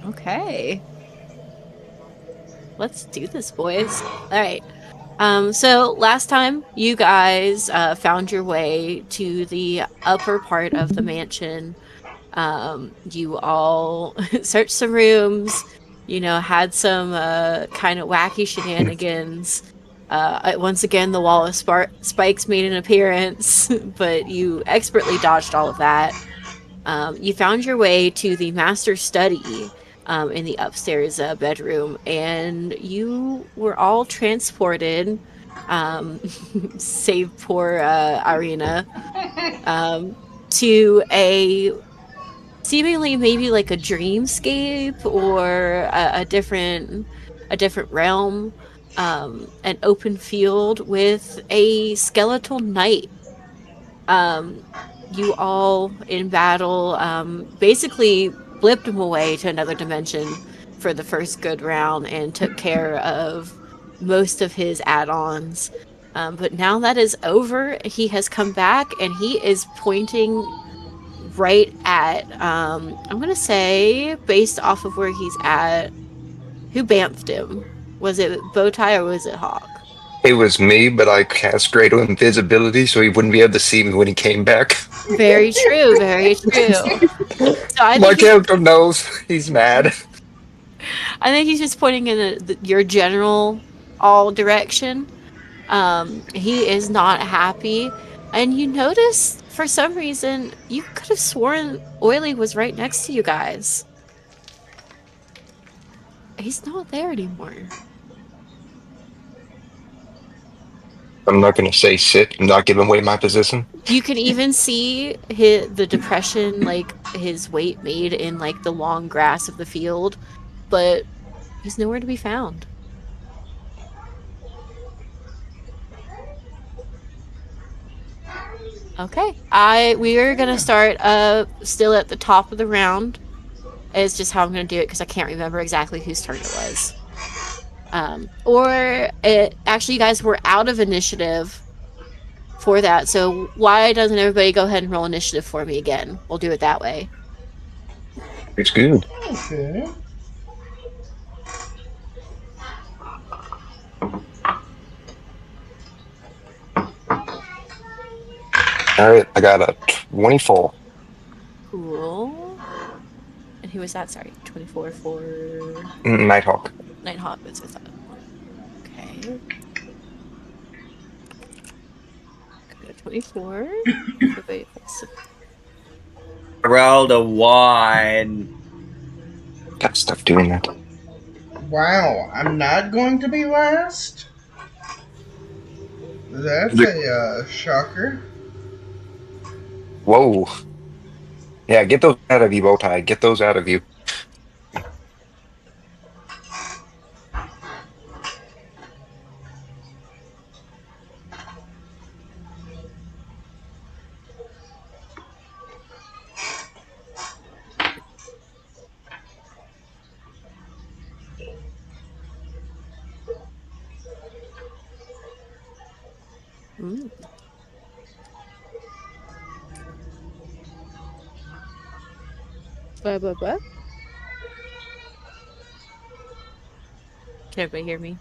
Okay. Let's do this, boys. All right. So last time you guys found your way to the upper part of the mansion. You all searched some rooms, had some kind of wacky shenanigans. Once again, the wall of spikes made an appearance, but you expertly dodged all of that. You found your way to the master study in the upstairs bedroom, and you were all transported, um, save poor Irina, um, to a seemingly maybe like a dreamscape or a different realm, an open field with a skeletal knight. um you all in battle basically flipped him away to another dimension for the first good round and took care of most of his add-ons. But now that is over, he has come back and he is pointing right at I'm gonna say, based off of where he's at, who bamfed him. Was it Bowtie or was it Hawk? It was me, but I cast greater invisibility so he wouldn't be able to see me when he came back. Very true, very true. So I My think he's character knows he's mad. I think he's just pointing in your general all direction. He is not happy, and you notice for some reason you could have sworn Oily was right next to you guys. He's not there anymore. I'm not gonna say sit. I'm not giving away my position. You can even see the depression, like his weight made in like the long grass of the field, but he's nowhere to be found. Okay, we are gonna start still at the top of the round. Is just how I'm gonna do it because I can't remember exactly whose turn it was. Or it actually, you guys were out of initiative for that. So why doesn't everybody go ahead and roll initiative for me again? We'll do it that way. It's good. Okay. All right, I got a 24. Cool. And who was that? Sorry, 24 for Nighthawk. Nighthawk. That's what I thought. Okay. 24. Everybody I rolled a 1. Got stuff doing that. Wow, I'm not going to be last? That's The- a shocker. Whoa. Yeah, get those out of you, Bowtie. Get those out of you. Mm. What? Can everybody hear me?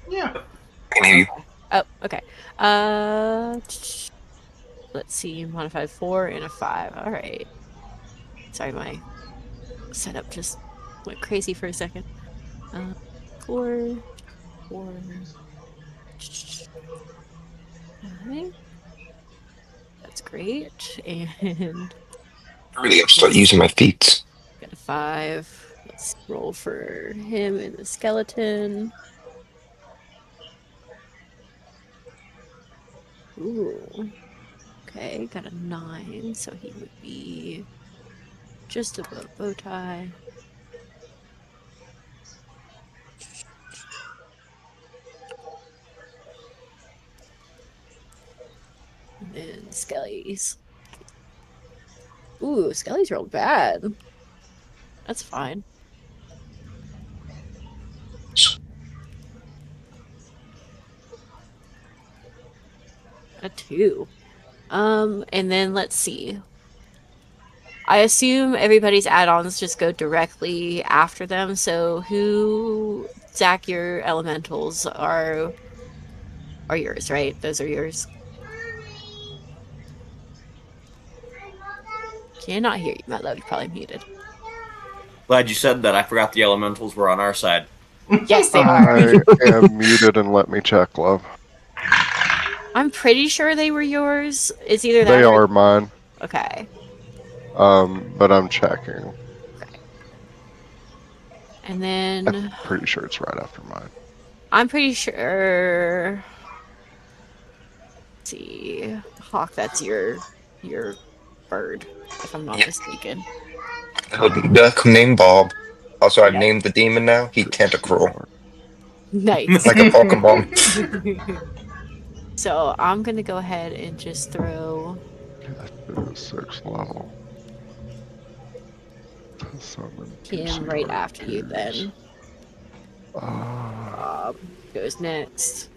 Yeah. I can hear you. Okay. Oh, okay. Uh, let's see. Modified 4 and a 5. All right. Sorry, my setup just went crazy for a second. Uh, 4, 4. Okay. That's great. And Really, I'll start let's using my feet. get a 5. Let's roll for him and the skeleton. Ooh. Okay, got a 9, so he would be just above bow tie. And then Skelly's. Ooh, Skelly's rolled bad. That's fine. A 2. And then let's see. I assume everybody's add-ons just go directly after them. So Zach, your elementals are yours, right? Those are yours. Cannot hear you, my love. You're probably muted. Glad you said that. I forgot the elementals were on our side. Yes, they are. I am muted and let me check, love. I'm pretty sure they were yours. It's either They that or are mine. okay. But I'm checking. Okay. And I'm then pretty sure it's right after mine. I'm pretty sure. Let's see, Hawk, that's your bird, if I'm not Yeah. mistaken. Duck named Bob. Also, I've Yep. named the demon now. He Good Tentacruel, lord. Nice. like a Pokemon. So I'm gonna go ahead and just throw Cat is 6th level. To summon him right PCR after you cubes. then. Bob goes next.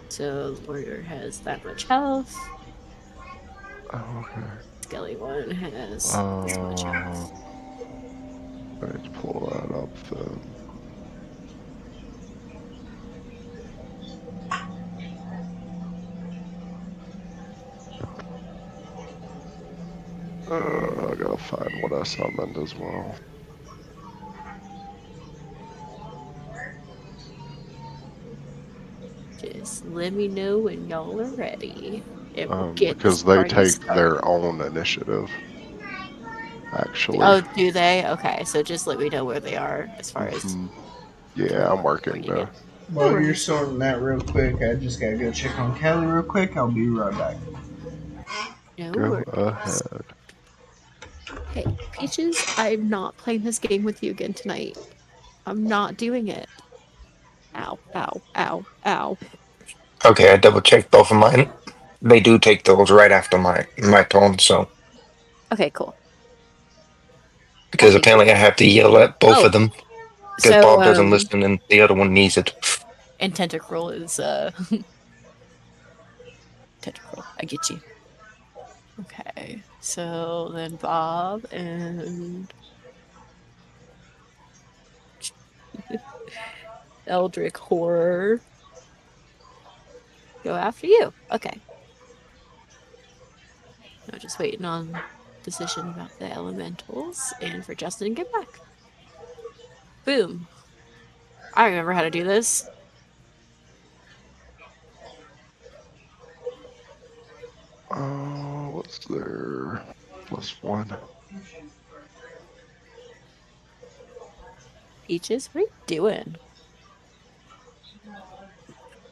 So the warrior has that much health. Okay. Skelly one has this much I health. need to pull that up then. I gotta find what I summoned as well. Just let me know when y'all are ready. And we'll get this Because they party take started. their own initiative, actually. Oh, do they? Okay, so just let me know where they are as far as Hmm. I Yeah, know I'm what I'm going working to get. now. No While you're worries. sorting that real quick, I just gotta go check on Kelly real quick. I'll be right back. No Go worries. ahead. Hey, Peaches, I'm not playing this game with you again tonight. I'm not doing it. Ow, ow, ow, ow. Okay, I double checked both of mine. They do take those right after my turn, so Okay, cool. because Okay, cool. apparently I have to yell at both Oh, of them because so Bob doesn't listen and the other one needs it. and Tentacruel is Tentacruel. I get you. Okay. So then Bob and Eldrick Horror go after you. Okay. I'm just waiting on decision about the elementals and for Justin to get back. Boom. I remember how to do this. What's there? +1. Peaches, what are you doing?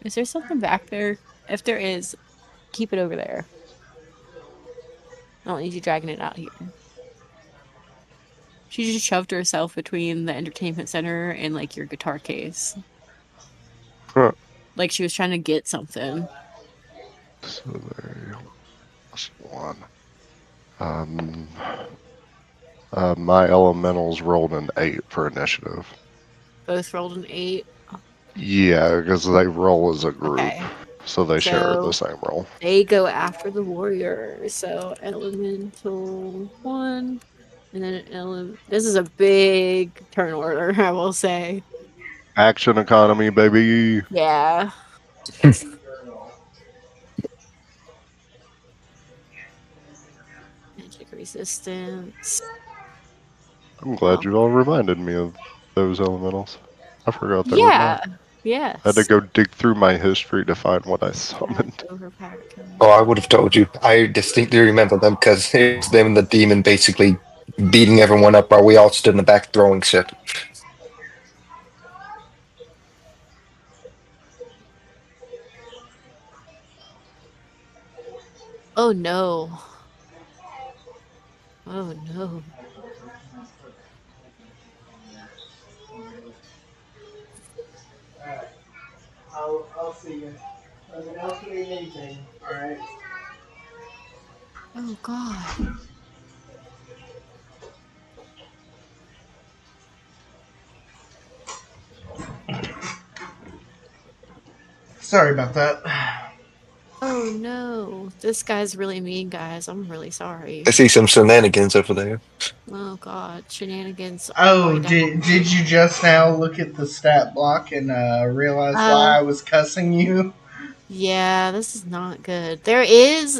Is there something back there? If there is, keep it over there. I don't need you dragging it out here. She just shoved herself between the entertainment center and like your guitar case. Huh. Like she was trying to get something. So there, +1. Um, my elementals rolled an 8 for initiative. Both rolled an 8. Yeah, because they roll as a group, Okay. so they share the So same roll. they go after the warrior. So elemental 1. And then this is a big turn order, I will say. Action economy, baby. Yeah. Magic resistance. I'm glad Oh. you all reminded me of those elementals. I forgot they were mine. Yeah. I had to Yes. go dig through my history to find what I That summoned. overpowered. Oh, I would have told you. I distinctly remember them because it's them and the demon basically beating everyone up while we all stood in the back throwing shit. Oh no. Oh no. Alright, I'll see you. Let me know if you need anything. Alright. Oh god. Sorry about that. Oh no. no. This guy's really mean, guys. I'm really sorry. I see some shenanigans over there. Oh god, shenanigans all the Oh, way down. did you just now look at the stat block and realize Uh, why I was cussing you? yeah, this is not good. There is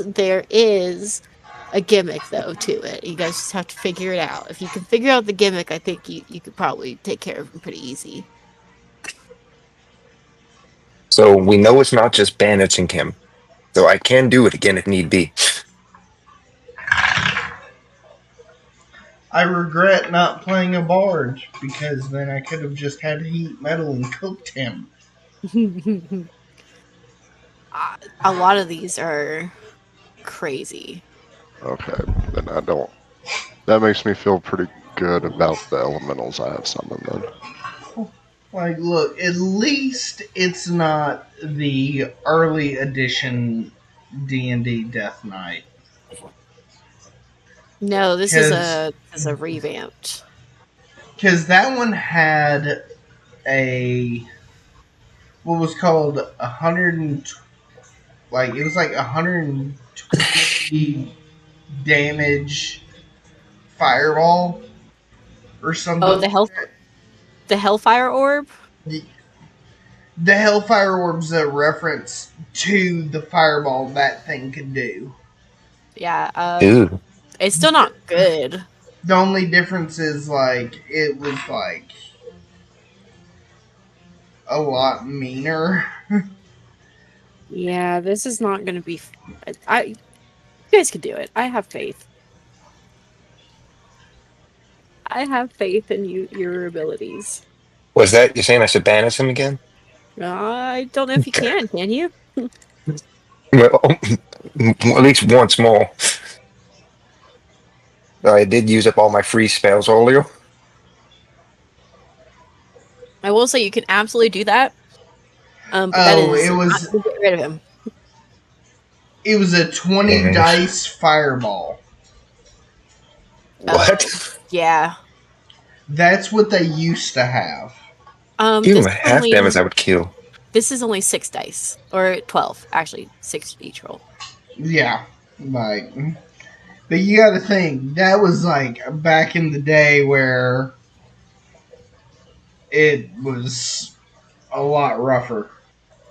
a gimmick though to it. You guys just have to figure it out. If you can figure out the gimmick, I think you could probably take care of him pretty easy. So we know it's not just banishing him. So I can do it again if need be. I regret not playing a bard because then I could have just had heat metal and cooked him. A lot of these are crazy. Okay, then I don't. That makes me feel pretty good about the elementals I have summoned then. Like, look, at least it's not the early edition D&D Death Knight. No, Because this is a revamped. that one had a what was called 100 like it was like 120 damage fireball or Oh, something. the Hellfire Orb. The, the Hellfire Orb's a reference to the fireball that thing could do. Yeah, Ew. it's still not good. The only difference is like it was like a lot meaner. Yeah, this is not going to be. You guys can do it. I have faith. I have faith in your abilities. Was that you're saying I should banish him again? I don't know if you can you? Well, at least once more. I did use up all my free spells earlier. I will say you can absolutely do that. But that Oh, is not to get rid of him. it was a 20 And dice fireball. what? Yeah. That's what they used to have. Even This is half damage I would kill. this is only 6 dice or 12, actually 6 each roll. Yeah, like, but you got to think that was like back in the day where it was a lot rougher.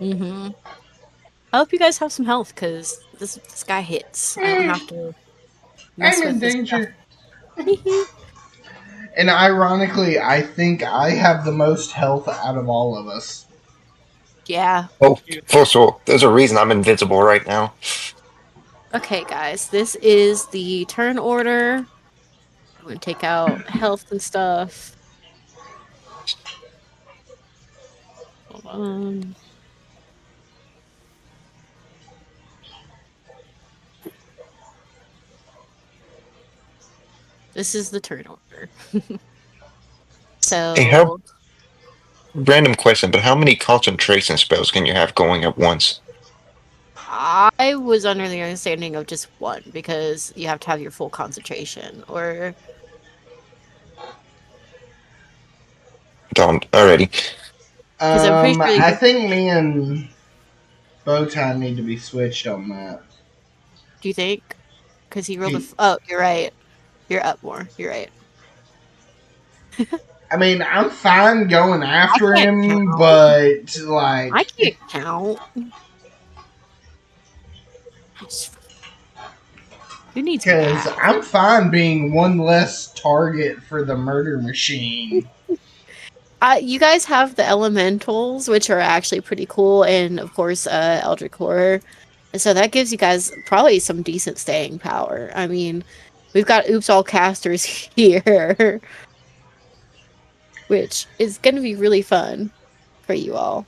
Mm-hmm. I hope you guys have some health because this guy hits. I don't have to mess I'm in with this stuff. danger. And ironically, I think I have the most health out of all of us. Yeah. Oh, for sure. There's a reason I'm invincible right now. Okay, guys. This is the turn order. I'm gonna take out health and stuff. Hold on. This is the turn order. Hey, how So random question, but how many concentration spells can you have going at once? I was under the understanding of just one because you have to have your full concentration. Or Don't already. because I'm pretty sure you I can. think me and Bowtie need to be switched on that. Do you think? Because he rolled a. He, Oh, you're right. You're up more. You're right. I mean, I'm fine going I after can't him, count. but like, I can't count. Who needs because math? I'm fine being one less target for the murder machine. You guys have the elementals, which are actually pretty cool, and of course, Eldritch Horror. And so that gives you guys probably some decent staying power. I mean, we've got Oops All Casters here, which is going to be really fun for you all.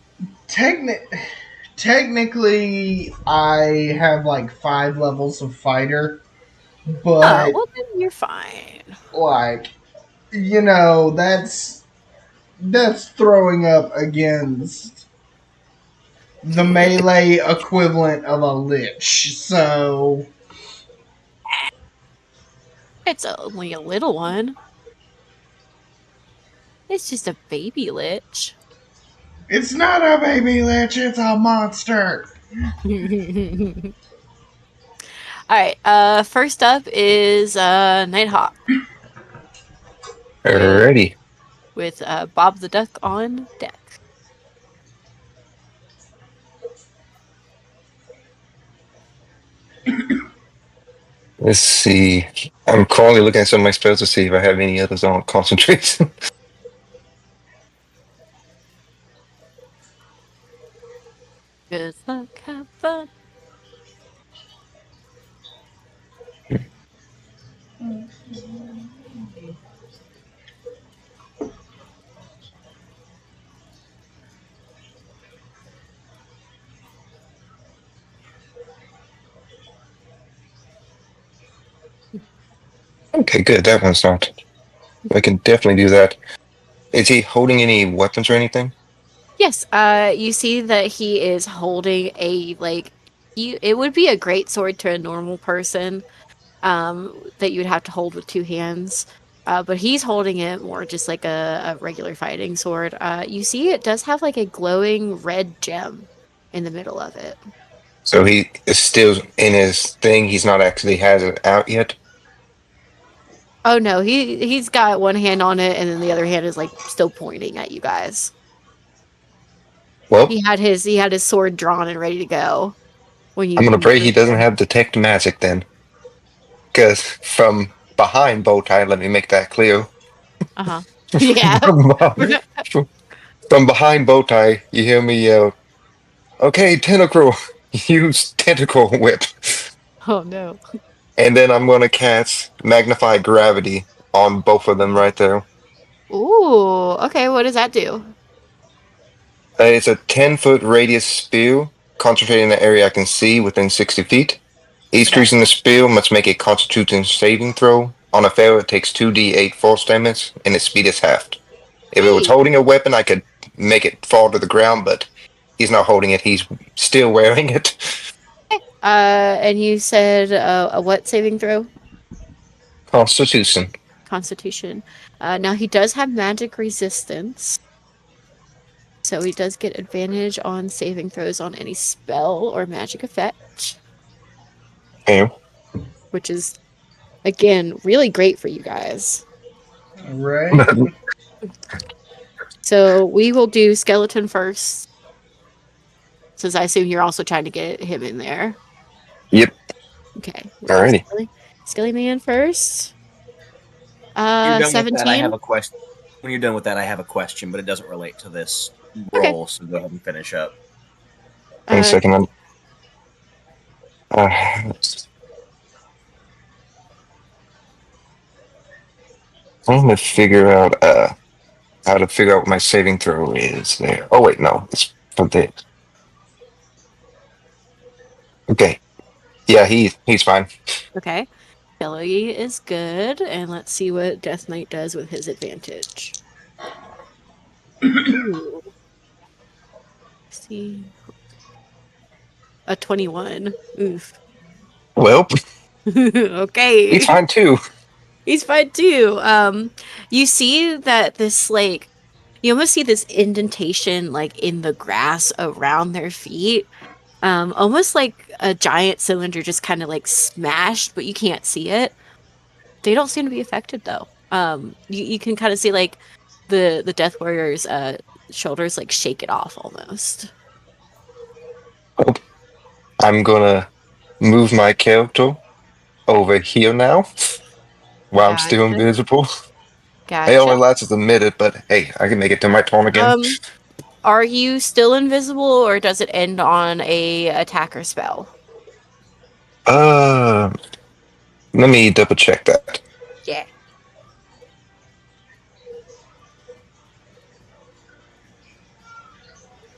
Technically, I have like 5 levels of fighter, Oh, but well, then you're fine. like, that's throwing up against the melee equivalent of a lich. So It's only a little one. It's just a baby lich. it's not a baby lich; it's a monster. All right. First up is Nighthawk with Alrighty. Bob the Duck on deck. Let's see. I'm currently looking at some of my spells to see if I have any others on concentration. Good luck, have fun. Okay, good. That one's not. I can definitely do that. Is he holding any weapons or anything? Yes. You see that he is holding a like. It would be a great sword to a normal person. That you would have to hold with two hands. But he's holding it more just like a regular fighting sword. You see, it does have like a glowing red gem in the middle of it. So he is still in his thing. He's not actually has it out yet. Oh no, he's got one hand on it, and then the other hand is like still pointing at you guys. Well, He had his sword drawn and ready to go when I'm you gonna when you pray he moved doesn't in. have detect magic then, because from behind Bowtie, let me make that clear. Uh huh. Yeah. from, from behind Bowtie, you hear me yell, "Okay, tentacle, use tentacle whip," Oh no. and then I'm gonna cast magnify gravity on both of them right there. Ooh. Okay. What does that do? It's a 10-foot radius sphere, concentrating in the area I can see within 60 feet. Each Okay. creature in the sphere must make a Constitution saving throw. On a fail, it takes 2d8 force damage, and its speed is halved. If it was Hey. holding a weapon, I could make it fall to the ground, but he's not holding it. He's still wearing it. And you said a what saving throw? Constitution. Constitution. Now he does have magic resistance, so he does get advantage on saving throws on any spell or magic effect, Okay. which is again really great for you guys. Right? So we will do skeleton first, since I assume you're also trying to get him in there. Yep. Okay, we'll do Alrighty. Skelly Man first. When you're done with that, I have 17. a question. When you're done with that, I have a question, but it doesn't relate to this Okay. roll. So go ahead and finish up. One Uh, second. I'm trying to figure out how to figure out what my saving throw is there. Oh wait, no, it's for this. Okay. Yeah, he's fine. okay. Skelly is good, and let's see what Death Knight does with his advantage. Ooh. See. A 21. Oof. Well, he's Okay. fine too. He's fine too. You see that this like you almost see this indentation like in the grass around their feet. Almost like a giant cylinder just kind of like smashed, but you can't see it. They don't seem to be affected though. You can kind of see like the Death Warrior's shoulders like shake it off almost. Well, I'm gonna move my character over here now while I'm still Gotcha. invisible. It Gotcha. only lasts a minute, but hey, I can make it to my turn again. Are you still invisible or does it end on a attacker spell? Uh, let me double check that. Yeah.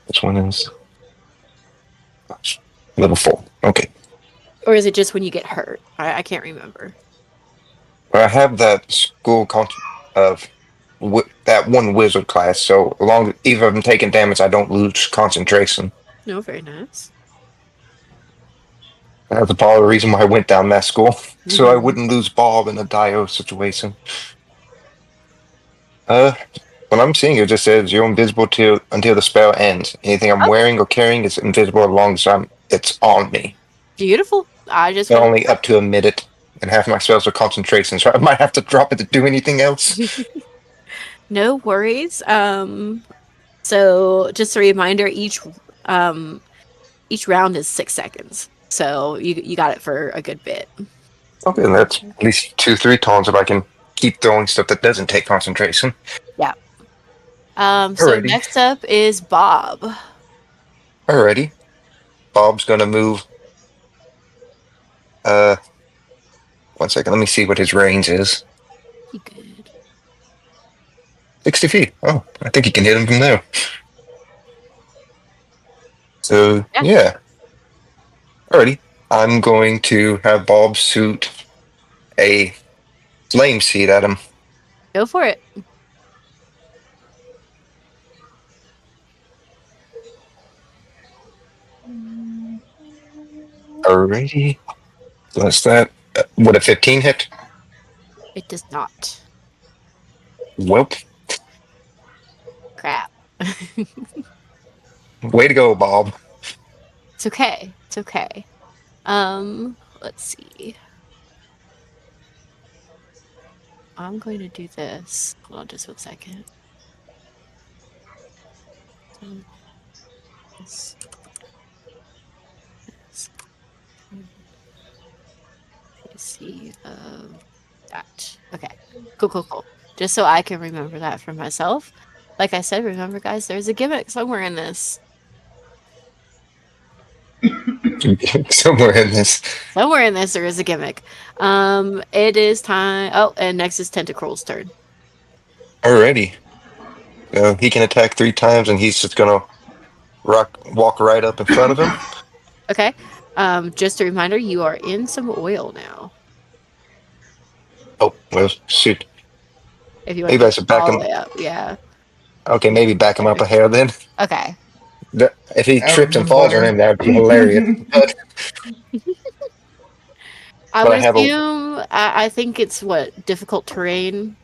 Which one is level 4? Okay. Or is it just when you get hurt? I can't remember. I have that school of that one wizard class, so long even if I'm taking damage, I don't lose concentration. No, very nice. That's part of the reason why I went down that school, so I Mm-hmm. wouldn't lose Bob in a dire situation. Uh, what I'm seeing, it just says you're invisible till until the spell ends. Anything I'm Okay. wearing or carrying is invisible as long as it's on me. Beautiful. I just But want only up to a minute, and half my spells are concentration, so I might have to drop it to do anything else. no worries. So just a reminder, each round is 6 seconds. So you got it for a good bit. Okay, that's at least 2, 3 turns if I can keep throwing stuff that doesn't take concentration. Yeah. So Alrighty, next up is Bob. alrighty. Bob's gonna move. Uh, 1 second. Let me see what his range is. You good? 60 feet. Oh, I think he can hit him from there. So Yeah, yeah. Alrighty. I'm going to have Bob shoot a flame seed at him. go for it. Alrighty. So that's that. Would a 15 hit? It does not. Welp. Crap. Way to go, Bob. It's okay. It's okay. Let's see. I'm going to do this. Hold on just 1 second. So this is PC of that. Okay. Cool. Just so I can remember that for myself. Like I said, remember guys, there's a gimmick somewhere in this. Somewhere in this. Somewhere in this there is a gimmick. It is time. Oh, and next is Tentacruel's turn. Alrighty. So he can attack 3 times, and he's just gonna walk right up in front of him. Okay. Just a reminder, you are in some oil now. Oh, well, shoot. If you want Maybe to I get should back all the him. way up, yeah. Okay, maybe back him up a hair then. Okay. If he That would trips be and falls on him, better. that would be hilarious. But, I but would I have a. assume I think it's what difficult terrain.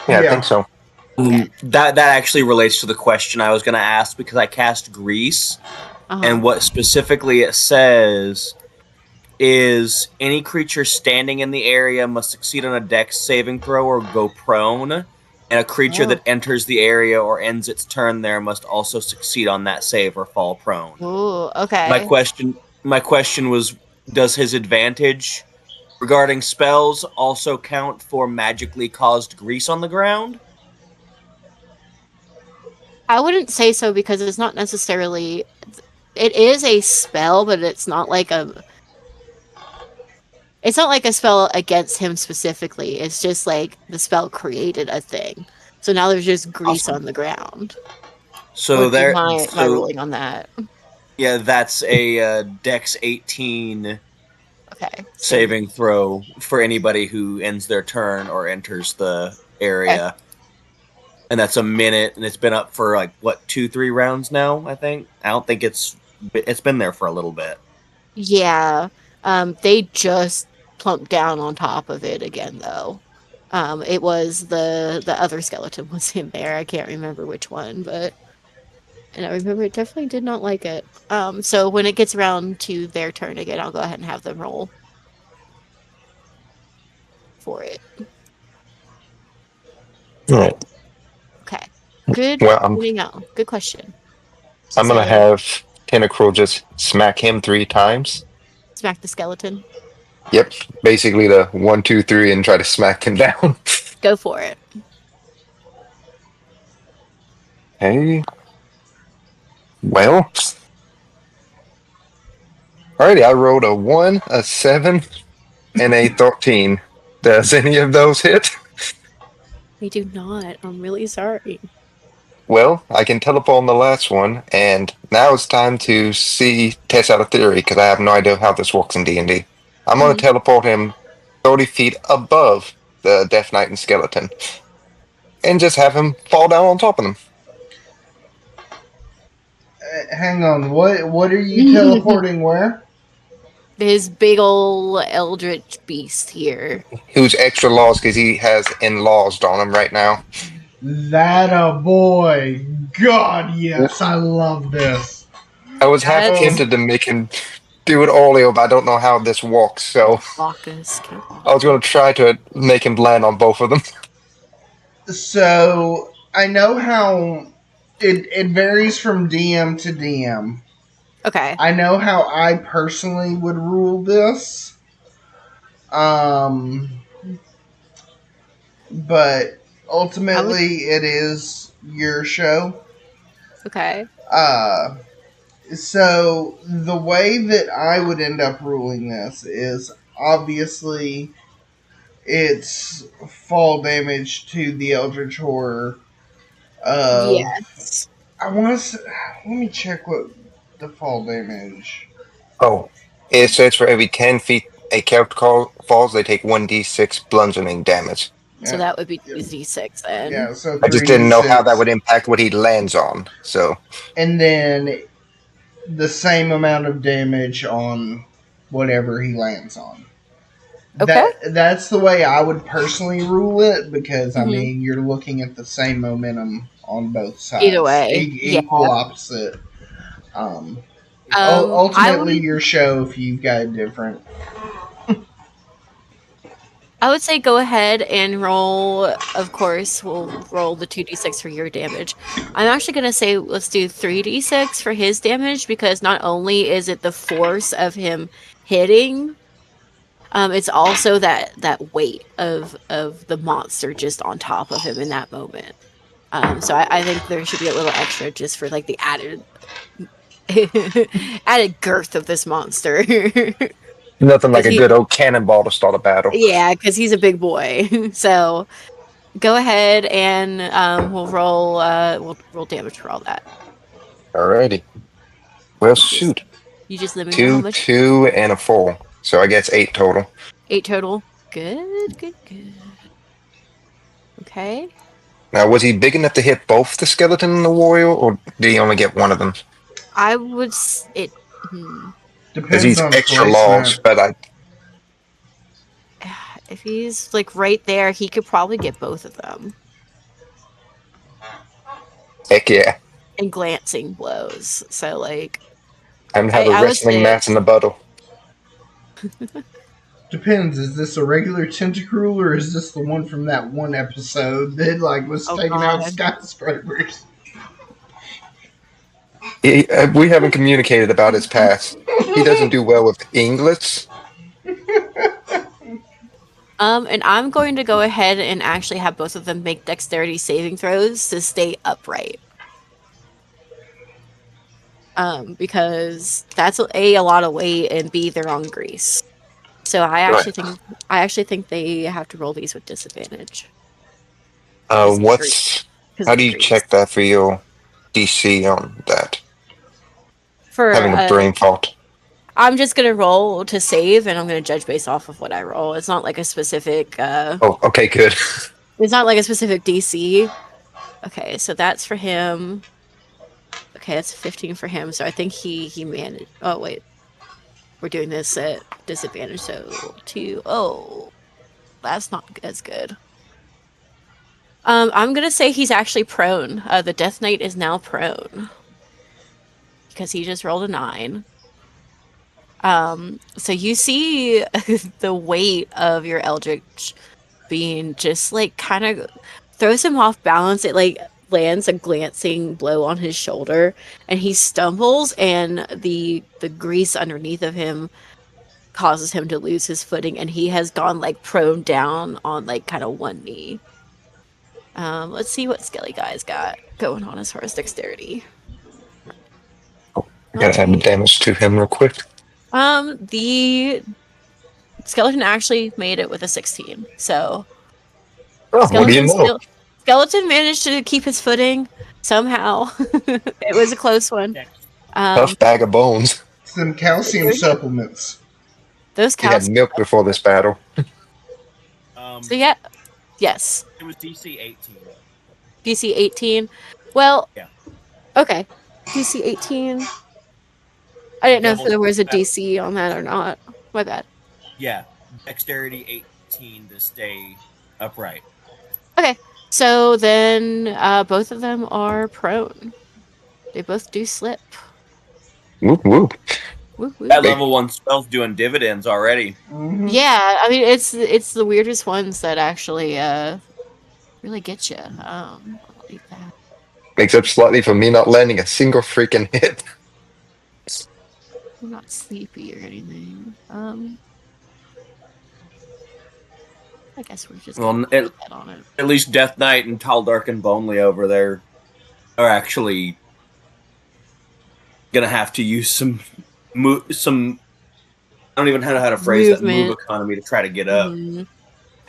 Yeah, I think Yeah. so. Okay. That actually relates to the question I was going to ask because I cast Grease, Uh-huh. and what specifically it says is any creature standing in the area must succeed on a dex saving throw or go prone, and a creature Oh. that enters the area or ends its turn there must also succeed on that save or fall prone. Ooh, My okay. question was, does his advantage regarding spells also count for magically caused grease on the ground? I wouldn't say so because it's not necessarily it is a spell, but it's not like a spell against him specifically. It's just like the spell created a thing. So now there's just grease Awesome. on the ground. So Would be there, my so ruling on that. yeah, that's a Dex 18 Okay. So saving throw for anybody who ends their turn or enters the okay. area, and that's a minute, and it's been up for like what 2-3 rounds now. I think. I don't think it's been there for a little bit. Yeah. They just plumped down on top of it again though. It was the other skeleton was in there. I can't remember which one, but and I remember it definitely did not like it. So when it gets around to their turn again, I'll go ahead and have them roll for it. All right. Okay. Good Well, pointing out. Good question. I'm gonna So have Tentacruel just smack him 3 times. smack the skeleton. Yep, basically the 1, 2, 3, and try to smack him down. Go for it. Hey, well, alrighty. I rolled a 1, a 7, and a 13. Does any of those hit? We do not. I'm really sorry. Well, I can teleport on the last one, and now it's time to test out a theory because I have no idea how this works in D&D. I'm going to Mhm. teleport him 30 feet above the Death Knight and skeleton, and just have him fall down on top of them. Hang on. What are you teleporting where? His big ol' eldritch beast here. Who's extra lost because he has enlarged on him right now. That a boy. God, yes. I love this. I was half That's Oh, tempted to make him do it earlier, but I don't know how this works. So Bacchus, can't I was walk. going to try to make him land on both of them. So I know how it varies from DM to DM. Okay. I know how I personally would rule this. Um, but I would. ultimately, it is your show. Okay. Uh, so the way that I would end up ruling this is obviously it's fall damage to the Eldritch Horror of. Yes. I want to. Let me check what the fall damage. Oh, it says for every 10 feet a character falls, they take 1d6 bludgeoning damage. So Yeah, that would be yeah, 2d6 then. yeah. So I just three d didn't know how that six, would impact what he lands on. So, and then the same amount of damage on whatever he lands on. Okay. That's the way I would personally rule it because I Hmm. mean you're looking at the same momentum on both Either sides, way, yeah. equal opposite. Um, I ultimately, would. your show if you've got different. I would say go ahead and roll. Of course, we'll roll the 2d6 for your damage. I'm actually going to say let's do 3d6 for his damage because not only is it the force of him hitting, it's also that weight of the monster just on top of him in that moment. So I think there should be a little extra just for like the added added girth of this monster. nothing like Because a he, good old cannonball to start a battle. yeah, because he's a big boy. So go ahead and we'll roll damage for all that. Alrighty. Well, Just shoot. you just let me know how Two, much. 2, and a 4. So I guess 8 total. 8 total. Good, good, good. Okay. Now, was he big enough to hit both the skeleton and the warrior, or did he only get one of them? I would it hmm. Because Depends he's on extra large, placement. but I. If he's like right there, he could probably get both of them Heck yeah. in glancing blows. So like I'm have a I would wrestling say match in the bottle. Depends. Is this a regular tentacruel or is this the one from that one episode that like was oh taking out god. skyscrapers? We haven't communicated about his past. He doesn't do well with English. And I'm going to go ahead and actually have both of them make dexterity saving throws to stay upright. Because that's a lot of weight and B they're on grease. So Right. I actually think they have to roll these with disadvantage because of the grease. What's Because how of do the you grease. check that for your DC on that? For Having a brain fault. I'm just gonna roll to save, and I'm gonna judge based off of what I roll. It's not like a specific. Oh, okay, good. It's not like a specific DC. Okay, so that's for him. Okay, that's 15 for him. So I think he managed. Oh wait, we're doing this at disadvantage. So two. Oh, that's not as good. I'm gonna say he's actually prone. The Death Knight is now prone because he just rolled a 9. So you see the weight of your Eldritch being just like kind of throws him off balance. It like lands a glancing blow on his shoulder and he stumbles and the grease underneath of him causes him to lose his footing and he has gone like prone down on like kind of one knee. Let's see what Skelly Guy's got going on as far as dexterity. I All gotta add the right. damage to him real quick. The skeleton actually made it with a 16. So Oh, what do you know? Skeleton managed to keep his footing somehow. It was a close one. Um, Tough bag of bones. Some calcium very good. supplements. Those He had cows. milk before this battle. So yeah, yes, It was DC 18. DC 18. Well, Yeah. okay, DC 18. I didn't know if Double there was a that. DC on that or not. My bad. Yeah. Dexterity 18 to stay upright. Okay, so then both of them are prone. They both do slip. Whoop whoop. Woo woo. That level 1 spell's doing dividends already. Mhm. Yeah, I mean it's the weirdest ones that actually really get you. I'll eat that. Makes up slightly for me not landing a single freaking hit. I'm not sleepy or anything. I guess we're just gonna Well, put that on it. at least Death Knight and Tall, Dark, and Bonely over there are actually gonna have to use some. I don't even know how to phrase that move Movement. economy to try to get up. hmm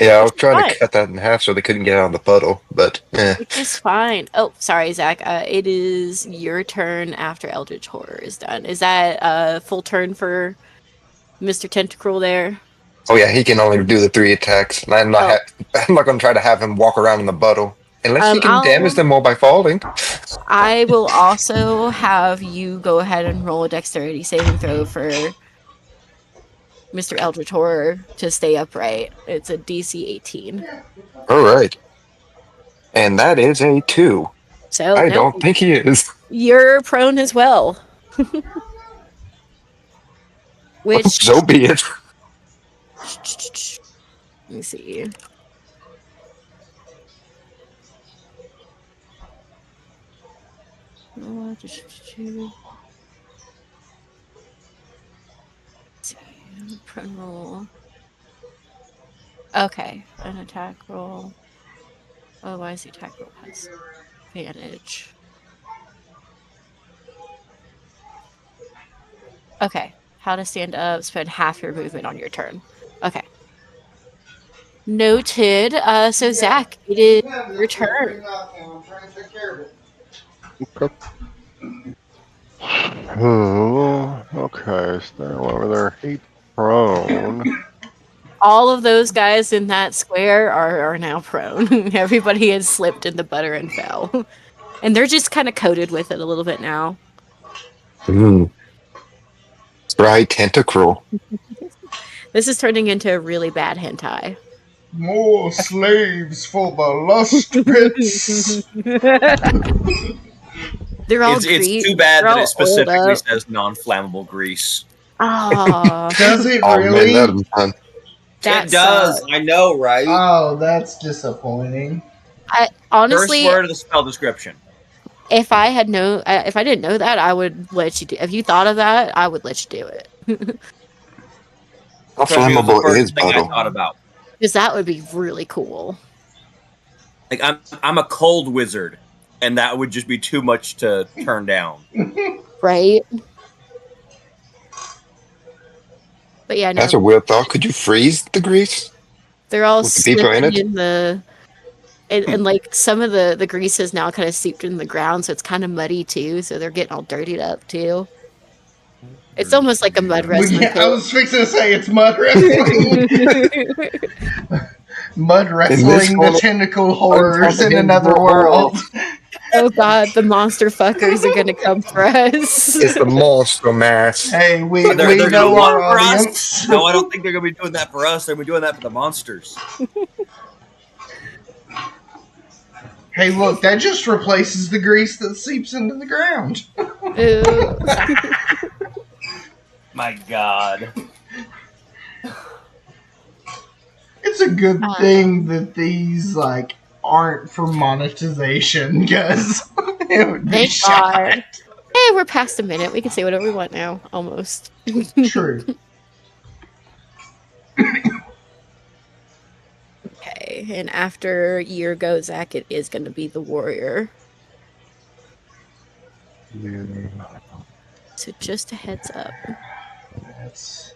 Yeah, I Which was is trying to fine. cut that in half so they couldn't get out of the puddle, but Which is fine. Oh, sorry, Zach. It is your turn after Eldritch Horror is done. Is that a full turn for Mr. Tentacruel there? oh yeah, he can only do the 3 attacks. And Oh, I'm not going to try to have him walk around in the puddle unless he can damage I'll them all by falling. I will also have you go ahead and roll a dexterity saving throw for Mr. Eldritch Horror to stay upright. It's a DC 18. All right, and that is a 2. So I no, don't think he is. you're prone as well. So Which be it. let me see. Prone roll. Okay, an attack roll. Otherwise, the attack roll has advantage. Okay, how to stand up, spend half your movement on your turn. Okay. Noted. So Zach, it is your turn. I'm trying to take care of it. Okay. Oh, okay. So they're over there. He prone. All of those guys in that square are now prone. Everybody has slipped in the butter and fell. And they're just kind of coated with it a little bit now. Mm. Try tentacruel. This is turning into a really bad hentai. More slaves for the lust pits. They're all It's great. too bad They're that it all oiled specifically up. says non-flammable grease. Ah, Does it Oh man, really? that'd be fun. that It does. sucks. I know, right? Oh, that's disappointing. I First honestly, word of the spell description. if I didn't know that, I would let you do. If you thought of that, I would let you do it. How Trust me, it was the flammable first is thing I puddle? thought about. Because that would be really cool, Like I'm a cold wizard, and that would just be too much to turn down. right? But yeah, That's no, a weird thought. Could you freeze the grease they're all with the people in slipping it? in the and like some of the grease is now kind of seeped in the ground, so it's kind of muddy too. So they're getting all dirtied up too. It's almost like a mud Well, wrestling yeah, I pit. was fixing to say it's mud wrestling. Mud In this wrestling the one, tentacle horrors in another uncomprehendable horror. world. Oh god, the monster fuckers are gonna come for us. It's the monster mass. Hey, we They're gonna know what our for us? audience. No, I don't think they're gonna be doing that for us. They're gonna be doing that for the monsters. Hey, look, that just replaces the grease that seeps into the ground. Ew. My God. It's a good thing Um, that these aren't for monetization, because it would be Thank shot. God. Hey, we're past a minute. We can say whatever we want now, almost. True. Okay, and after year go, Zach, it is going to be the warrior. Yeah. So just a heads up. That's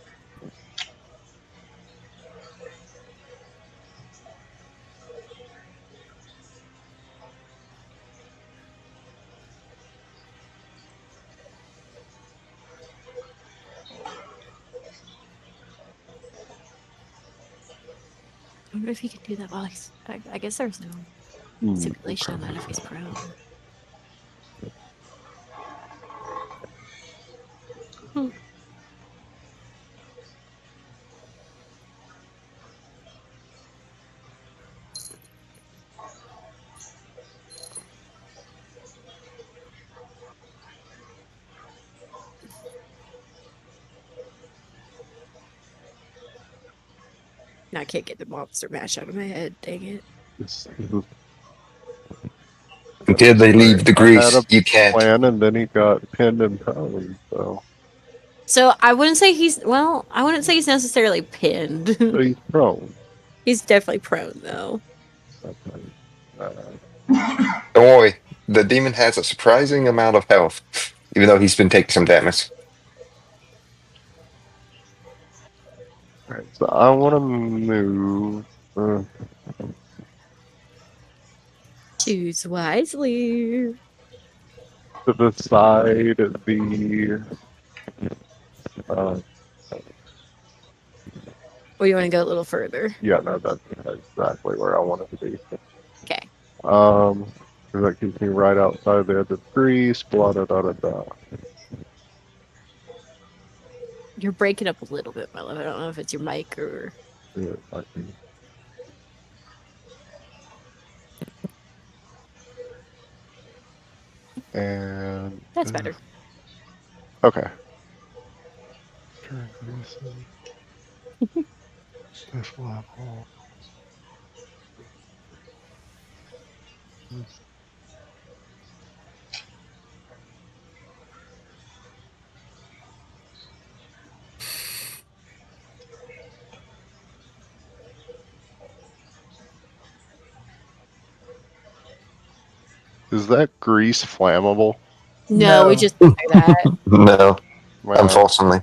I wonder if he can do that while he's. I guess there's no stipulation on that if he's prone. Hmm. I can't get the monster mash out of my head. Dang it. This is Until they right. leave the I had a grease, you can't. plan, and then he got pinned and pwned. So So I wouldn't say I wouldn't say he's necessarily pinned. he's prone. He's definitely prone though. Okay. Uh, Don't worry, the demon has a surprising amount of health, even though he's been taking some damage. Alright, so I want to move Choose wisely. to the side the. Uh, Or you want to go a little further? yeah, no, that's exactly where I want it to be. Okay. 'Cause that keeps me right outside the edge of the grease. Blah da da da da. You're breaking up a little bit, my love. I don't know if it's your mic or Yeah, I see. And that's better. okay. This level. Is that grease flammable? No, we No. just went through that. No, Well, unfortunately.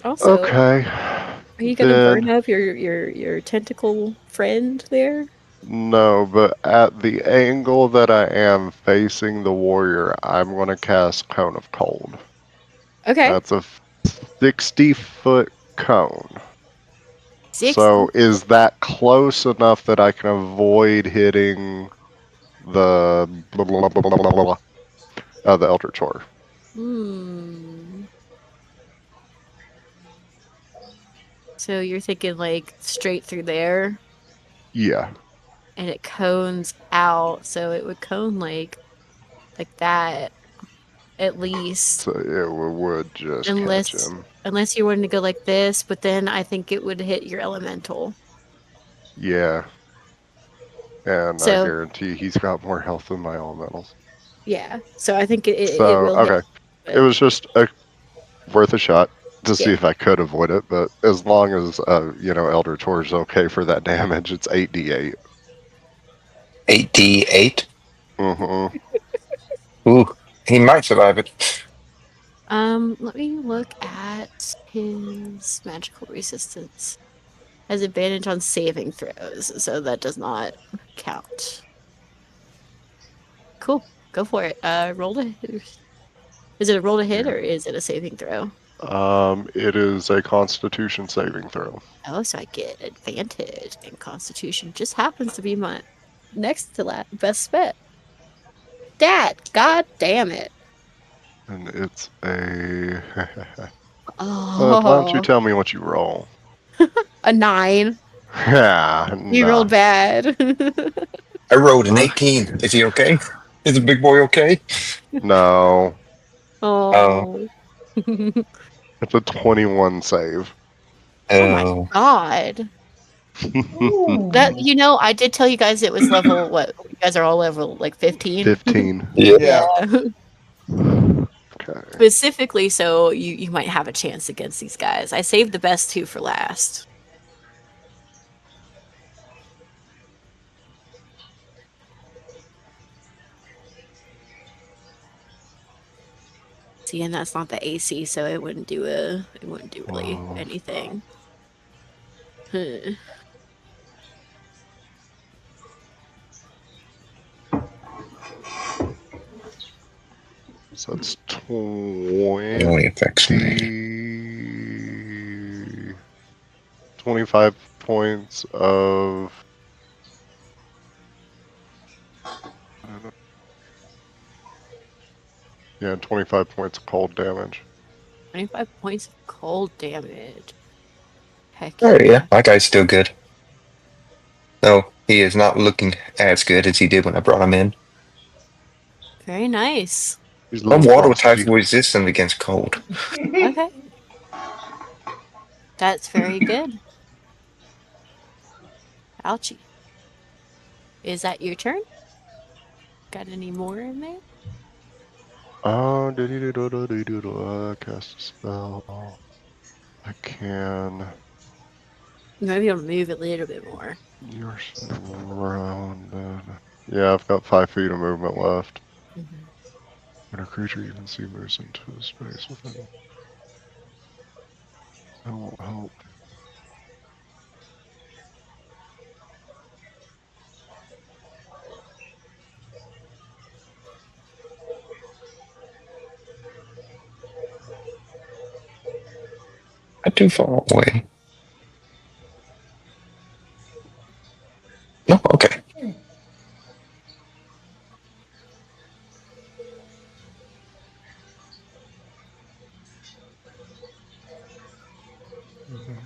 Also, okay. are you gonna burn Then up your tentacle friend there? no, but at the angle that I am facing the warrior, I'm gonna cast Cone of Cold. Okay. That's a 60-foot cone. 60. So is that close enough that I can avoid hitting the blah, blah, blah, blah, blah, blah, blah, the Eldritch Horror? Hmm. So you're thinking like straight through there Yeah. and it cones out, so it would cone like that at least. So it would just catch Unless him. unless you wanted to go like this, but then I think it would hit your elemental. Yeah. And I So guarantee he's got more health than my elementals. yeah. So I think it So, will hit. okay. It But was just worth a shot to see yeah. if I could avoid it, but as long as, Elder Tor's okay for that damage, it's 8d8. 8d8. Mm-hmm. Ooh, he might survive it. Let me look at his magical resistance. Has advantage on saving throws, so that does not count. Cool. Go for it. Roll to hit. Is it a roll to hit Yeah. or is it a saving throw? It is a Constitution saving throw. Oh, so I get advantage, and Constitution just happens to be my next to that best bet. Dad, god damn it. And it's a. Why don't you Oh, tell me what you roll? a 9. Yeah, You rolled nah. bad. I rolled an 18. Is he okay? Is the big boy okay? No. Oh, Oh. It's a 21 save. Oh my oh, god. That Ooh. I did tell you guys it was level what? You guys are all level like 15. 15. yeah. Yeah. Yeah. Okay. Specifically so you might have a chance against these guys. I saved the best two for last. See, and that's not the AC, so it wouldn't do really Well, anything. Huh. so that's It only affects me. 25 points of. Yeah, 25 points of cold damage. 25 points of cold damage. Heck Oh yeah, yeah. my guy's still good. No, he is not looking as good as he did when I brought him in. Very nice. He's a I'm little water type frosty. resistant against cold. Okay. That's very good. Ouchie. Is that your turn? Got any more in there? Cast a spell. I can. Maybe I'll move a little bit more. You're surrounded. Yeah, I've got 5 feet of movement left. Mhm. When a creature you can see moves into a space within. That won't help. Not too far away. No, okay. Mhm.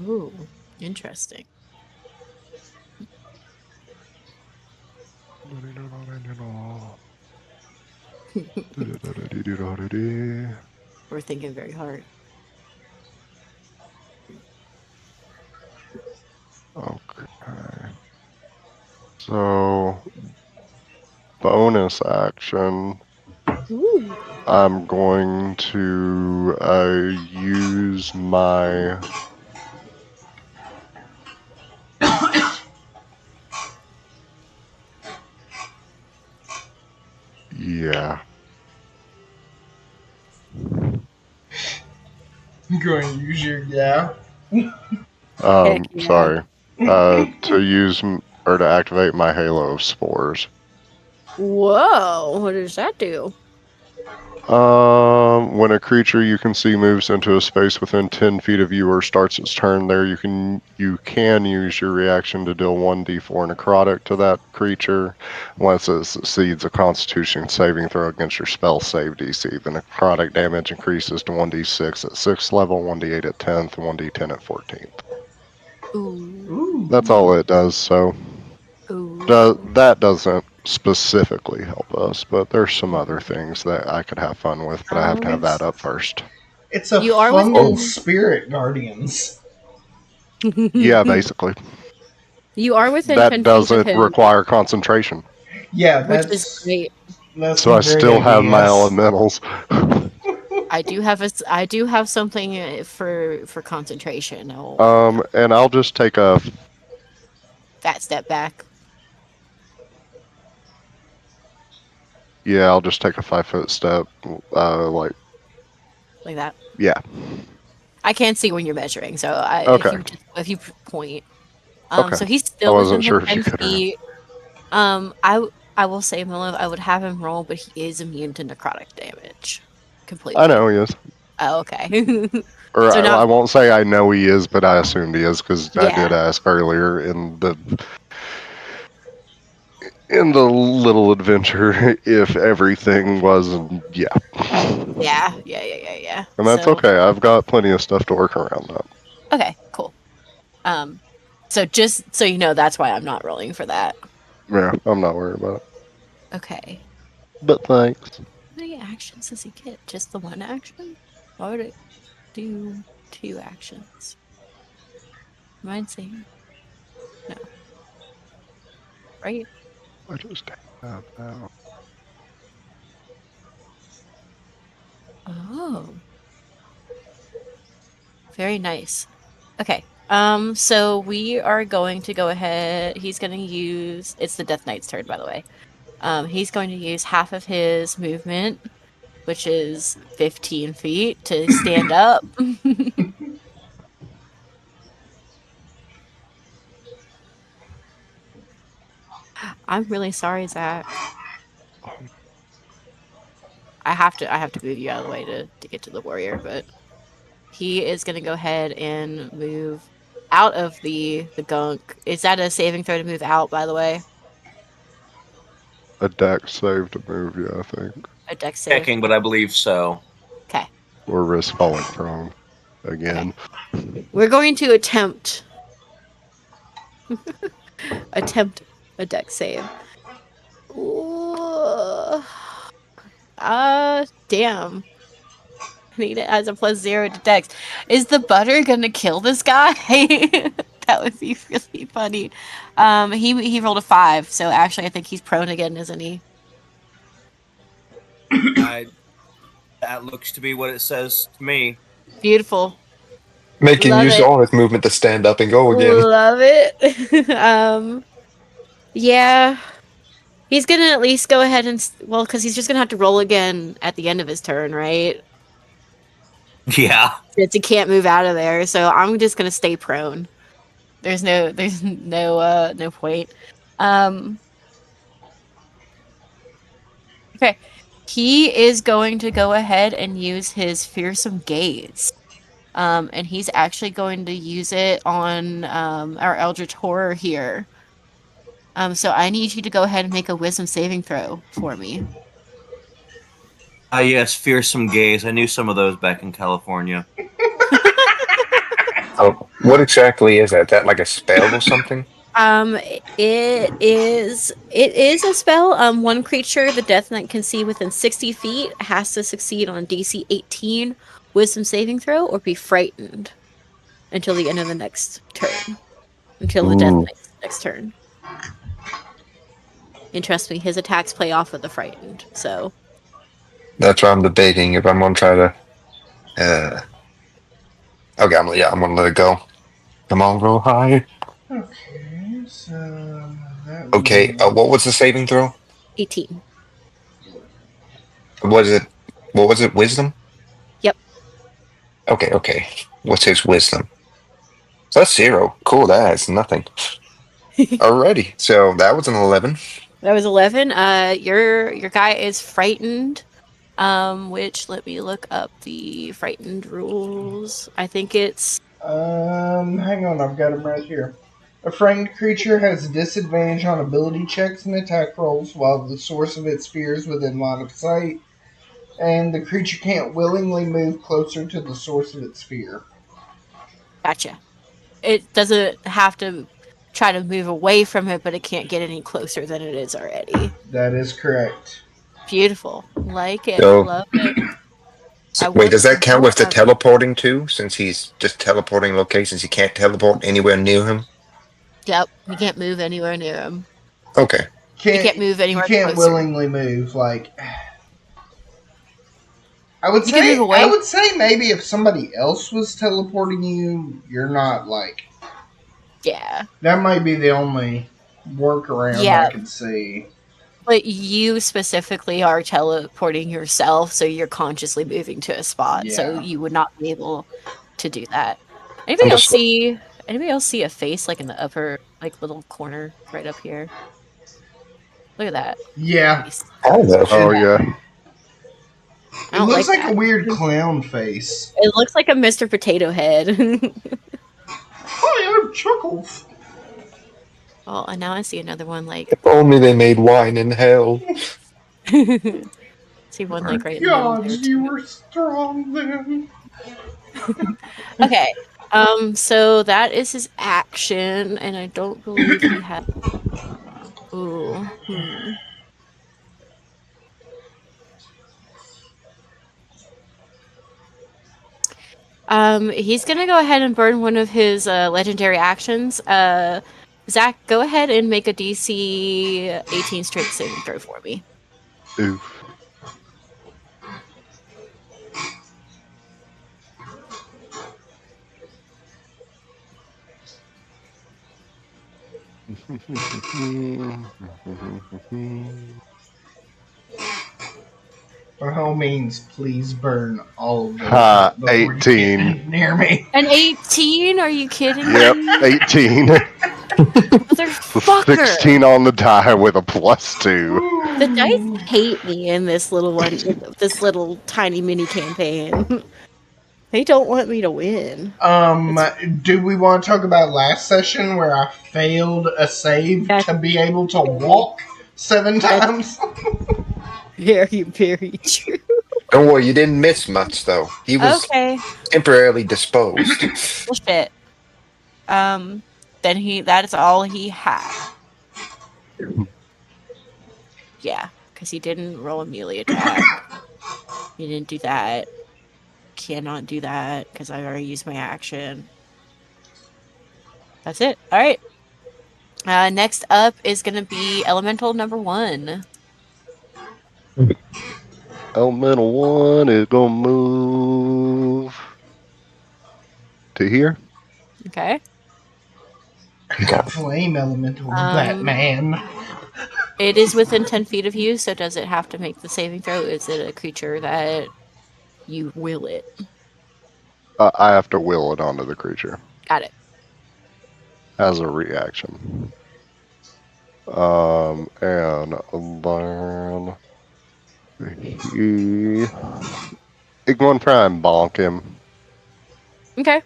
Ooh, interesting. We're thinking very hard. Okay. So, bonus action. Ooh. I'm going to use my. Yeah. I'm going to use your yeah. Heck yeah. Sorry. To use or to activate my Halo of Spores. Whoa, what does that do? When a creature you can see moves into a space within 10 feet of you or starts its turn there, you can use your reaction to deal 1d4 necrotic to that creature. Once it succeeds a Constitution saving throw against your spell save DC, the necrotic damage increases to 1d6 at 6th level, 1d8 at 10th, and 1d10 at 14th. Ooh. Ooh. That's all it does. So Ooh. that doesn't specifically help us, but there's some other Mhm. things that I could have fun with, but I have to have Um, that It's up first. it's a you are fungal Oh, within spirit guardians. Yeah, basically. you are within That 10 feet of doesn't him, require concentration. Yeah, which is great. that's So I great, I still have my guess. elementals. I do have something for concentration. I won't lie. And I'll just take a. Fat step back Yeah, I'll just take a 5 foot step. Like, like that. yeah. I can't see when you're measuring, so Okay. if you point, Okay. so he's I still wasn't within the sure if you 10 could or not. feet. I will say, Milo, I would have him roll, but he is immune to necrotic damage I completely. know he is. Oh, okay. Or So I not won't say I know he is, but I assumed he is because I did yeah. ask earlier in the little adventure if everything was. Yeah. Yeah. And that's So okay. I've got plenty of stuff to work around that. okay, cool. Um, so just so you know, that's why I'm not rolling for that. Yeah, I'm not worried about it. Okay. But thanks. How many actions does he get? Just the one action? Why would it do two actions? Am I insane? No, right? I just have that. Oh, very nice. Okay. So we are going to go ahead. He's going to use, it's the Death Knight's turn, by the way. He's going to use half of his movement, which is 15 feet, to stand up. I'm really sorry, Zach. I have to move you out of the way to get to the warrior, but he is gonna go ahead and move out of the gunk. Is that a saving throw to move out, by the way? A deck save to move, yeah, I think. A deck save? Checking, but I believe so. Okay. Or risk falling prone Okay. again. We're going to attempt Attempt a deck save. Ooh. Damn. I need it as a +0 to dex. Is the butter gonna kill this guy? That would be really funny. He rolled a 5, so actually I think he's prone again, isn't he? That looks to be what it says to me. Beautiful. Making Love use it. all his movement to stand up and go again. Love it. Yeah. He's gonna at least go ahead and well, because he's just gonna have to roll again at the end of his turn, right? Yeah. Since he can't move out of there, so I'm just gonna stay prone. There's no point. Um okay. He is going to go ahead and use his fearsome gaze. And he's actually going to use it on our Eldritch Horror here. So I need you to go ahead and make a wisdom saving throw for me. Yes, fearsome gaze. I knew some of those back in California. Oh, what exactly is that? That like a spell or something? It is a spell. One creature the Death Knight can see within 60 feet has to succeed on a DC 18 wisdom saving throw or be frightened until the end of the next turn. Until the Death Ooh, Knight's next turn. And trust me, his attacks play off of the frightened. So that's what I'm debating if I'm gonna try to. Okay, I'm gonna let it go. Come on, roll high. Okay, so that Okay, means what was the saving throw? 18. Was it? What was it? Wisdom? Yep. Okay, okay. What's his wisdom? So that's 0. Cool, that is nothing. Alrighty, so that was an 11. That was 11. Your guy is frightened. Which let me look up the frightened rules. I think it's hang on, I've got them right here. A frightened creature has a disadvantage on ability checks and attack rolls while the source of its fear is within line of sight, and the creature can't willingly move closer to the source of its fear. gotcha. It doesn't have to try to move away from it, but it can't get any closer than it is already. That is correct. Beautiful. Like it. So, Love it. I wait, want does that some count more with the of it. teleporting too? Since he's just teleporting locations, he can't teleport anywhere near him? Yep. You can't move anywhere near him. Okay. You Can't can't move you anywhere can't closer. willingly move like You can move I away. would say maybe if somebody else was teleporting you, you're not like Yeah. that might be the only workaround I Yeah. could see. But you specifically are teleporting yourself, so you're consciously moving to a spot. So Yeah. you would not be able to do that. I'm Anybody else just see anybody else see a face like in the upper like little corner right up here? Look at that Yeah. face. kind of. Oh It Yeah, yeah. I it don't looks like like a that. weird clown face. It looks like a Mr. Potato Head. Hi, I'm Chuckles. Oh, and now I see another one like If only they made wine in hell. see one My like right in the middle God, there you too. were strong then. Okay. So that is his action, and I don't believe he has. Ooh, hmm. He's gonna go ahead and burn one of his legendary actions. Zach, go ahead and make a DC 18 strength saving throw for me. Oof. By all means, please burn all of those Ha, before you 18. get near me. An 18? Are you kidding Yep, me? 18. The Motherfucker! 16 on the die with a +2. The dice hate me in this little one, this little tiny mini campaign. They don't want me to win. It's Do we want to talk about last session where I failed a save that's to be able to walk 7 that's times? very, very true. Don't worry, you didn't miss much though. He was Okay. temporarily disposed. Well, shit. Um, then that is all he had. Yeah, because he didn't roll a melee attack. He didn't do that. Cannot do that because I already used my action. That's it. All right. Next up is going to be elemental number 1. Elemental 1 is gonna move to here. Okay. Okay. Flame elemental, Um, Batman. It is within 10 feet of you, so does it have to make the saving throw? Is it a creature that you will it? I have to will it onto the creature Got it. as a reaction. And then he going to try and bonk him. Okay.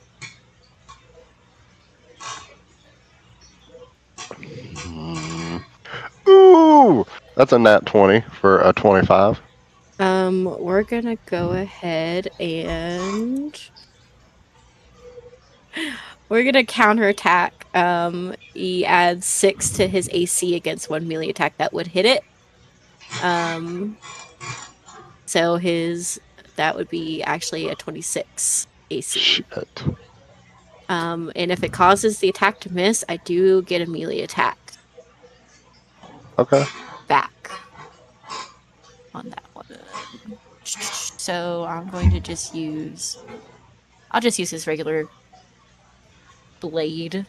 Ooh, that's a nat 20 for a 25. We're gonna go ahead and we're gonna counterattack. He adds 6 to his AC against one melee attack that would hit it. So that would be actually a 26 AC. Shit. And if it causes the attack to miss, I do get a melee attack Okay. back on that one. So I'm going to just I'll just use his regular blade.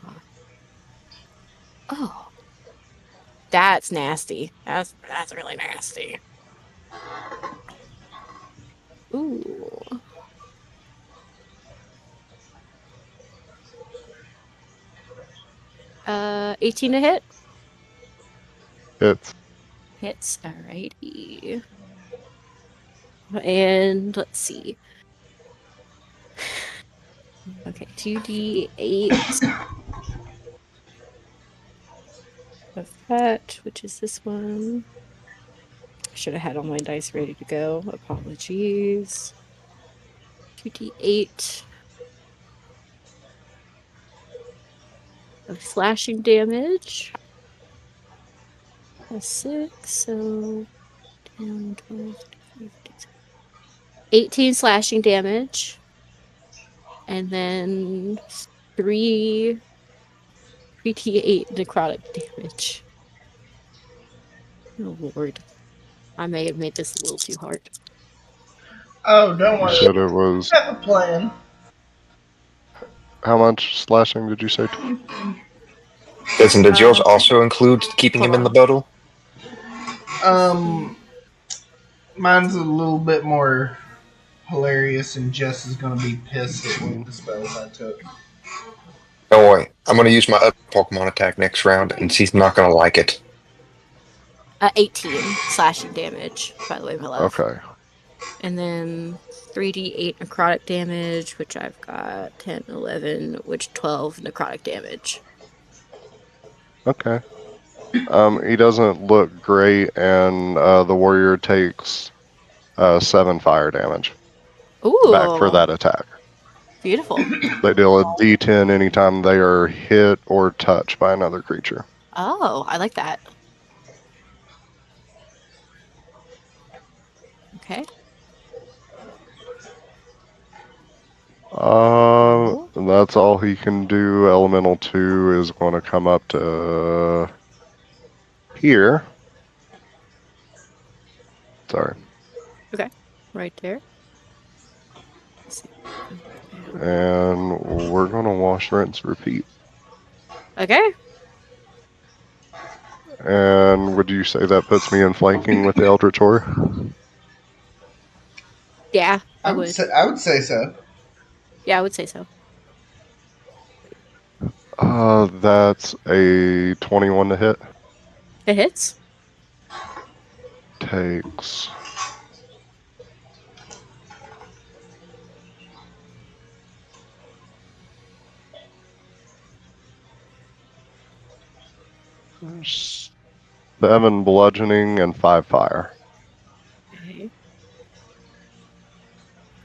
Oh, oh, that's nasty. That's really nasty. Ooh. 18 to hit. It's Hits. Alrighty. And let's see. Okay, 2d8 of that, which is this one. I should have had all my dice ready to go. Apologies. 2d8 of slashing damage. Plus 6, so 10, 12, 18 slashing damage. And then 3d8 necrotic damage. Oh lord. I may have made this a little too hard. Oh, don't you worry. said it was I have a plan. how much slashing did you say? Does yours also include keeping him Hold in the on. bottle? Mine's a little bit more hilarious, and Jess is gonna be pissed at what the spells I took. Don't worry. I'm going to use my up Pokemon attack next round, and she's not going to like it. 18 slashing damage, by the way, my love. Okay. And then 3d8 necrotic damage, which I've got 10, 11, which 12 necrotic damage. Okay. He doesn't look great, and the warrior takes 7 fire damage back for Ooh, that attack. beautiful. They deal a D10 anytime they are hit or touched by another creature. Oh, I like that. Okay. Cool. That's all he can do. Elemental 2 is going to come up to here. Sorry. Okay. Right there. And we're going to wash, rinse, repeat. Okay. And would you say that puts me in flanking with the Eldritch Horror? Yeah, I I would would. say, I would say so. Yeah, I would say so. That's a 21 to hit. It hits. Takes 7 bludgeoning and 5 fire. Okay.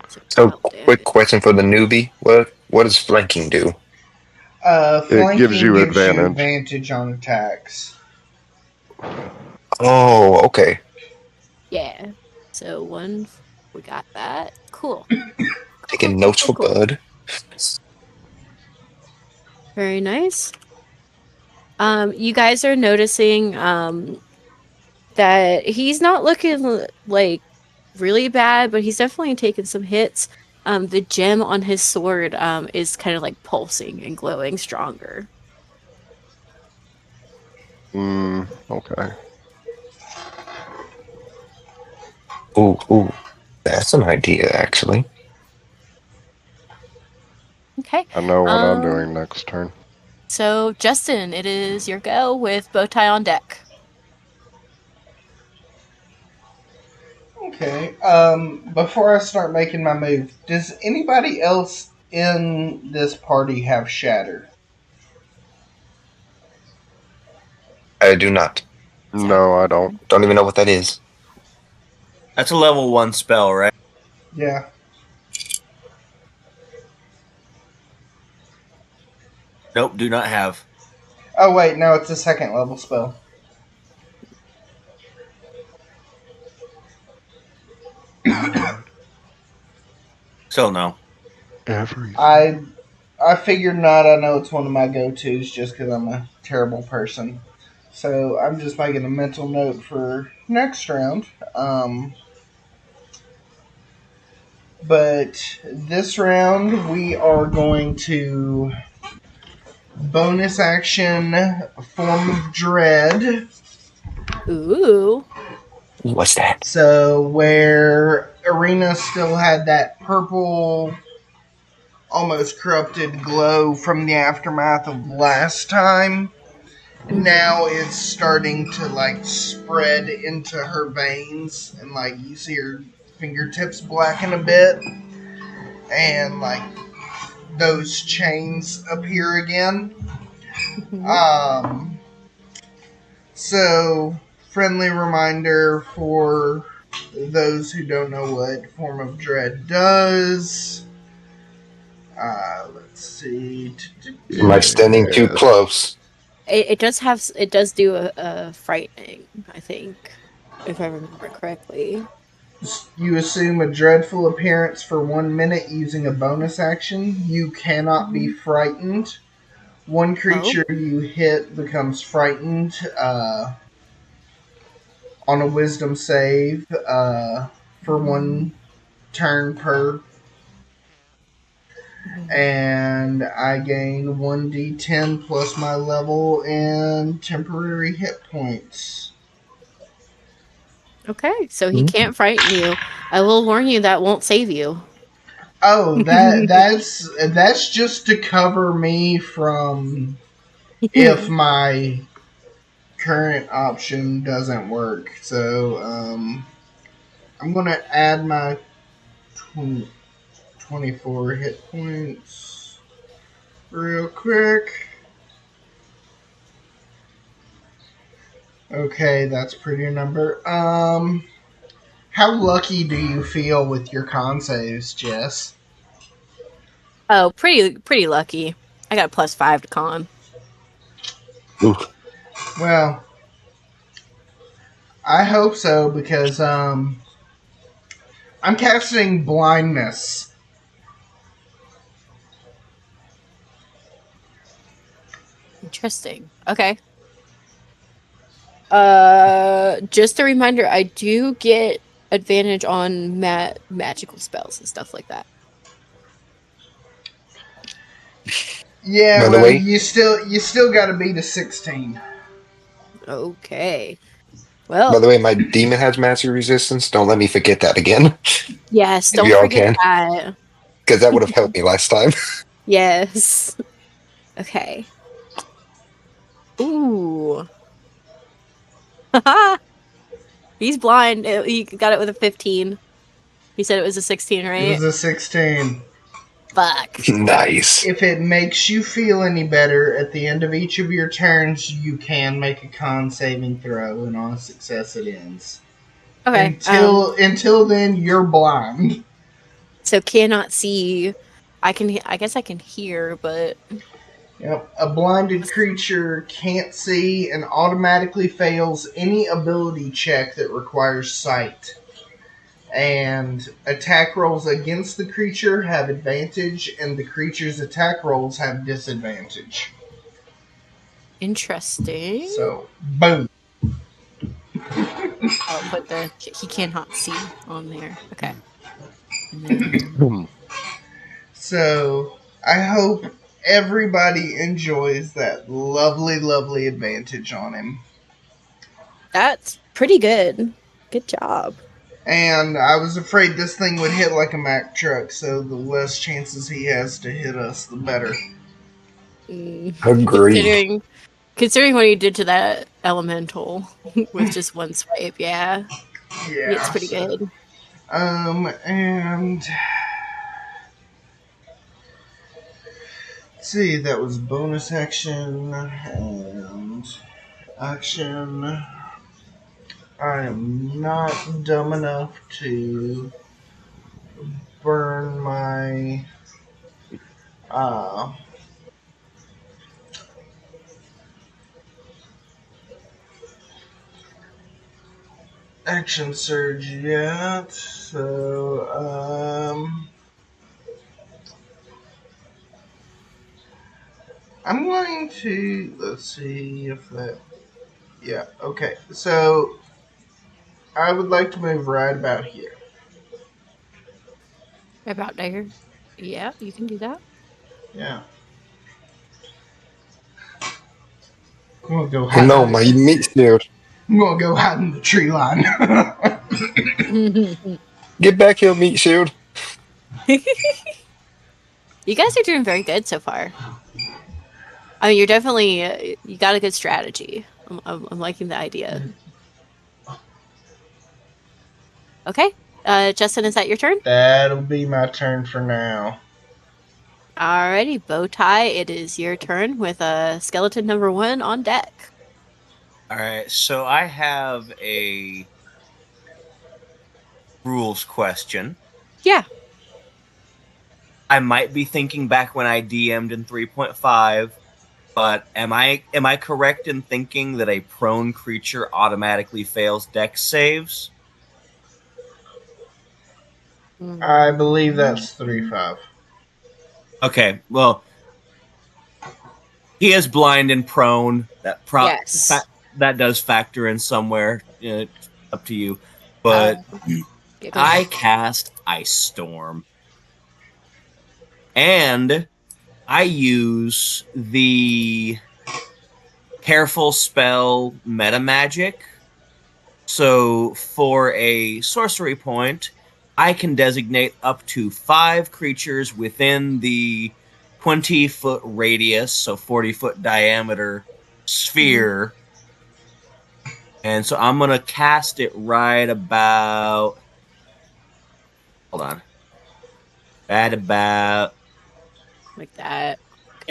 So So, 12 quick damage. question for the newbie. What does flanking do? It gives Flanking you gives you advantage. advantage on attacks. Oh, okay. Yeah. So we got that. Cool. Cool, Taking cool, notes cool, for cool. Bud. Very nice. You guys are noticing that he's not looking like really bad, but he's definitely taken some hits. The gem on his sword is kind of like pulsing and glowing stronger. Okay. Ooh. That's an idea, actually. Okay. I know what I'm Um, doing next turn. so Justin, it is your go with bow tie on deck. Okay. Before I start making my move, does anybody else in this party have shatter? I do not. Sound No, I don't. Don't even know what that is. That's a level 1 spell, right? Yeah. Nope, do not have. Oh wait, no, it's a second level spell. What? Still no. Everything. I figured not. I know it's one of my go tos just because I'm a terrible person. So I'm just making a mental note for next round. But this round we are going to bonus action form of dread. Ooh. What's that? So where Arena still had that purple, almost corrupted glow from the aftermath of last time, Mm-hmm. now it's starting to like spread into her veins, and like you see her fingertips blacken a bit, and like those chains appear again. Mm-hmm. Um, so friendly reminder for those who don't know what Form of Dread does. Let's see. Am I standing too Dread. close? It does do a frightening, I think, if I remember correctly. You assume a dreadful appearance for 1 minute using a bonus action. You cannot be Mhm. frightened. One Oh. creature you hit becomes frightened on a wisdom save for 1 turn per. Mhm. And I gain 1d10 plus my level and temporary hit points. Okay, so he Hmm? can't frighten you. I will warn you that won't save you. Oh, that's just to cover me from if my current option doesn't work. So I'm gonna add my 24 hit points real quick. Okay, that's pretty number. How lucky do you feel with your con saves, Jess? Oh, pretty lucky. I got a +5 to con. Ooh, Well, I hope so because I'm casting blindness. Interesting. Okay. Just a reminder, I do get advantage on magical spells and stuff like that. Yeah, by the well, way, you still got to beat a 16. Okay. by Well, the way, my demon has massive resistance. Don't let me forget that again, yes, if don't y'all forget can, that. because that would have helped me last time. Yes. Okay. Ooh. He's blind. He got it with a 15. He said it was a 16, It was right? a 16. Fuck. Nice. If it makes you feel any better, at the end of each of your turns, you can make a con saving throw, and on a success it ends. Okay. Until then, you're blind. So cannot see. I guess I can hear, but Yep. A blinded creature can't see and automatically fails any ability check that requires sight. And attack rolls against the creature have advantage, and the creature's attack rolls have disadvantage. interesting. So, boom. I'll put the he cannot see on there. Okay. And then So, I hope everybody enjoys that lovely, lovely advantage on him. that's pretty good. Good job. And I was afraid this thing would hit like a Mack truck, so the less chances he has to hit us, the better. Mm, Agreed. considering what he did to that elemental with just one swipe, yeah. It's Yeah, pretty so. good. And. Let's see, that was bonus action and action. I am not dumb enough to burn my uh, action surge yet. So, I'm going to. Let's see if that. Yeah, okay. So, I would like to move right about here. About there. Yeah, you can do that. Yeah. I'm gonna go Oh hide. no, my meat shield. I'm gonna go hide in the tree line. Get back here, meat shield. You guys are doing very good so far. I mean, you're definitely you got a good strategy. I'm liking the idea. Okay, Justin, is that your turn? That'll be my turn for now. Alrighty, bow tie. It is your turn with skeleton number 1 on deck. All right, so I have a rules question. Yeah. I might be thinking back when I DM'd in 3.5, but am I correct in thinking that a prone creature automatically fails dex saves? I believe Mm, that's 3-5. Okay, well, he is blind and prone. yes. That does factor in somewhere. Up to you. Uh, But yeah, go ahead. I cast Ice Storm, and I use the careful spell meta magic. So for a sorcery point, I can designate up to 5 creatures within the 20-foot radius, so 40-foot diameter Mhm. sphere. And so I'm going to cast it right about, hold on, right about, Like that.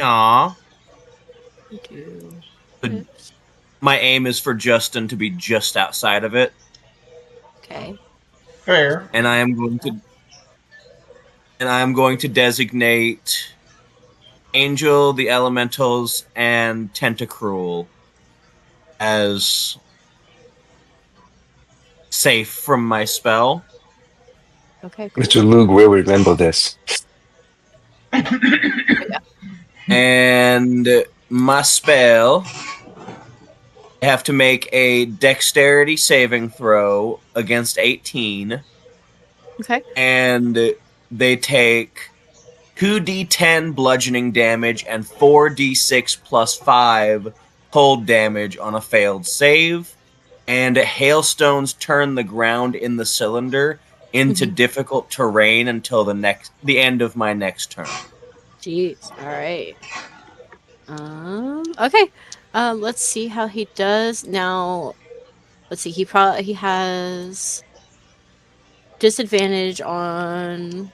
aw. Do The- this. My aim is for Justin to be just outside of it. Okay. Fair. And I am going to designate Angel, the Elementals, and Tentacruel as safe from my spell. Okay, Mr. cool. Luke will remember this. Oh, yeah. And my spell, I have to make a dexterity saving throw against 18, Okay. and they take 2d10 bludgeoning damage and 4d6 plus 5 cold damage on a failed save. And hailstones turn the ground in the cylinder into Mhm. difficult terrain until the end of my next turn. Jeez. All right. Okay. Let's see how he does. Now, let's see. He has disadvantage on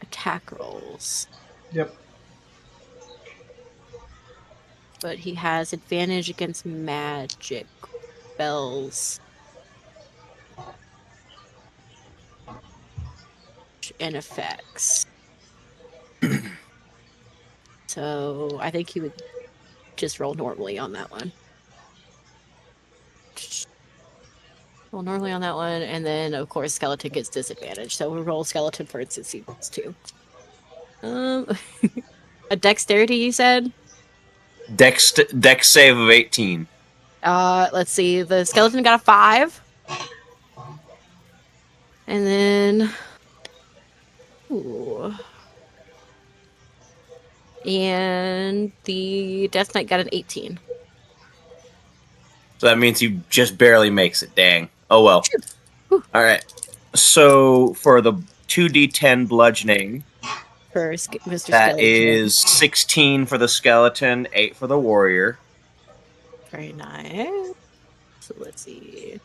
attack rolls, Yep. but he has advantage against magic spells and effects. So I think he would just roll normally on that one. Roll normally on that one, and then of course skeleton gets disadvantage. So we'll roll skeleton for its succeeds too. A dexterity, you said? Dex save of 18. Let's see. The skeleton got a 5. And then ooh. And the Death Knight got an 18. So that means he just barely makes it. Dang. Oh well. Whew. All right. So for the 2d10 bludgeoning, For Mr. that Skeleton. is 16 for the skeleton, 8 for the warrior. Very nice. So let's see.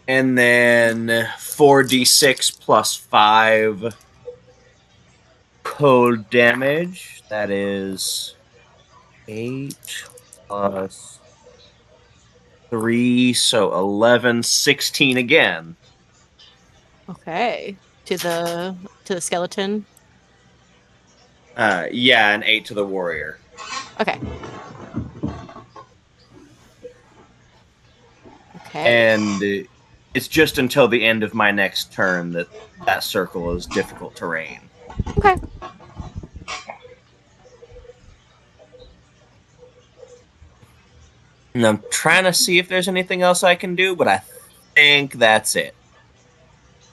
And then 4d6 plus 5 cold damage. That is 8 plus 3, so 11, 16 again. Okay. To the skeleton. Yeah, and 8 to the warrior. Okay. Okay. And it's just until the end of my next turn that that circle is difficult terrain. Okay. And I'm trying to see if there's anything else I can do, but I think that's it.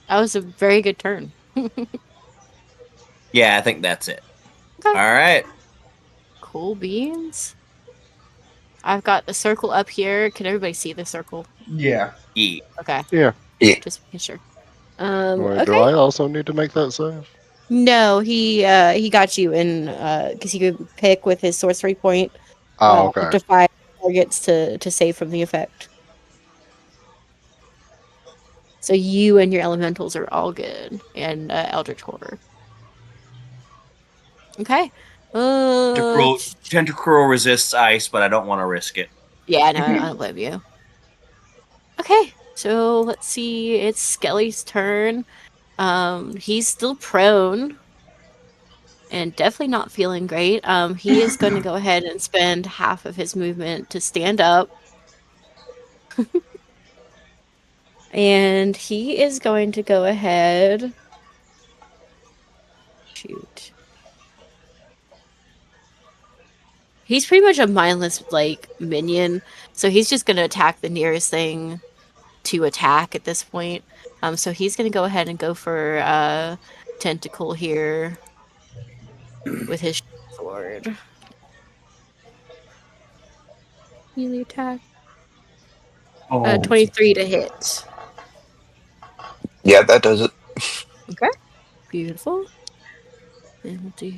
That was a very good turn. Yeah, I think that's it. Okay. All right. Cool beans. I've got the circle up here. Can everybody see the circle? Yeah. Yeah. Okay. Yeah. Just making sure. Wait, Okay. do I also need to make that save? No, he got you in because he could pick with his sorcery point Oh, up okay. to 5 targets to save from the effect. So you and your elementals are all good, and Eldritch Horror. Okay. Tentacruel resists ice, but I don't want to risk it. Yeah, no, I don't blame you. Okay, so let's see. It's Skelly's turn. He's still prone and definitely not feeling great. He is going to go ahead and spend half of his movement to stand up. And he is going to go ahead. Shoot. He's pretty much a mindless, like, minion. So he's just going to attack the nearest thing to attack at this point. So he's going to go ahead and go for Tentacle here with his sword. Melee attack. 23 to hit. Yeah, that does it. Okay. Beautiful. And we'll do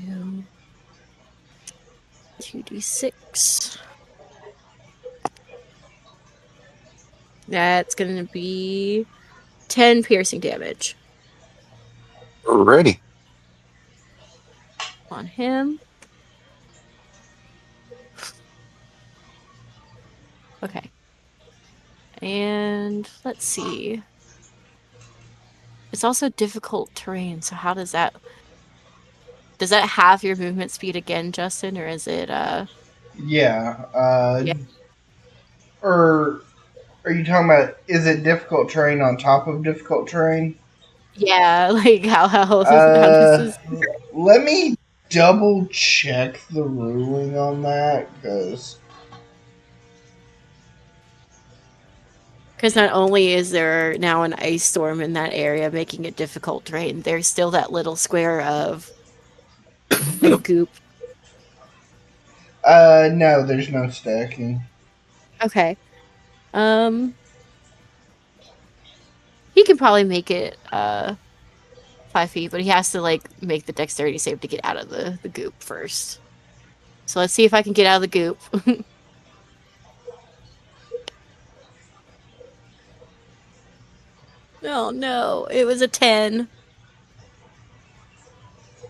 2d6. That's going to be 10 piercing damage Alrighty. on him. Okay. And let's see. It's also difficult terrain, so how does that... Does that have your movement speed again, Justin, or is it... Yeah. Yeah. Or are you talking about, is it difficult terrain on top of difficult terrain? Yeah, like how does this... Let me double check the ruling on that, because... Because not only is there now an ice storm in that area making it difficult terrain, there's still that little square of like goop. No, there's no stacking. Okay. He can probably make it 5 feet, but he has to like make the dexterity save to get out of the goop first. So let's see if I can get out of the goop. Oh no, it was a 10.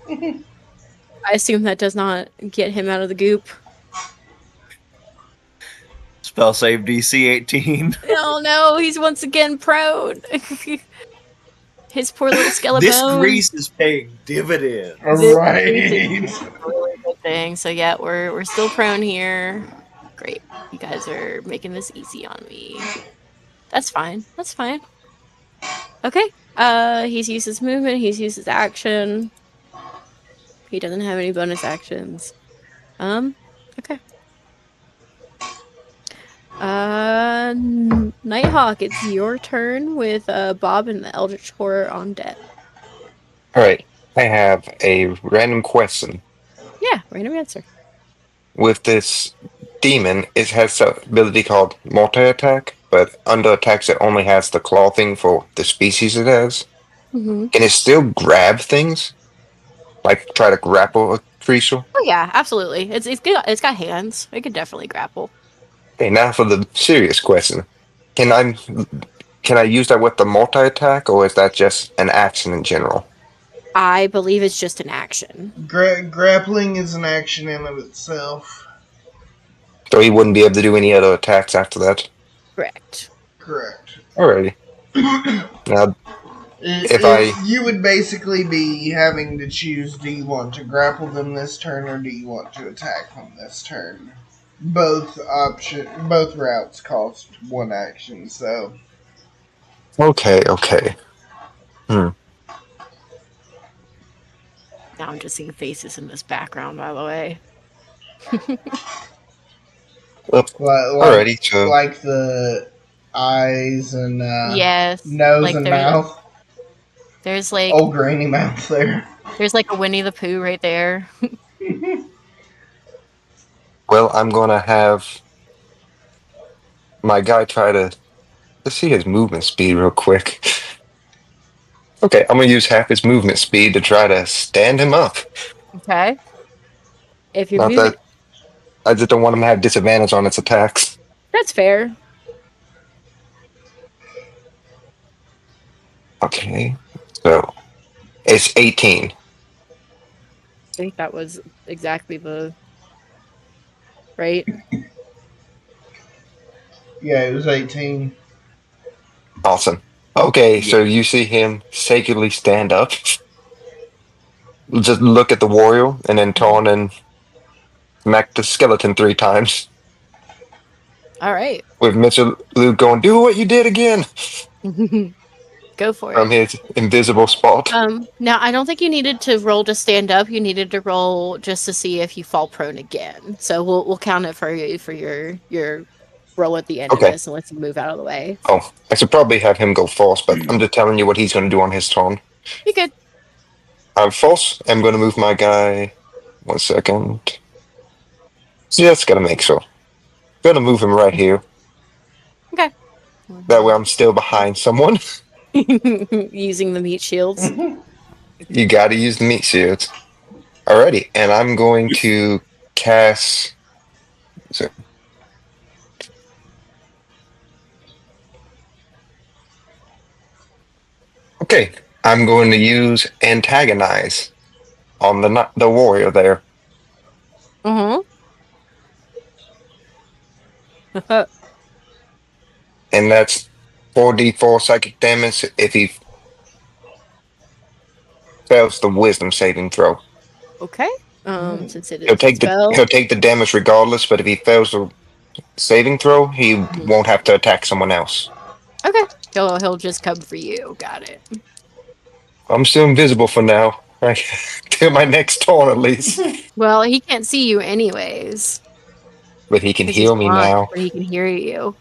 I assume that does not get him out of the goop. Spell save DC 18. Oh no, he's once again prone. His poor little skeleton. This grease is paying dividends. Right. thing. So yeah, we're still prone here. Great. You guys are making this easy on me. That's fine. That's fine. Okay. He's used his movement, he's used his action. He doesn't have any bonus actions. Okay. Nighthawk, it's your turn with Bob and the Eldritch Horror on deck. All right. I have a random question. Yeah, random answer. With this demon, it has an ability called multi-attack, but under attacks it only has the claw thing for the species it has. Mm-hmm. Can it still grab things? Like try to grapple a creature? Oh yeah, absolutely. It's got hands. It could definitely grapple. Okay, now for the serious question. Can I can I use that with the multi-attack, or is that just an action in general? I believe it's just an action. Grappling is an action in of itself. So he wouldn't be able to do any other attacks after that. Correct. Correct. Alrighty. Now, if I You would basically be having to choose: do you want to grapple them this turn, or do you want to attack them this turn? Both routes cost one action, so okay. Hmm. Now I'm just seeing faces in this background, by the way. Well, like alrighty. So like the eyes and Yes. nose Like and mouth. there's like Old granny mouth there. there's like a Winnie the Pooh right there. well, I'm gonna have my guy try to let's see his movement speed real quick. Okay, I'm gonna use half his movement speed to try to stand him up. Okay. If you're Not moving, that I just don't want him to have disadvantage on its attacks. that's fair. Okay, so it's 18. I think that was exactly the right. Yeah, it was 18. Awesome. Okay, Yeah. so you see him sacredly stand up, just look at the warrior, and then turn and smack the skeleton 3 times. All right. With Mr. Luke going, "Do what you did again," Go for from it. his invisible spot. Now I don't think you needed to roll to stand up. You needed to roll just to see if you fall prone again. So we'll count it for you for your roll at the end of Okay. this unless you move out of the way. Oh, I should probably have him go false, but I'm just telling you what he's going to do on his turn. You good. I'm false. I'm going to move my guy. 1 second. Just got to make sure. Going to move him right here. Okay. That way I'm still behind someone. Using the meat shields. You got to use the meat shields. Alrighty, and I'm going to cast. So, okay, I'm going to use antagonize on the warrior there, Uh-huh. and that's 4d4 psychic damage if he fails the wisdom saving throw. Okay. Since it He'll is a take the spell. he'll take the damage regardless, but if he fails the saving throw, he won't have to attack someone else. Okay. He'll just come for you. Got it. I'm still invisible for now. Right, till my next turn at least. Well, he can't see you anyways But he can because he's heal me blind, now. but he can hear you.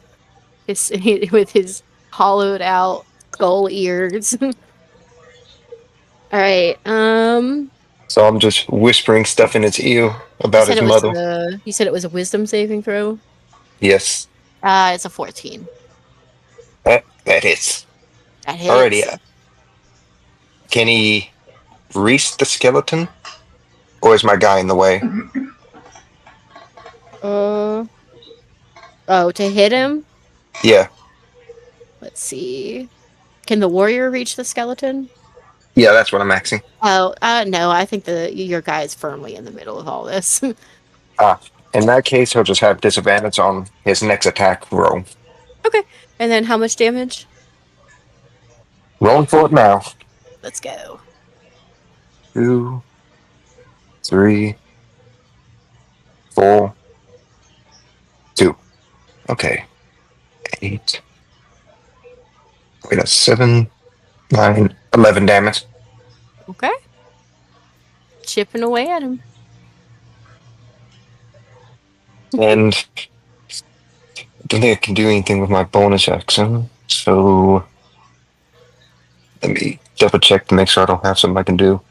With his hollowed out skull ears. All right. So I'm just whispering stuff in his ear You about said his it was mother. a you said it was a wisdom saving throw. Yes, It's a 14. that hits. That Alrighty, hits. can he reach the skeleton? Or is my guy in the way? Uh oh, to hit him. Yeah. Let's see. Can the warrior reach the skeleton? Yeah, that's what I'm asking. Oh, no. I think your guy is firmly in the middle of all this. Ah, in that case, he'll just have disadvantage on his next attack roll. Okay. And then how much damage? Rolling for it now. Let's go. 2, 3, 4, 2. Okay. 8. Wait, that's 7, 9, 11 damage. Okay. Chipping away at him. And I don't think I can do anything with my bonus action. So let me double check to make sure I don't have something I can do.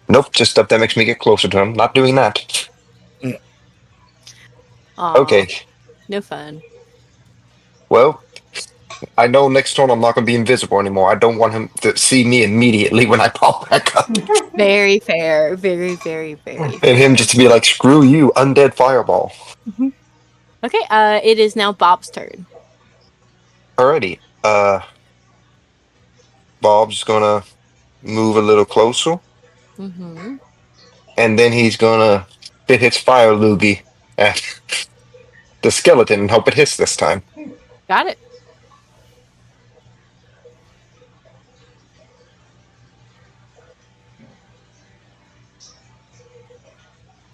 Nope, just stuff that makes me get closer to him. Not doing that. Aw, Okay. no fun. Well, I know next turn I'm not going to be invisible anymore. I don't want him to see me immediately when I pop back up. Very fair. Very, very, very And him fair. just to be like, screw you, undead fireball. Okay, it is now Bob's turn. Alrighty. Bob's gonna move a little closer, Mm-hmm. and then he's gonna spit his fire loogie at the skeleton and hope it hits this time. Got it.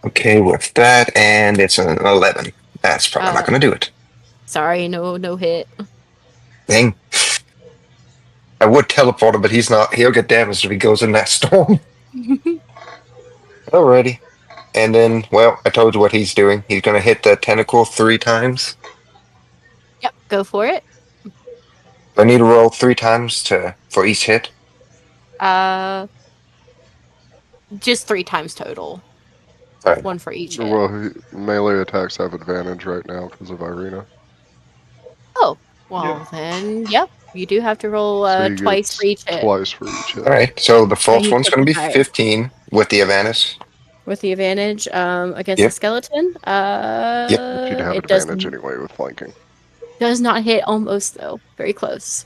Okay, with that, and it's an 11. That's probably not Uh, gonna do it. sorry, no hit. Dang. I would teleport him, but he's not. He'll get damaged if he goes in that storm. Alrighty. And then, well, I told you what he's doing. He's gonna hit the tentacle 3 times. Yep, go for it. I need to roll 3 times for each hit. Uh, just 3 times total. Alright. One for each hit. Well, melee attacks have advantage right now because of Irina. Oh, Yep. well then, yep. You do have to roll So he twice for gets each hit. twice for each hit. Alright, so the And first he one's took gonna the be higher 15 with the advantage. with the advantage against the Yep. skeleton. Yep. But you'd have It does advantage anyway with flanking. not hit almost though. Very close.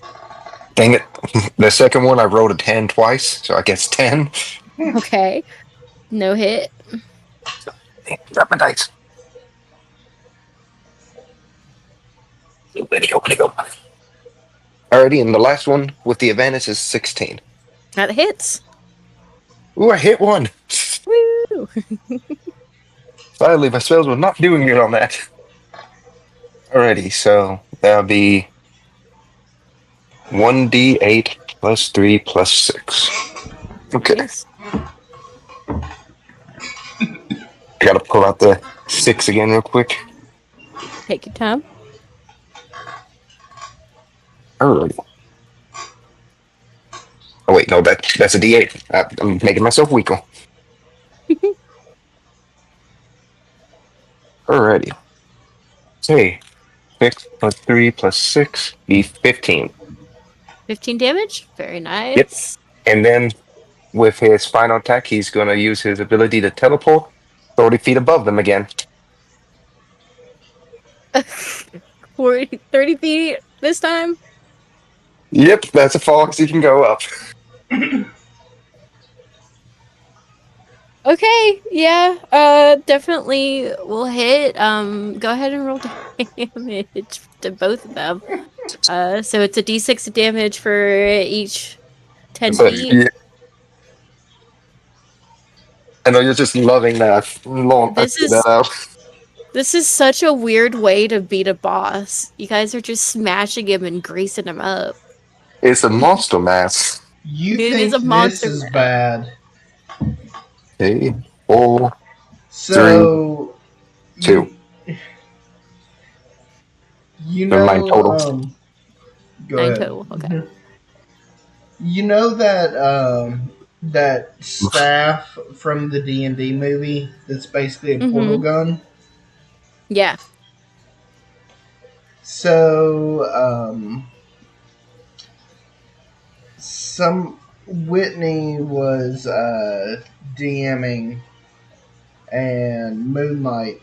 Dang it. The second one I rolled a 10 twice, so I guess 10. Okay. No hit. Drop my dice. Alrighty, and the last one with the advantage is 16. That hits. Ooh, I hit one. Woo! Finally, my spells were not doing it on that. Alrighty, so that'll be 1d8 plus 3 plus 6. Okay, Nice. I gotta pull out the 6 again real quick. Take your time. Alrighty. Oh wait, no, that's a d8. I'm making myself weaker. Alrighty. Okay, 6 plus 3 plus 6 be 15. 15 damage. Very Yep. nice. And then with his final attack, he's going to use his ability to teleport 30 feet above them again. 30 feet this time. Yep, that's as far as he can go up. Okay, yeah, definitely will hit. Go ahead and roll damage to both of them. So it's a d6 of damage for each 10 But feet. yeah, I know you're just loving that. That out. This is such a weird way to beat a boss. You guys are just smashing him and greasing him up. It's a monster mass. You It is think a this monster is mash. bad. Okay, 4, So 2. You Never mind, know, total. go 9 ahead. total. Okay. You know that that staff from the D&D movie that's basically a portal Mm-hmm. gun. Yeah. So some Whitney was DMing, and Moonlight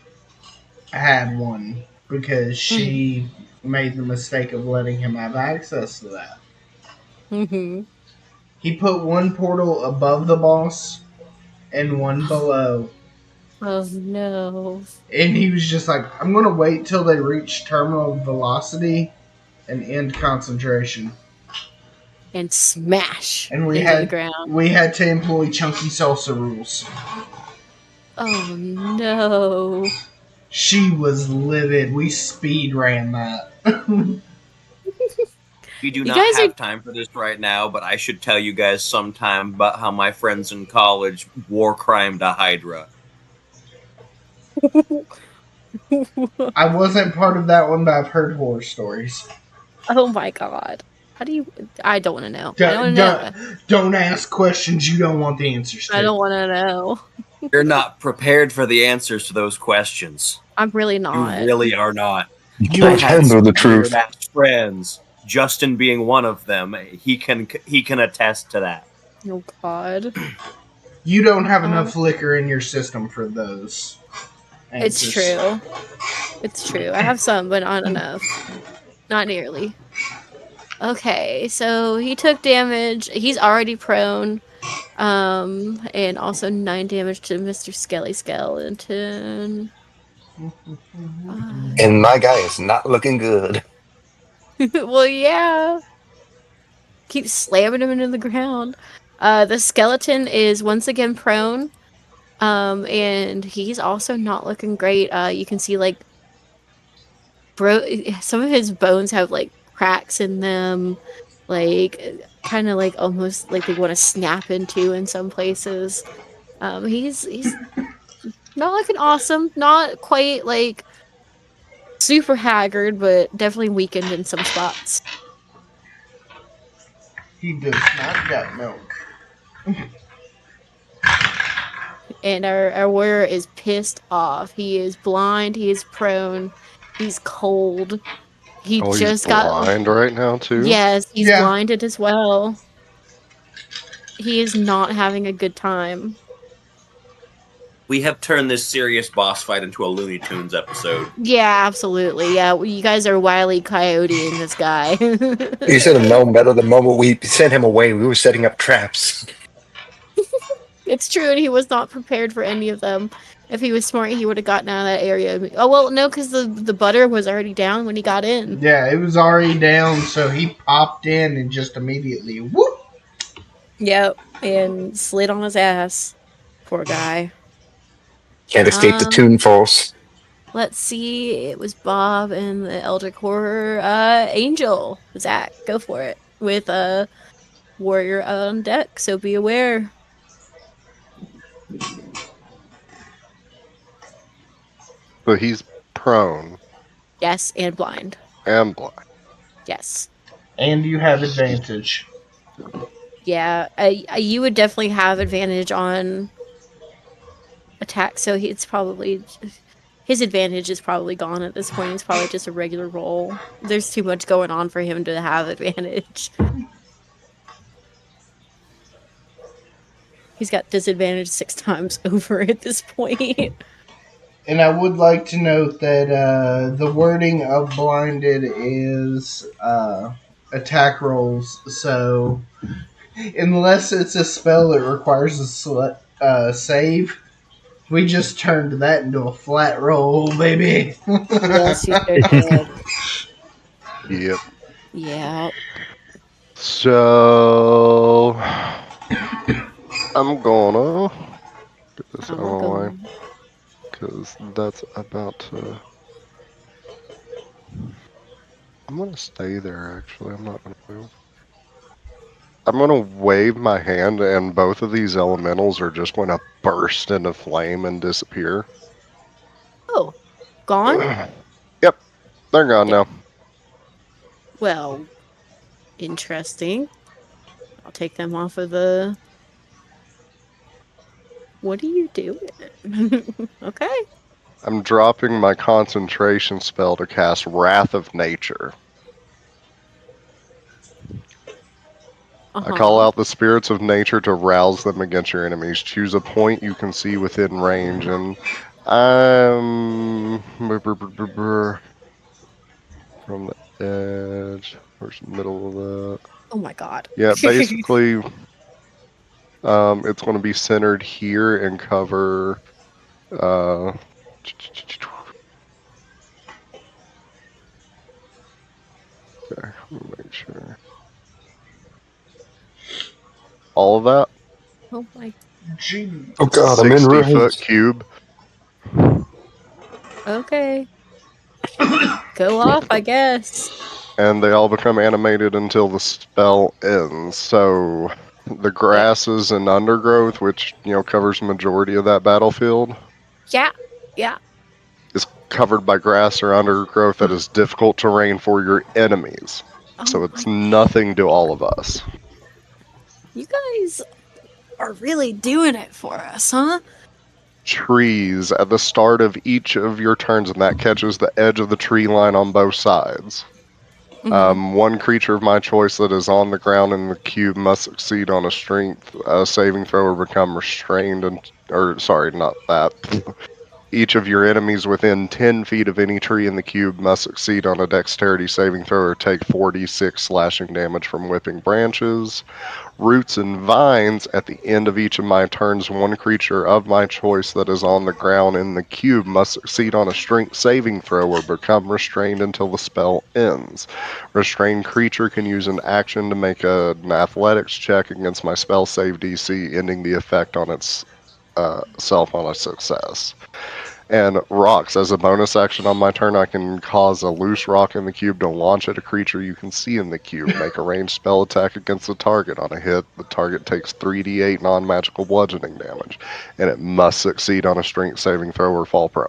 had one because she made the mistake of letting him have access to that. Mm-hmm. He put one portal above the boss and one below. Oh no. And he was just like, I'm going to wait till they reach terminal velocity and end concentration. And smash And we into the had ground. we had to employ chunky salsa rules. Oh no. She was livid. We speed ran that. We do You not guys have time for this right now, but I should tell you guys sometime about how my friends in college war crime to Hydra. are. I wasn't part of that one, but I've heard horror stories. Oh my god. How do you? I don't want to know. I don't Don't, want to know. don't ask questions you don't want the answers I to. don't want to know. You're not prepared for the answers to those questions. I'm really You not. really are not. You You I can't had handle some the weird truth. ass friends. Justin being one of them. He can attest to that. Oh god. you don't have Um, enough liquor in your system for those it's answers. true. It's true. I have some, but not enough. Not nearly. Okay, so he took damage. He's already prone. And also 9 damage to Mr. Skelly Skeleton. Five. And my guy is not looking good. Well, yeah. Keep slamming him into the ground. The skeleton is once again prone. And he's also not looking great. You can see like some of his bones have like cracks in them, like kind of like almost like they want to snap into in some places. He's not looking awesome, not quite like super haggard, but definitely weakened in some spots. He does not got milk. And our warrior is pissed off. He is blind, he is prone, he's cold. He Oh, he's just got blind right now too. Yes, he's Yeah, blinded as well. He is not having a good time. We have turned this serious boss fight into a Looney Tunes episode. Yeah, absolutely. Yeah, you guys are wily coyoteing this guy. You should have known better the moment we sent him away. We were setting up traps. It's true, and he was not prepared for any of them. If he was smart, he would have gotten out of that area. Oh well, no, because the butter was already down when he got in. yeah, it was already down, so he popped in and just immediately whoop. Yep, and slid on his ass. Poor guy. Can't escape the Um, tune false. let's see. It was Bob and the Eldritch Horror. Angel, Zach, go for it with a warrior on deck. So be aware. But he's prone Yes, and blind. and blind. Yes. And you have advantage. Yeah, you would definitely have advantage on attack, so it's probably his advantage is probably gone at this point. It's probably just a regular roll. There's too much going on for him to have advantage. He's got disadvantage 6 times over at this point. And I would like to note that the wording of blinded is attack rolls. So unless it's a spell that requires a save, we just turned that into a flat roll, baby. Yes, you sure did. Yep. Yeah. So I'm gonna get this out I'm of gonna the way go. because that's about to. I'm gonna stay there. Actually, I'm not gonna move. I'm gonna wave my hand, and both of these elementals are just gonna burst into flame and disappear. Oh, gone? Yep, they're gone Yeah. now. Well, interesting. I'll take them off of the. What are you doing? Okay. I'm dropping my concentration spell to cast Wrath of Nature. Uh I call huh. out the spirits of nature to rouse them against your enemies. Choose a point you can see within range, and I'm from the edge. Where's the middle of that? Oh my god. Yeah, basically, it's going to be centered here and cover. Uh, okay, let me make sure. All of that. Oh my. Jeez. Oh God, I'm in 60-foot range. cube, Okay. Go off, I guess. and they all become animated until the spell ends. So the Yeah. grasses and undergrowth, which covers the majority of that battlefield, Yeah. Yeah. is covered by grass or undergrowth that is difficult terrain for your enemies. So Oh it's my. nothing to all of us. You guys are really doing it for us, huh? Trees at the start of each of your turns, and that catches the edge of the tree line on both sides. Mm-hmm. One creature of my choice that is on the ground in the cube must succeed on a strength saving throw or become restrained, or sorry, not that. Each of your enemies within 10 feet of any tree in the cube must succeed on a dexterity saving throw or take 4d6 slashing damage from whipping branches. Roots and vines at the end of each of my turns. One creature of my choice that is on the ground in the cube must succeed on a strength saving throw or become restrained until the spell ends. Restrained creature can use an action to make an athletics check against my spell save DC, ending the effect on its self on a success. And rocks. As a bonus action on my turn, I can cause a loose rock in the cube to launch at a creature you can see in the cube. Make a ranged spell attack against the target. On a hit, the target takes 3d8 non magical bludgeoning damage, and it must succeed on a strength saving throw or fall prone.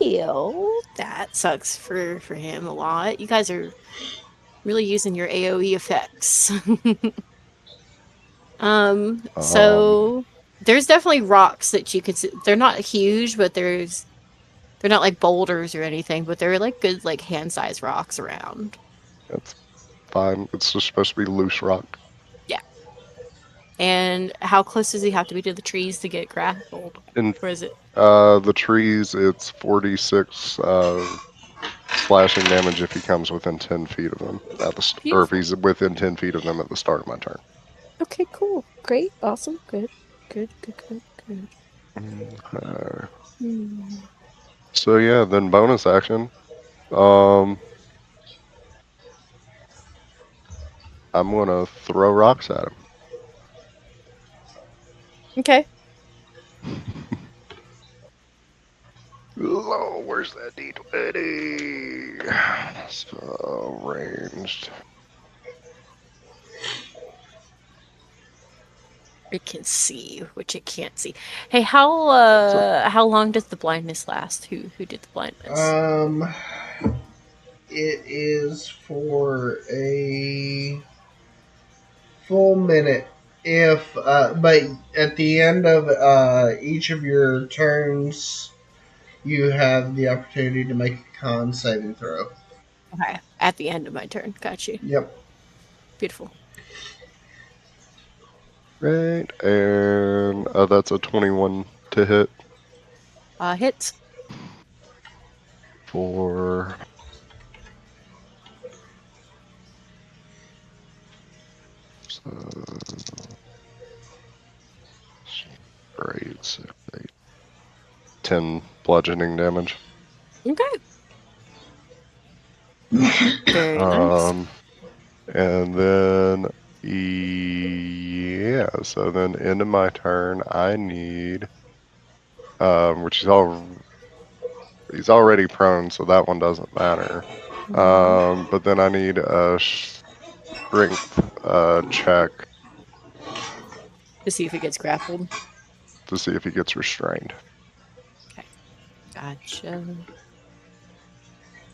Ew, that sucks for him a lot. You guys are really using your AoE effects. Um, So there's definitely rocks that you could see. They're not huge, but they're not like boulders or anything, but they're like good like hand-sized rocks around. that's fine. It's just supposed to be loose rock. Yeah. And how close does he have to be to the trees to get grappled? In Or is it the trees, it's 46 slashing damage if he comes within 10 feet of them or if beautiful? he's within 10 feet of them at the start of my turn. Okay, cool. Great. Awesome. Good. Good, good, good, good. Okay. Hmm. So yeah, then bonus action. Um, I'm gonna throw rocks at Okay. him. Oh, where's that D20? So ranged. It can see, which it can't see. Hey, So how long does the blindness last? Who did the blindness? Um, it is for a full minute. If but at the end of each of your turns, you have the opportunity to make a con saving throw. Okay. At the end of my turn. Got you. Yep. Beautiful. right, and that's a 21 to hit Hits. for great 10 bludgeoning damage. Okay. Very nice. Um, and then yeah, so then end of my turn, I need which is all he's already prone, so that one doesn't matter. Mhm. But then I need a strength check To see if it gets grappled. to see if he gets restrained. Okay. Gotcha.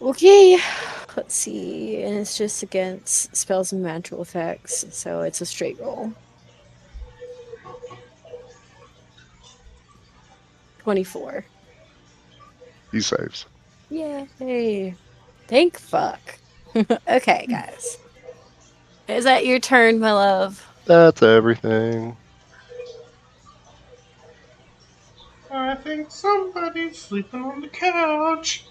Okay. Let's see. And it's just against spells and magical effects, so it's a straight roll. 24. He saves. Yay. Thank fuck. Okay, guys. Is that your turn, my love? That's everything. I think somebody's sleeping on the couch.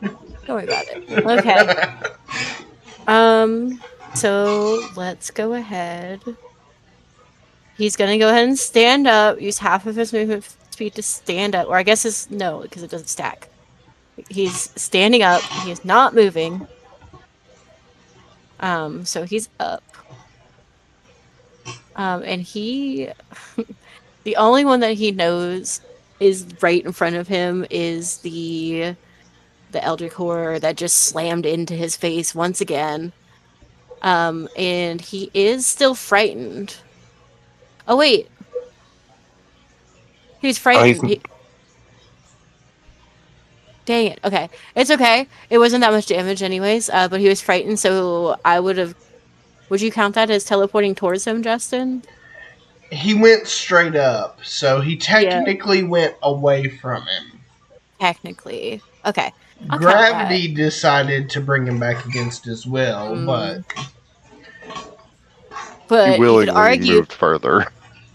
Don't worry about it. Okay. Um, so let's go ahead. He's gonna go ahead and stand up, use half of his movement speed to stand up, or I guess it's no, because it doesn't stack. He's standing up, he is not moving. So he's up. And he, the only one that he knows is right in front of him is the Eldritch Horror that just slammed into his face once again. And he is still frightened. Oh wait, he's Oh, he's frightened. Dang it. Okay, it's okay. It wasn't that much damage, anyways. But he was frightened, so I would have. Would you count that as teleporting towards him, Justin? He went straight up, so he Yeah, technically went away from him. technically. Okay, I'll count that. Gravity decided to bring him back against his will, but Mm, He but you could willingly argue, moved further.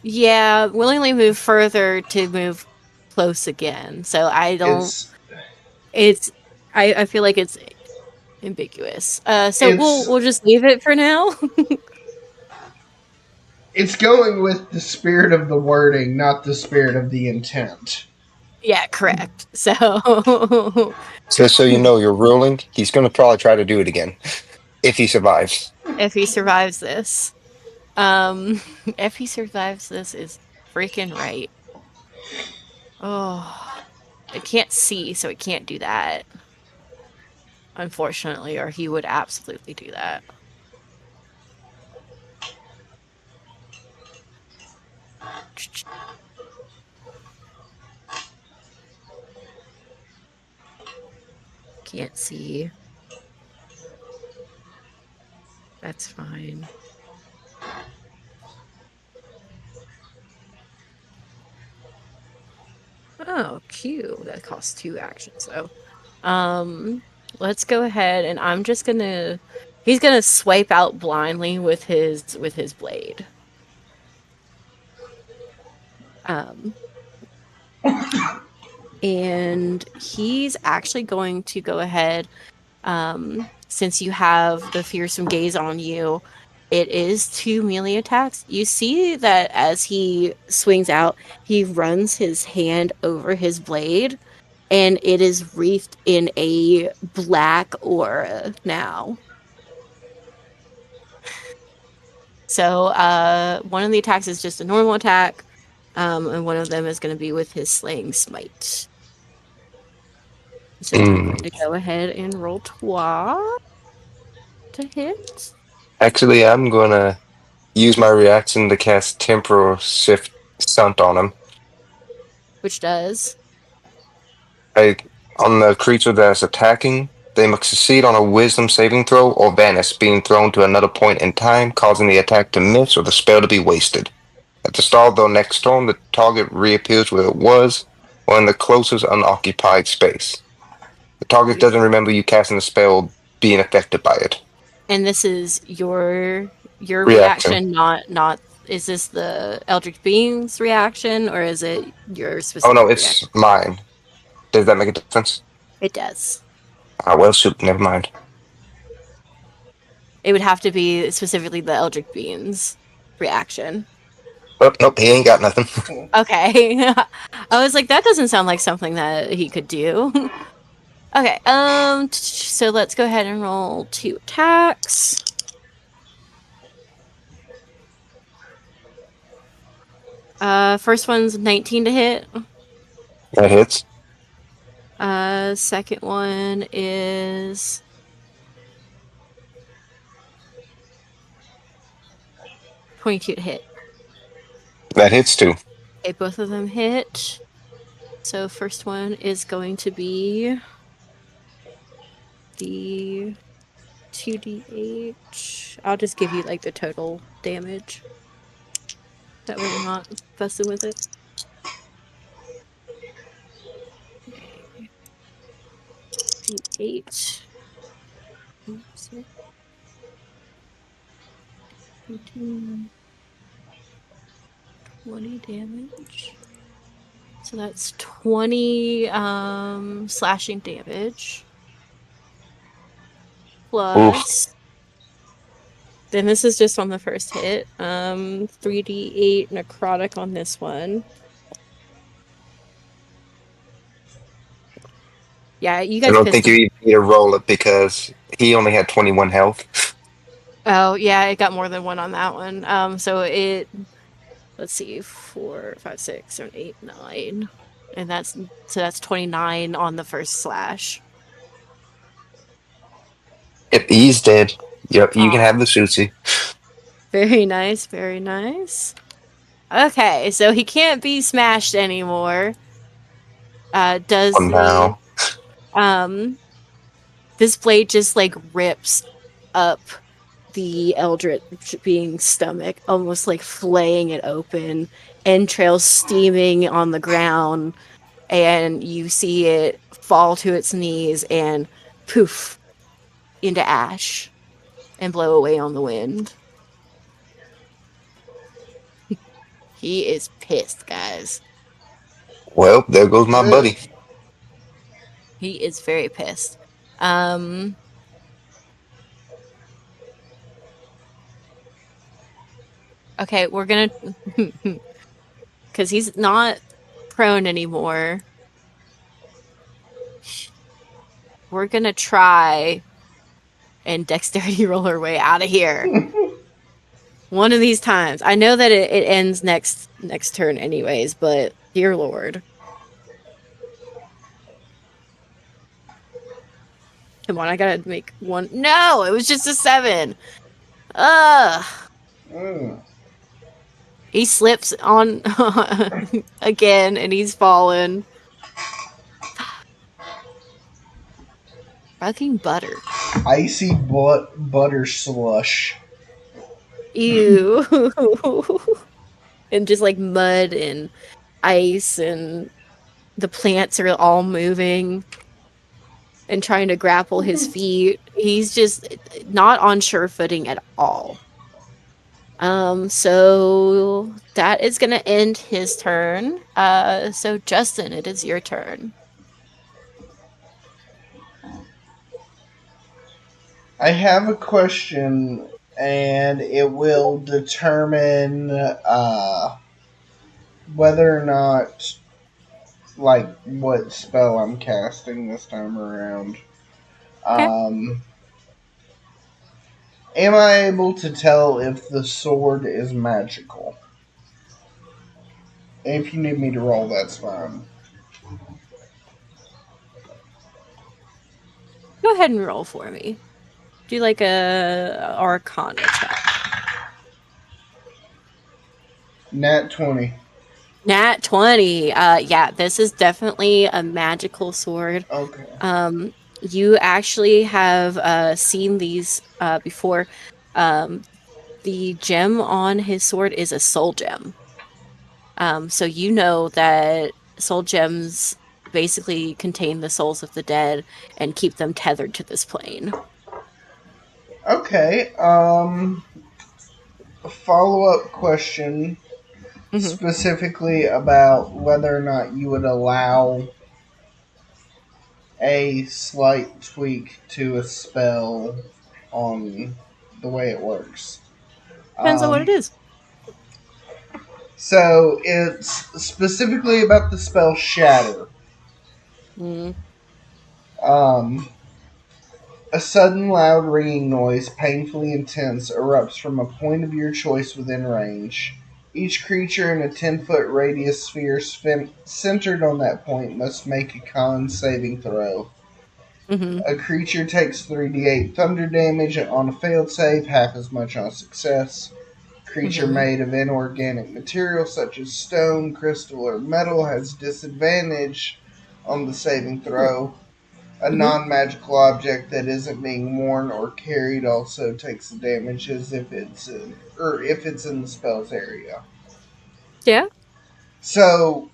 yeah, willingly move further to move close again. So I don't. it's It's. I feel like it's ambiguous. So it's we'll just leave it for now. it's going with the spirit of the wording, not the spirit of the intent. Yeah, correct. So so you know you're ruling. He's gonna probably try to do it again if he survives. if he survives this, um, if he survives this is freaking right. Oh, it can't see, so it can't do that. Unfortunately, or he would absolutely do that. Can't see. That's fine. Oh, Q. That costs 2 actions, though. Um, let's go ahead and I'm just gonna he's gonna swipe out blindly with his blade. Um, and he's actually going to go ahead, since you have the fearsome gaze on you, it is 2 melee attacks. You see that as he swings out, he runs his hand over his blade, and it is wreathed in a black aura now. So one of the attacks is just a normal attack, and one of them is going to be with his slaying smite. So I'm Mm. going to go ahead and roll twa to hit, Actually, I'm gonna use my reaction to cast Temporal Shift Stunt on him. which does. I on the creature that's attacking, they must succeed on a Wisdom saving throw or vanish, being thrown to another point in time, causing the attack to miss or the spell to be wasted. At the start of the next turn, the target reappears where it was, or in the closest unoccupied space. The target doesn't remember you casting the spell being affected by it. And this is your Reaction. reaction, not is this the Eldritch Being's reaction or is it your Oh no, specific it's reaction? mine. Does that make a difference? It does. Ah, well, shoot, never mind. It would have to be specifically the Eldritch Being's reaction. Oh, nope, he ain't got nothing. Okay. I was like, that doesn't sound like something that he could do. Okay, so let's go ahead and roll 2 attacks. First one's 19 to hit. That hits. Second one is 22 to hit. That hits too. Okay, both of them hit. So first one is going to be the 2d8. I'll just give you like the total damage. That way we're not fussing with it. Okay. D8. Oops. 18, 20 damage. So that's 20 slashing damage. Oof. Plus, then this is just on the first hit. 3d8 necrotic on this one. Yeah, you I guys don't pissed think you him. even need to roll it because he only had 21 health. Oh, yeah, it got more than one on that one. So let's see, 4, 5, 6, 7, 8, 9. And that's 29 on the first slash. Yep, he's dead. Yep, you can have Ah, the Susie. very nice, very nice. Okay, so he can't be smashed anymore. Oh, Does the now. um this blade just like rips up the eldritch being's stomach, almost like flaying it open, entrails steaming on the ground, and you see it fall to its knees and poof into ash and blow away on the wind. He is pissed, guys. Well, there goes my Ugh. buddy. He is very pissed. Um, okay, we're gonna because he's not prone anymore. We're gonna try and dexterity roll our way out of here. One of these times. I know that it ends next turn anyways, but dear lord. Come on, I gotta make one. No, it was just a 7. Ugh. Mm. He slips on again and he's fallen. Fucking butter. Icy butter slush. Ew. And just like mud and ice and the plants are all moving and trying to grapple his feet. He's just not on sure footing at all. So that is gonna end his turn. So Justin, it is your turn. I have a question, and it will determine whether or not, like, what spell I'm casting this time around. Okay. Um, am I able to tell if the sword is magical? If you need me to roll, that's fine. Go ahead and roll for me. Do like a Arcana check. Nat 20. Nat 20. Yeah, this is definitely a magical sword. Okay. You actually have seen these before. Um, the gem on his sword is a soul gem. So you know that soul gems basically contain the souls of the dead and keep them tethered to this plane. Okay. A follow up question Hmm. specifically about whether or not you would allow a slight tweak to a spell on the way it works. Depends on what it Um, is. so it's specifically about the spell Shatter. Mm. Um, a sudden loud ringing noise, painfully intense, erupts from a point of your choice within range. Each creature in a 10-foot radius sphere centered on that point must make a con saving throw. Hmm. A creature takes 3d8 thunder damage on a failed save, half as much on a success. Creature Hmm. made of inorganic material such as stone, crystal, or metal has disadvantage on the saving throw. A Hmm. non magical object that isn't being worn or carried also takes the damage as if it's in the spell's area. Yeah. So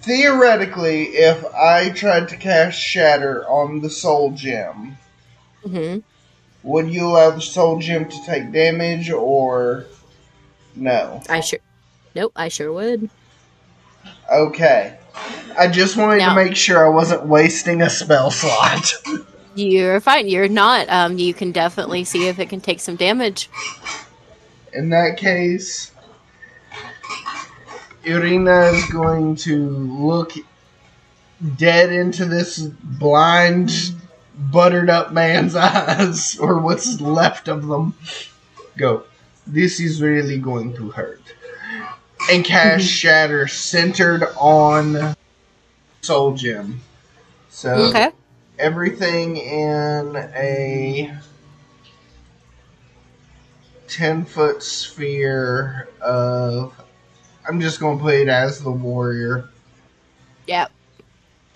theoretically, if I tried to cast Shatter on the Soul Gem, Hmm. would you allow the Soul Gem to take damage or no? I sure. Nope. I sure would. Okay. I just wanted to Now make sure I wasn't wasting a spell slot. you're fine. You're not. You can definitely see if it can take some damage. In that case, Irina is going to look dead into this blind buttered up man's eyes, or what's left of them, go, this is really going to hurt. And cast Shatter centered on Soul Gem. So Okay. everything in a 10-foot sphere of. I'm just going to play it as the warrior. Yep.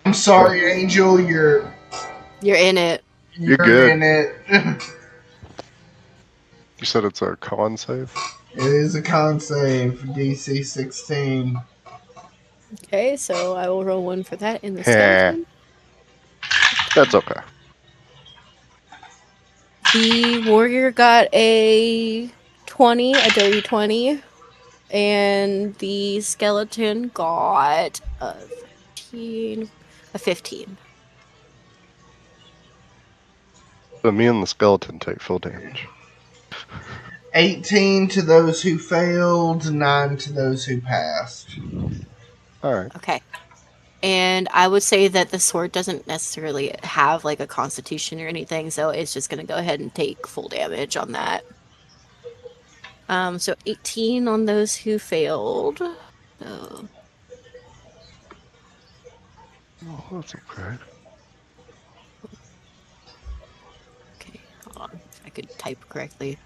I'm sorry, Angel, you're You're in it. You're you're good. in it. You said it's a con save? It is a con save, DC 16. Okay, so I will roll one for that in the Heh. skeleton. That's okay. The warrior got a 20, a dirty 20, and the skeleton got a 15, a 15. So me and the skeleton take full damage. 18 to those who failed, 9 to those who passed. Alright. Okay. And I would say that the sword doesn't necessarily have like a constitution or anything, so it's just gonna go ahead and take full damage on that. So 18 on those who failed. So Oh, that's okay. okay, hold on. If I could type correctly.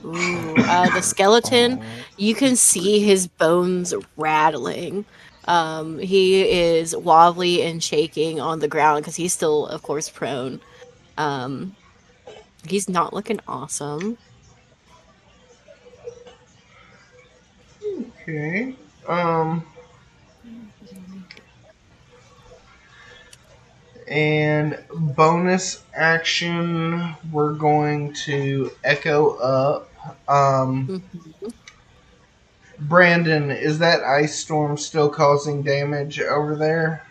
Ooh, the skeleton, Oh, you can see his bones rattling. He is wobbly and shaking on the ground because he's still, of course, prone. Um, he's not looking awesome. Okay. Um, and bonus action, we're going to echo up. Mhm. Brandon, is that ice storm still causing damage over there?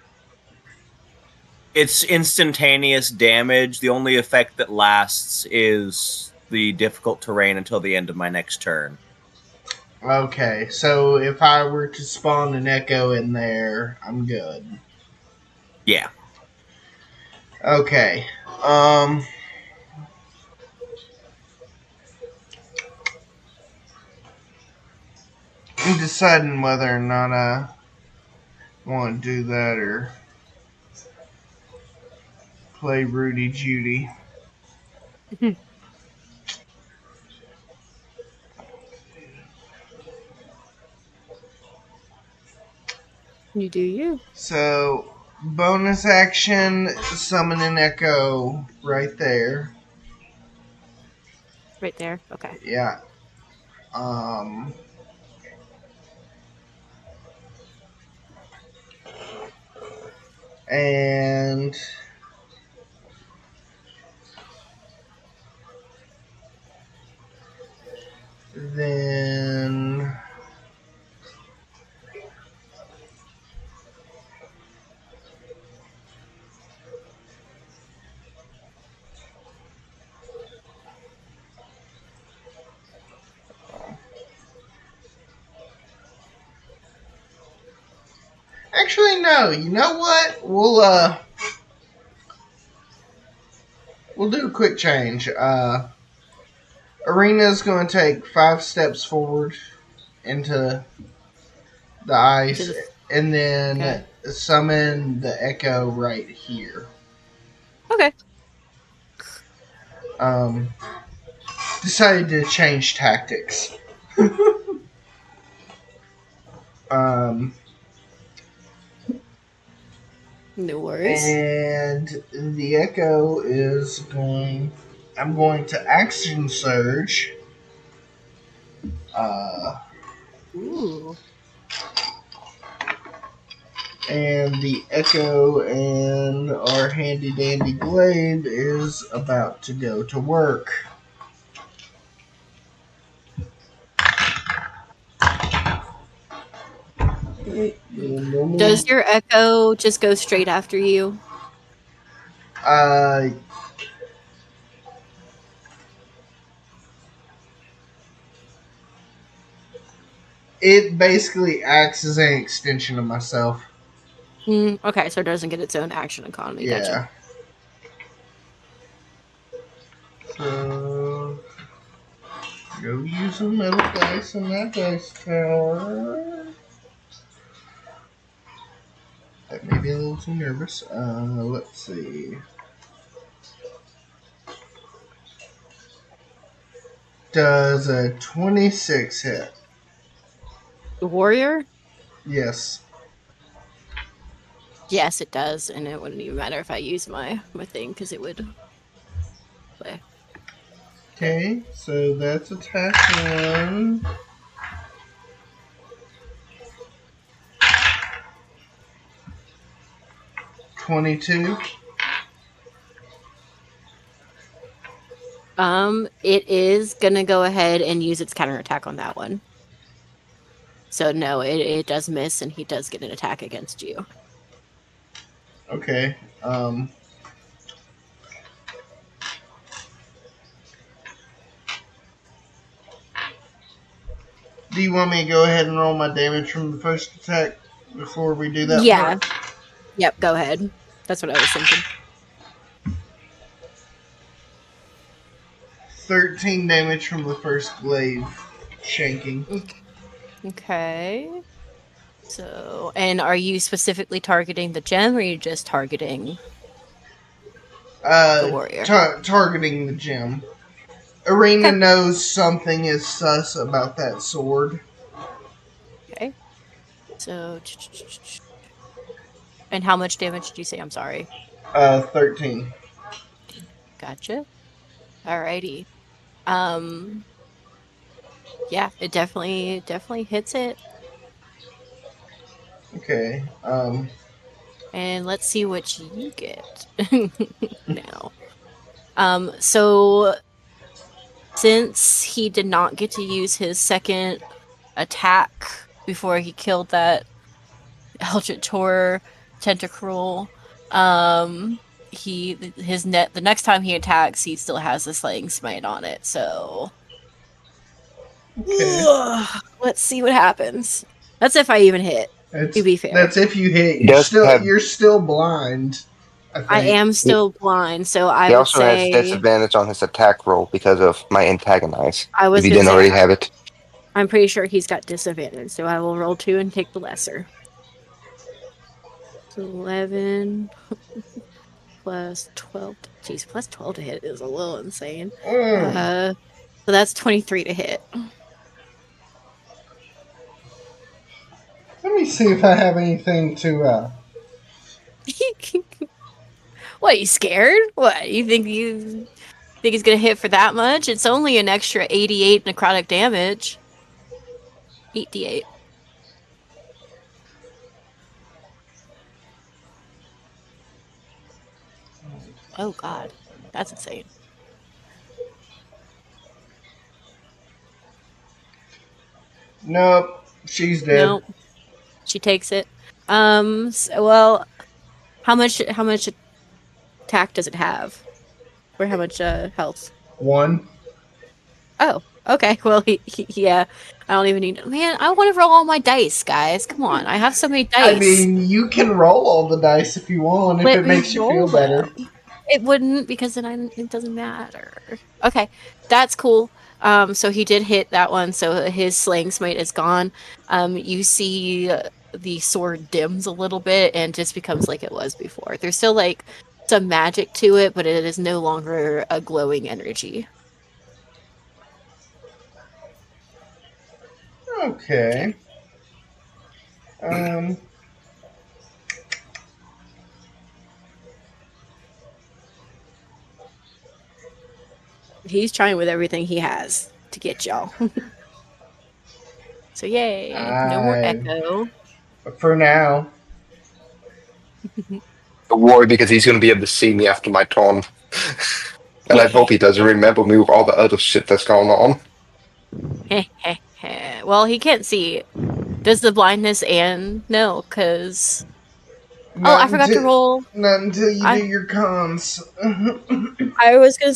It's instantaneous damage. The only effect that lasts is the difficult terrain until the end of my next turn. Okay, so if I were to spawn an echo in there, I'm good. Yeah. Okay. Um, I'm deciding whether or not I want to do that or play Rudy Judy. You do you. So, bonus action, summon an echo right there. Right there. Okay. Yeah. Um, and then actually no, you know what? We'll do a quick change. Arena's going to take 5 steps forward into the Into ice the and then okay. summon the echo right here. Okay. Um, decided to change tactics. Um, No worries. and the echo is going. I'm going to action surge. Uh, Ooh. and the echo and our handy dandy glaive is about to go to work. Does your echo just go straight after you? Uh, it basically acts as an extension of myself. Okay, so it doesn't get its own action economy. Gotcha. Yeah. So go use some metal dice in that dice tower. That made me a little too nervous. Let's see. Does a 26 hit? The warrior? Yes. Yes, it does, and it wouldn't even matter if I use my thing because it would play. Okay, so that's attack 1. 22. It is gonna go ahead and use its counterattack on that one. So no, it does miss, and he does get an attack against you. Okay. Do you want me to go ahead and roll my damage from the first attack before we do that Yeah. part? Yep. Go ahead. That's what I was thinking. 13 damage from the first glaive shanking. Okay. So, and are you specifically targeting the gem, or are you just targeting the warrior? Targeting the gem. Arena Okay. knows something is sus about that sword. Okay. So, and how much damage did you say? I'm sorry. 13. Gotcha. Alrighty. Um, yeah, it definitely hits it. Okay. And let's see what you get now. So since he did not get to use his second attack before he killed that Eldritch Horror tentacruel, the next time he attacks, he still has the slaying smite on it. So Okay. let's see what happens. That's if I even hit. To be fair, That's if you hit. He does have. You're still blind. I I think. am He, still blind, so I he would also has say disadvantage on his attack roll because of my antagonize. I If was he gonna didn't say already have it. I'm pretty sure he's got disadvantage, so I will roll 2 and take the lesser. So 11 plus 12. Jeez, plus 12 to hit is a little insane. Mm. So that's 23 to hit. Let me see if I have anything to. What, you scared? What, you think he's gonna hit for that much? It's only an extra 88 necrotic damage. 8d8. Oh god. That's insane. Nope. She's dead. Nope. She takes it. Well, how much attack does it have? Or how much health? 1. Oh, okay. Well, yeah. I don't even need. Man, I want to roll all my dice, guys. Come on, I have so many I dice. mean, you can roll all the dice if you want, if Let it me makes you feel roll better. them. It wouldn't because then it doesn't matter. Okay, that's cool. So he did hit that one. So his slaying smite is gone. You see the sword dims a little bit and just becomes like it was before. There's still like some magic to it, but it is no longer a glowing energy. Okay. Okay. Um. He's trying with everything he has to get y'all. So yay, no more I. echo. For now. Don't worry because he's going to be able to see me after my turn. And I hope he doesn't remember me with all the other shit that's going on. Well, he can't see. Does the blindness and no? Because oh, Not until, not until you do I your cons.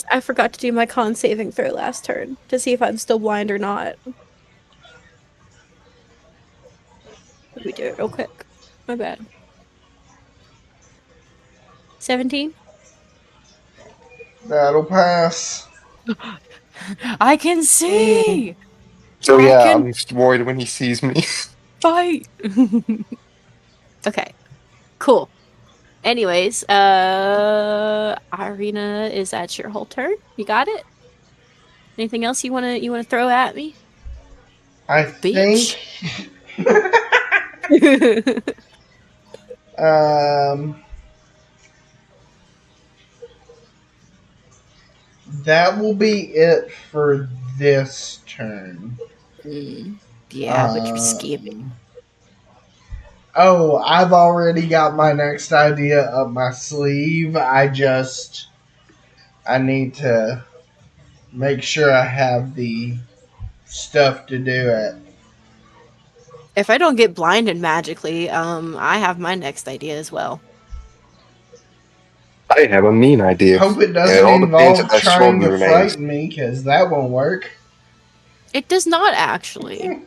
I forgot to do my con saving throw last turn to see if I'm still blind or not. Let me do it real quick. My bad. 17? That'll pass. I can see! So I yeah, can I'm worried when he sees me. fight! Okay, cool. Anyways, Irina, is that your whole turn? You got it? Anything else you wanna throw at me? I Bitch. think. um, that will be it for this turn. Mm, yeah, but you're scamming. Um, oh, I've already got my next idea up my sleeve. I need to make sure I have the stuff to do it. If I don't get blinded magically, I have my next idea as well. I have a mean idea, Hope it and it doesn't all depends if involve that sword trying to remains. frighten me, because that won't work. It does not actually.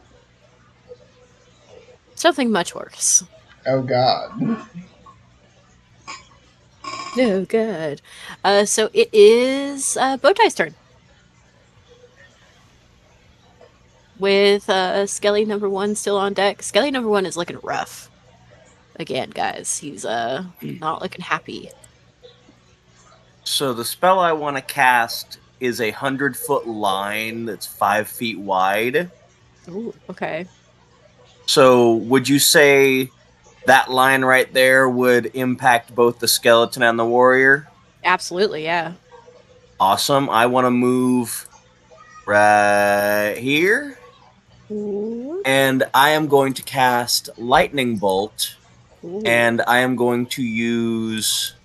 Something much worse. Oh God. Oh, good. So it is Bowtie's turn with Skelly number one still on deck. Skelly number one is looking rough again, guys. He's not looking happy. So the spell I want to cast is a 100-foot line that's 5 feet wide. Ooh, okay. So would you say that line right there would impact both the skeleton and the warrior? Absolutely, yeah. Awesome. I want to move right here. Ooh, And I am going to cast Lightning Bolt. ooh. And I am going to use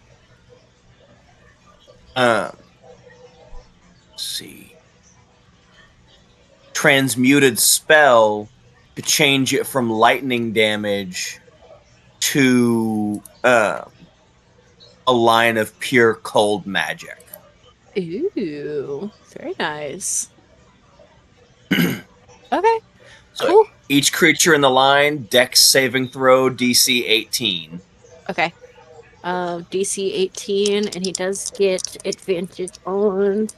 let's see. Transmuted spell to change it from lightning damage to a line of pure cold magic. Ooh, very nice. Okay, So cool. each creature in the line, Dex saving throw DC 18. Okay. DC 18, and he does get advantage on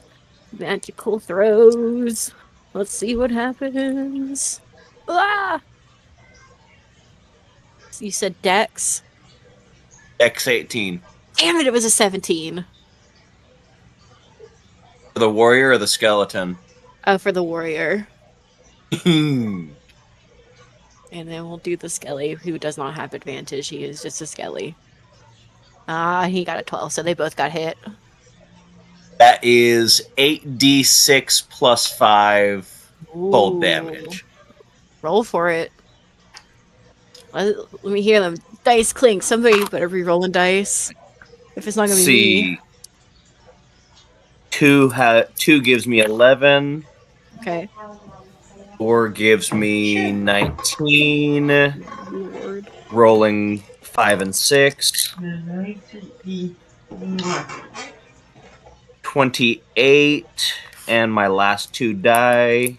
magical throws. Let's see what happens. Ah! You said Dex? Dex 18. Damn it, it was a 17. For the warrior or the skeleton? Oh, for the warrior. Hmm. And then we'll do the Skelly, who does not have advantage. He is just a Skelly. Ah, he got a 12, so they both got hit. That is 8d6 plus 5 cold Ooh. damage. Roll for it. Let me hear them. Dice clink. Somebody better be rolling dice. If it's not gonna be me. See, two gives me 11. Okay. 4 gives me 19. Lord. Rolling 5 and 6. 28. And my last two die.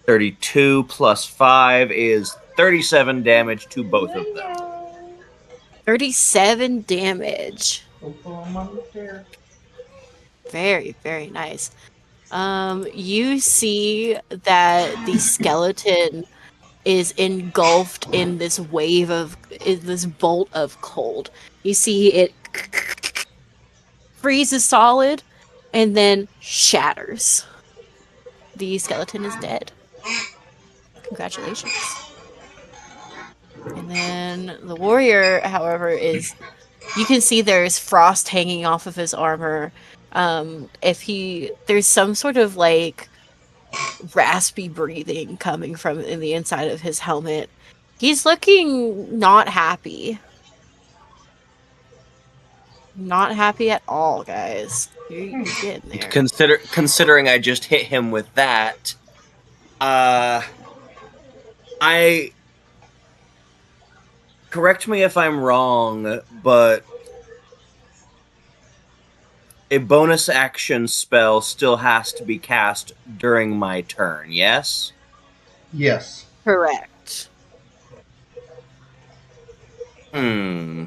32 plus 5 is 37 damage to both of them. 37 damage. Very, very nice. You see that the skeleton is engulfed in this bolt of cold. You see it freezes solid and then shatters. The skeleton is dead. Congratulations. And then the warrior, however, is you can see there's frost hanging off of his armor. There's some sort of like raspy breathing coming from in the inside of his helmet. He's looking not happy. Not happy at all, guys. You're getting there. Considering I just hit him with that, uh, I correct me if I'm wrong, but a bonus action spell still has to be cast during my turn. Yes. Yes. Correct. Hmm.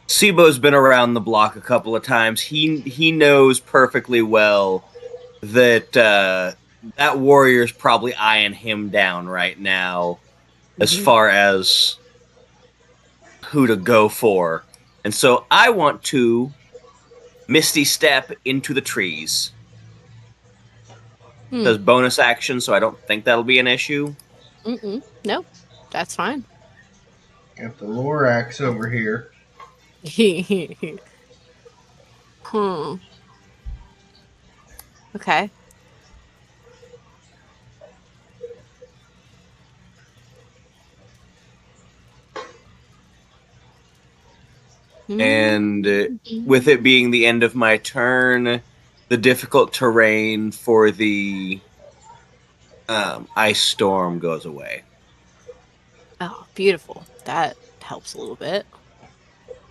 Sibo's been around the block a couple of times. He knows perfectly well that that warrior's probably eyeing him down right now as Mhm. far as who to go for. And so I want to Misty Step into the trees. Hmm. Does bonus action, so I don't think that'll be an issue. No, that's fine. Got the Lorax over here. Hmm. Okay. And with Mm-hmm. it being the end of my turn, the difficult terrain for the ice storm goes away. Oh, beautiful. That helps a little bit.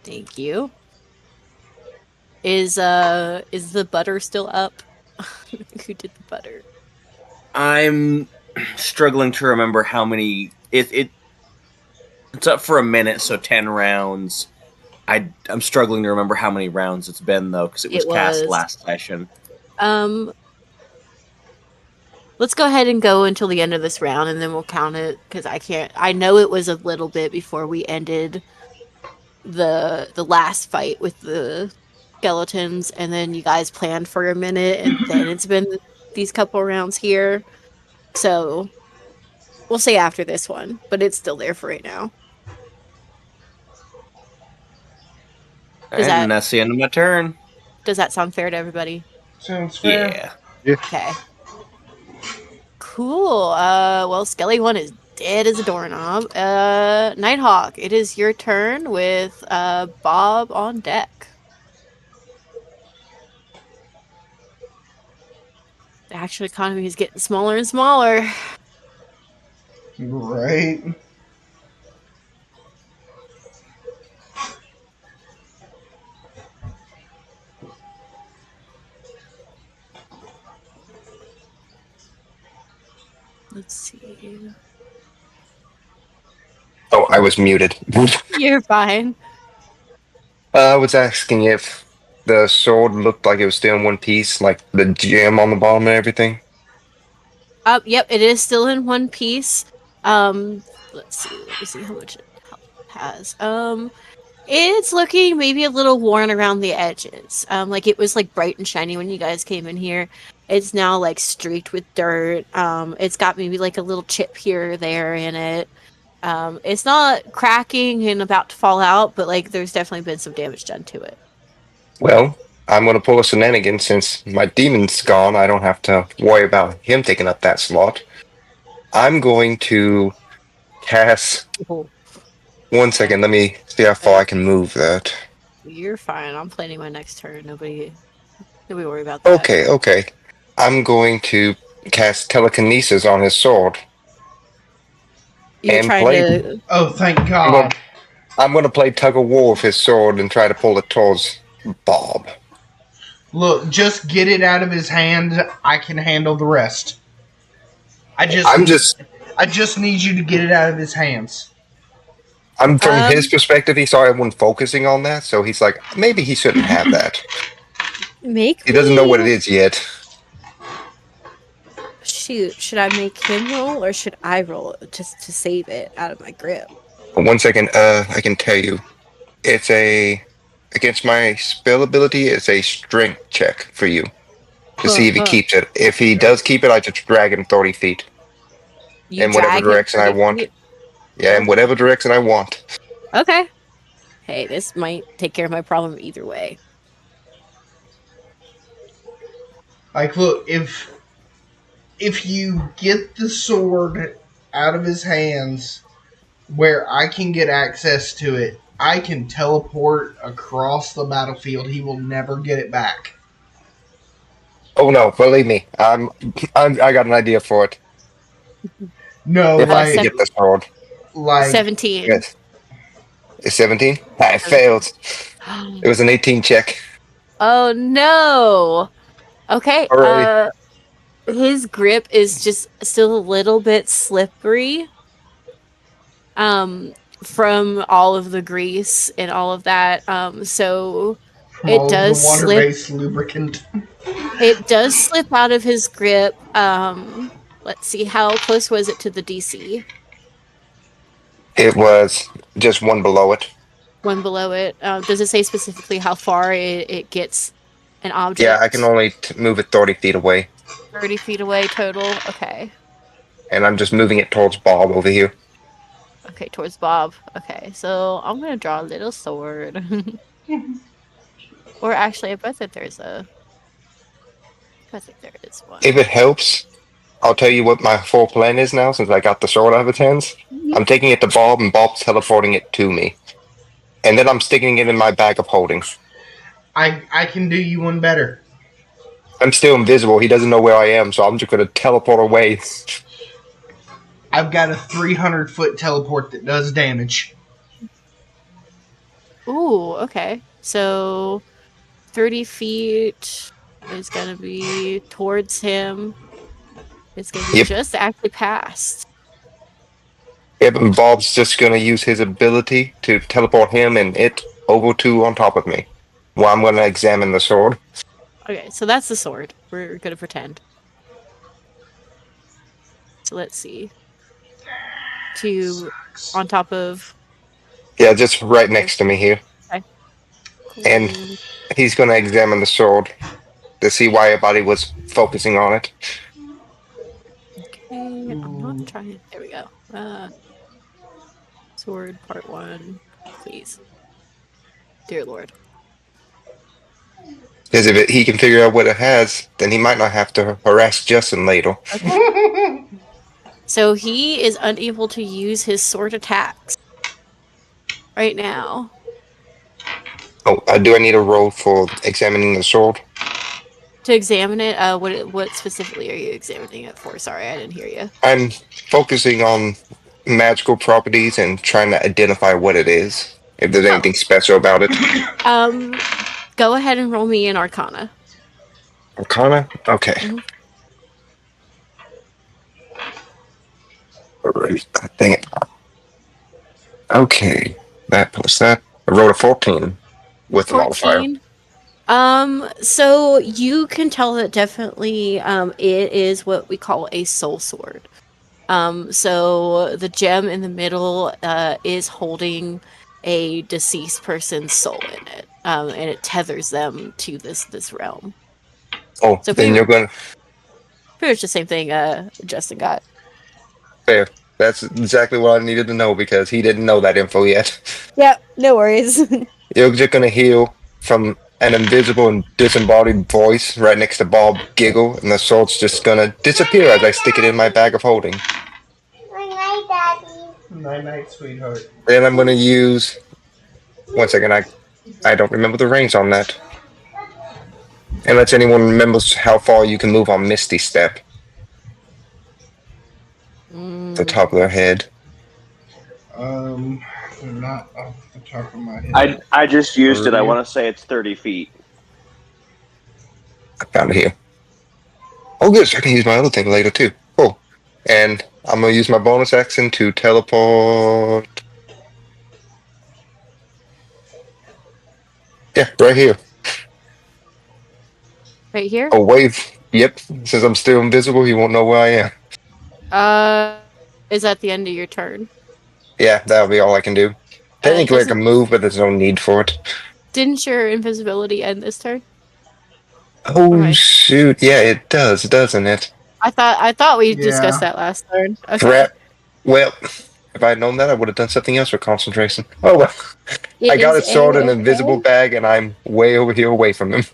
Thank you. Is the butter still up? Who did the butter? I'm struggling to remember how many. It's up for a minute, so 10 rounds. I'm struggling to remember how many rounds it's been though, because it was It cast was last session. um let's go ahead and go until the end of this round and then we'll count it because I know it was a little bit before we ended the last fight with the skeletons and then you guys planned for a minute and then it's been these couple rounds here. So we'll say after this one, but it's still there for right now. Does And that that's the end of my turn. does that sound fair to everybody? Sounds fair. Yeah. Yeah. Okay. Cool. Well, Skelly one is dead as a doorknob. Nighthawk, it is your turn with Bob on deck. The actual economy is getting smaller and smaller. Right. Let's see. Oh, I was muted. You're fine. I was asking if the sword looked like it was still in one piece, like the gem on the bottom and everything. Yep, it is still in one piece. Let's see. Let me see how much health it has. It's looking maybe a little worn around the edges. Like it was like bright and shiny when you guys came in here. It's now like streaked with dirt. It's got maybe like a little chip here or there in it. It's not cracking and about to fall out, but like there's definitely been some damage done to it. Well, I'm going to pull a shenanigan since my demon's gone. I don't have to worry about him taking up that slot. I'm going to cast. Oh, 1 second, let me see how far I can move that. you're fine. I'm planning my next turn. Nobody worry about that. Okay, okay. I'm going to cast telekinesis on his sword You're and trying play. to. Oh, thank I'm going. God. I'm going to play tug of war with his sword and try to pull it towards Bob. Look, just get it out of his hand. I can handle the rest. I just I'm just. I just need you to get it out of his hands. I'm from his Um, perspective. He saw everyone focusing on that, so he's like, maybe he shouldn't have that. make He doesn't know what it me. is yet. Shoot, should I make him roll or should I roll it just to save it out of my grip? But 1 second, I can tell you, it's a against my spell ability. It's a strength check for you to see if he keeps it. If he does keep it, I just drag him 30 feet You in whatever drag him direction I 30 want. feet? Yeah, in Oh, whatever direction I want. okay. Hey, this might take care of my problem either way. Like, look, if you get the sword out of his hands where I can get access to it, I can teleport across the battlefield. He will never get it back. Oh no, believe me, I got an idea for it. No, If I can Sev- get the sword, like 17. yes, it's 17. I failed. It was an 18 check. Oh no. Okay. Alrighty. his grip is just still a little bit slippery. Um, from all of the grease and all of that. So From it all of the does water slip. based lubricant. It does slip out of his grip. Let's see, how close was it to the DC? It was just one below it. One below it. Does it say specifically how far it gets an Yeah, I can object? only move it 30 feet away, 30 feet away total. Okay. and I'm just moving it towards Bob over here. Okay, towards Bob. Okay, so I'm gonna draw a little sword. Or actually, I think there is If one. it helps, I'll tell you what my full plan is now since I got the sword out of its hands. Mhm. I'm taking it to Bob, and Bob's teleporting it to me. And then I'm sticking it in my bag of holding. I can do you one better. I'm still invisible. He doesn't know where I am, so I'm just going to teleport away. I've got a 300-foot teleport that does damage. Ooh, okay. So 30 feet is gonna be towards him. It's gonna be Yep. just actually past. Yep, and Bob's just going to use his ability to teleport him and it over to on top of me. Well, I'm going to examine the sword. Okay, so that's the sword. We're gonna pretend. So let's see. To Sucks. on top of Yeah, just right here. next to me here. Okay, And cool. he's going to examine the sword to see why everybody was focusing on it. Okay, I'm not Ooh. trying. There we go. Sword part one, please. Dear Lord. Because if he can figure out what it has, then he might not have to harass Justin later. Okay. So he is unable to use his sword attacks right now. Oh, do I need a roll for examining the sword? To examine it, what specifically are you examining it for? Sorry, I didn't hear you. I'm focusing on magical properties and trying to identify what it is. If there's Oh, anything special about it. um, go ahead and roll me an Arcana. Arcana? Okay. Mhm. Alright. Dang it. Okay. That plus that. I rolled a 14 with the modifier. 14. So you can tell that definitely it is what we call a soul sword. So the gem in the middle is holding a deceased person's soul in it. And it tethers them to this realm. Oh, So then you're going to. pretty much the same thing Justin got. Fair. That's exactly what I needed to know because he didn't know that info yet. Yeah, no worries. You're just going to hear from an invisible and disembodied voice right next to Bob giggle, and the sword's just going to disappear as I stick it in my bag of holding. Night night, Daddy. Night night, sweetheart. Then I'm going to use. One second, I don't remember the range on that. Unless anyone remembers how far you can move on Misty Step, the top of their head. Not off the top of my head. I just used it. I 30. want to say it's 30 feet. I found it here. Oh, good. So I can use my other thing later too. Cool. And I'm gonna use my bonus action to teleport. Yeah, right here. Right here? A wave. Yep. Since I'm still invisible, he won't know where I am. Uh, is that the end of your turn? Yeah, that'll be all I can do. Technically, I can Doesn't move, but there's no need for it. didn't your invisibility end this turn? Or am Oh I shoot! Yeah, it does, doesn't it? I thought we discussed Yeah. that last turn. Okay. Crap. Well, if I had known that, I would have done something else for concentration. Oh well. It I got is his sword in an invisible A-okay. bag, and I'm way over here away from him.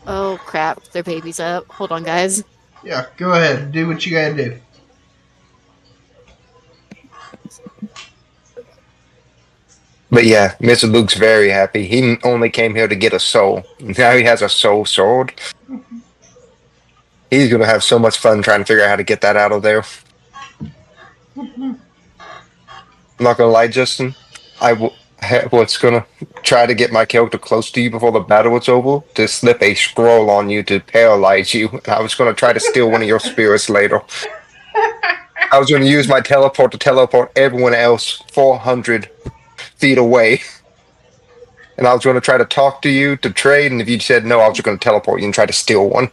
Oh crap, their baby's up. Hold on, guys. Yeah, go ahead. Do what you gotta do. But yeah, Mr. Luke's very happy. He only came here to get a soul. Now he has a soul sword. He's gonna have so much fun trying to figure out how to get that out of there. I'm not gonna lie, Justin. what's gonna try to get my character close to you before the battle is over to slip a scroll on you to paralyze you. And I was gonna try to steal one of your spirits later. I was gonna use my teleport to teleport everyone else 400 feet away. And I was gonna try to talk to you to trade, and if you said no, I was just gonna teleport you and try to steal one.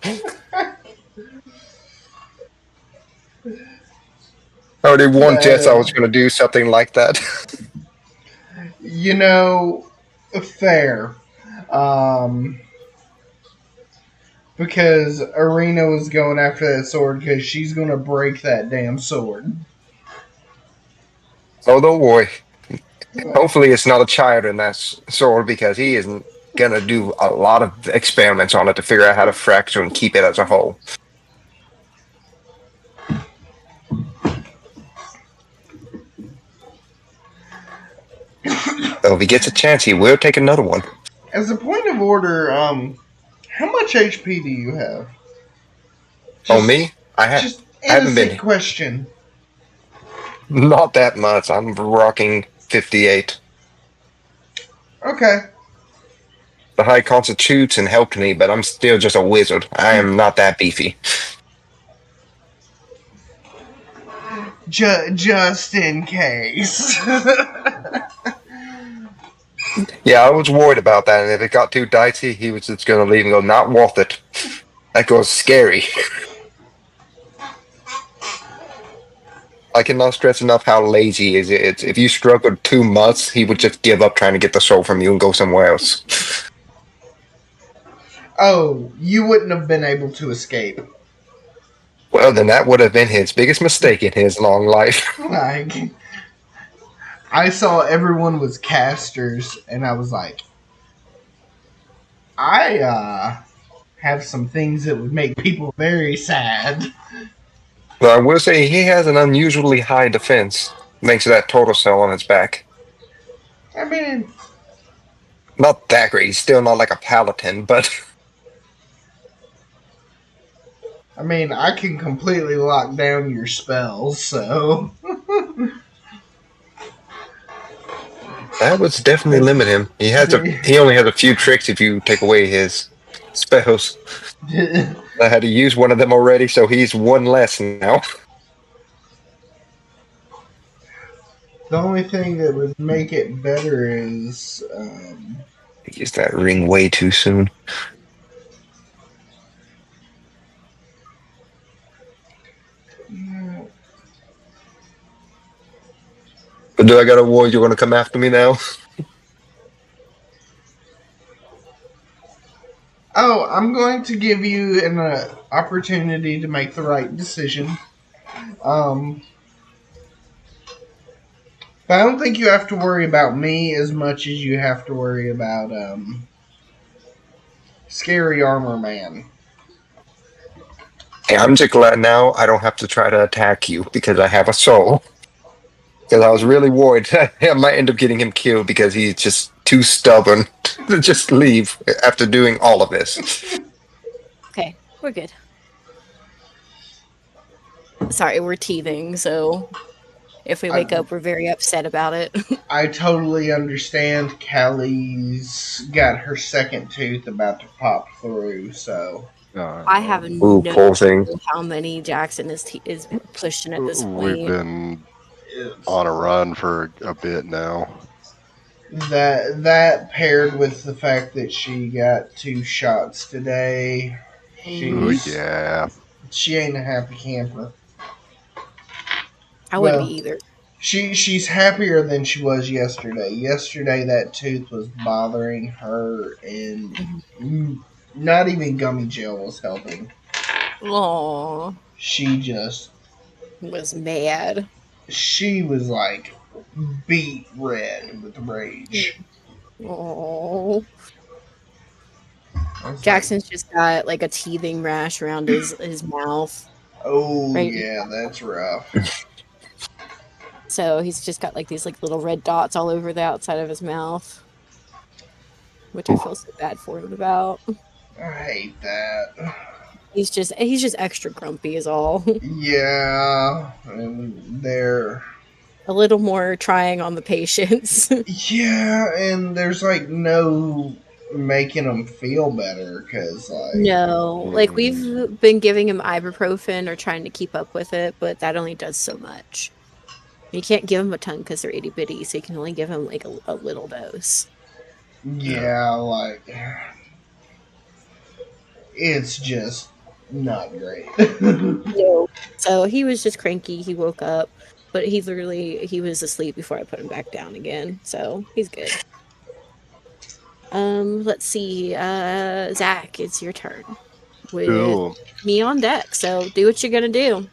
I already warned Jess I was That, gonna do something like that. you know, fair. Um, because Arena was going after that sword because she's going to break that damn sword. Oh, don't worry. Hopefully, it's not a child in that sword because he isn't gonna do a lot of experiments on it to figure out how to fracture and keep it as a whole. So if he gets a chance, he will take another one. As a point of order, how much HP do you have? Oh, Just, me? just I haven't innocent been question. not that much. I'm rocking 58. Okay. The high constitution helped me, but I'm still just a wizard. I am not that beefy. Just in case. Yeah, I was worried about that, and if it got too dicey, he was just gonna leave and go, not worth it. That goes scary. I cannot stress enough how lazy he is. It's, if you struggled too much, he would just give up trying to get the soul from you and go somewhere else. Oh, you wouldn't have been able to escape. Well, then that would have been his biggest mistake in his long life. Like, I saw everyone was casters, and I was like, I have some things that would make people very sad. But I will say he has an unusually high defense, thanks to that total cell on his back. I mean, Not that great. He's still not like a paladin, but I can completely lock down your spells, so that would definitely limit him. He only has a few tricks if you take away his spells. I had to use one of them already, so he's one less now. the only thing that would make it better is He used that ring way too soon. But do I got a war? You're going to come after me now? oh, I'm going to give you an opportunity to make the right decision. Um, but I don't think you have to worry about me as much as you have to worry about Scary Armor Man. Hey, I'm just glad now I don't have to try to attack you because I have a soul. Because I was really worried I might end up getting him killed because he's just too stubborn to just leave after doing all of this. Okay, we're good. Sorry, we're teething, so if we wake I, up, we're very upset about it. I totally understand. Callie's got her second tooth about to pop through, so I have Ooh, no poor thing. clue how many Jackson is pushing at this We've point. been it's, on a run for a bit now. that paired with the fact that she got 2 shots today, Oh Mm, she's yeah. she ain't a happy camper. I wouldn't be Well, either. she's happier than she was yesterday. Yesterday, that tooth was bothering her, and not even gummy gel was helping. Oh, She just was mad. she was like beet red with rage. Oh, I was like, Jackson's just got like a teething rash around his mouth oh right yeah, now. that's rough. So he's just got like these like little red dots all over the outside of his mouth, which I Ooh. feel so bad for him about. I hate that. He's just extra grumpy is all. Yeah, and they're a little more trying on the patience. Yeah, and there's like no making them feel better because No, like Mm. we've been giving him ibuprofen or trying to keep up with it, but that only does so much. You can't give him a ton because they're itty bitty, so you can only give him like a little dose. Yeah. yeah, like it's just not great. No. So he was just cranky. He woke up, but he was asleep before I put him back down again. So he's good. Let's see. Zach, it's your turn with Cool. me on deck. So do what you're gonna do.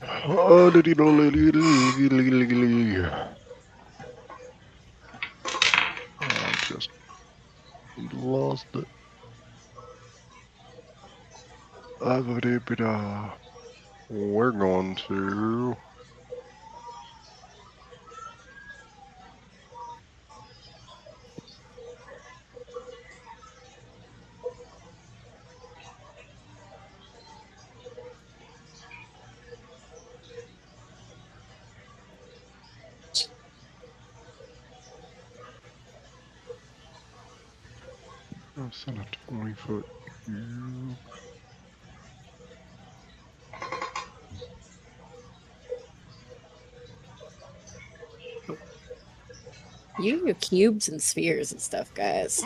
Oh, I just lost it. We're going to. Send a 20-foot cube. You and your cubes and spheres and stuff, guys.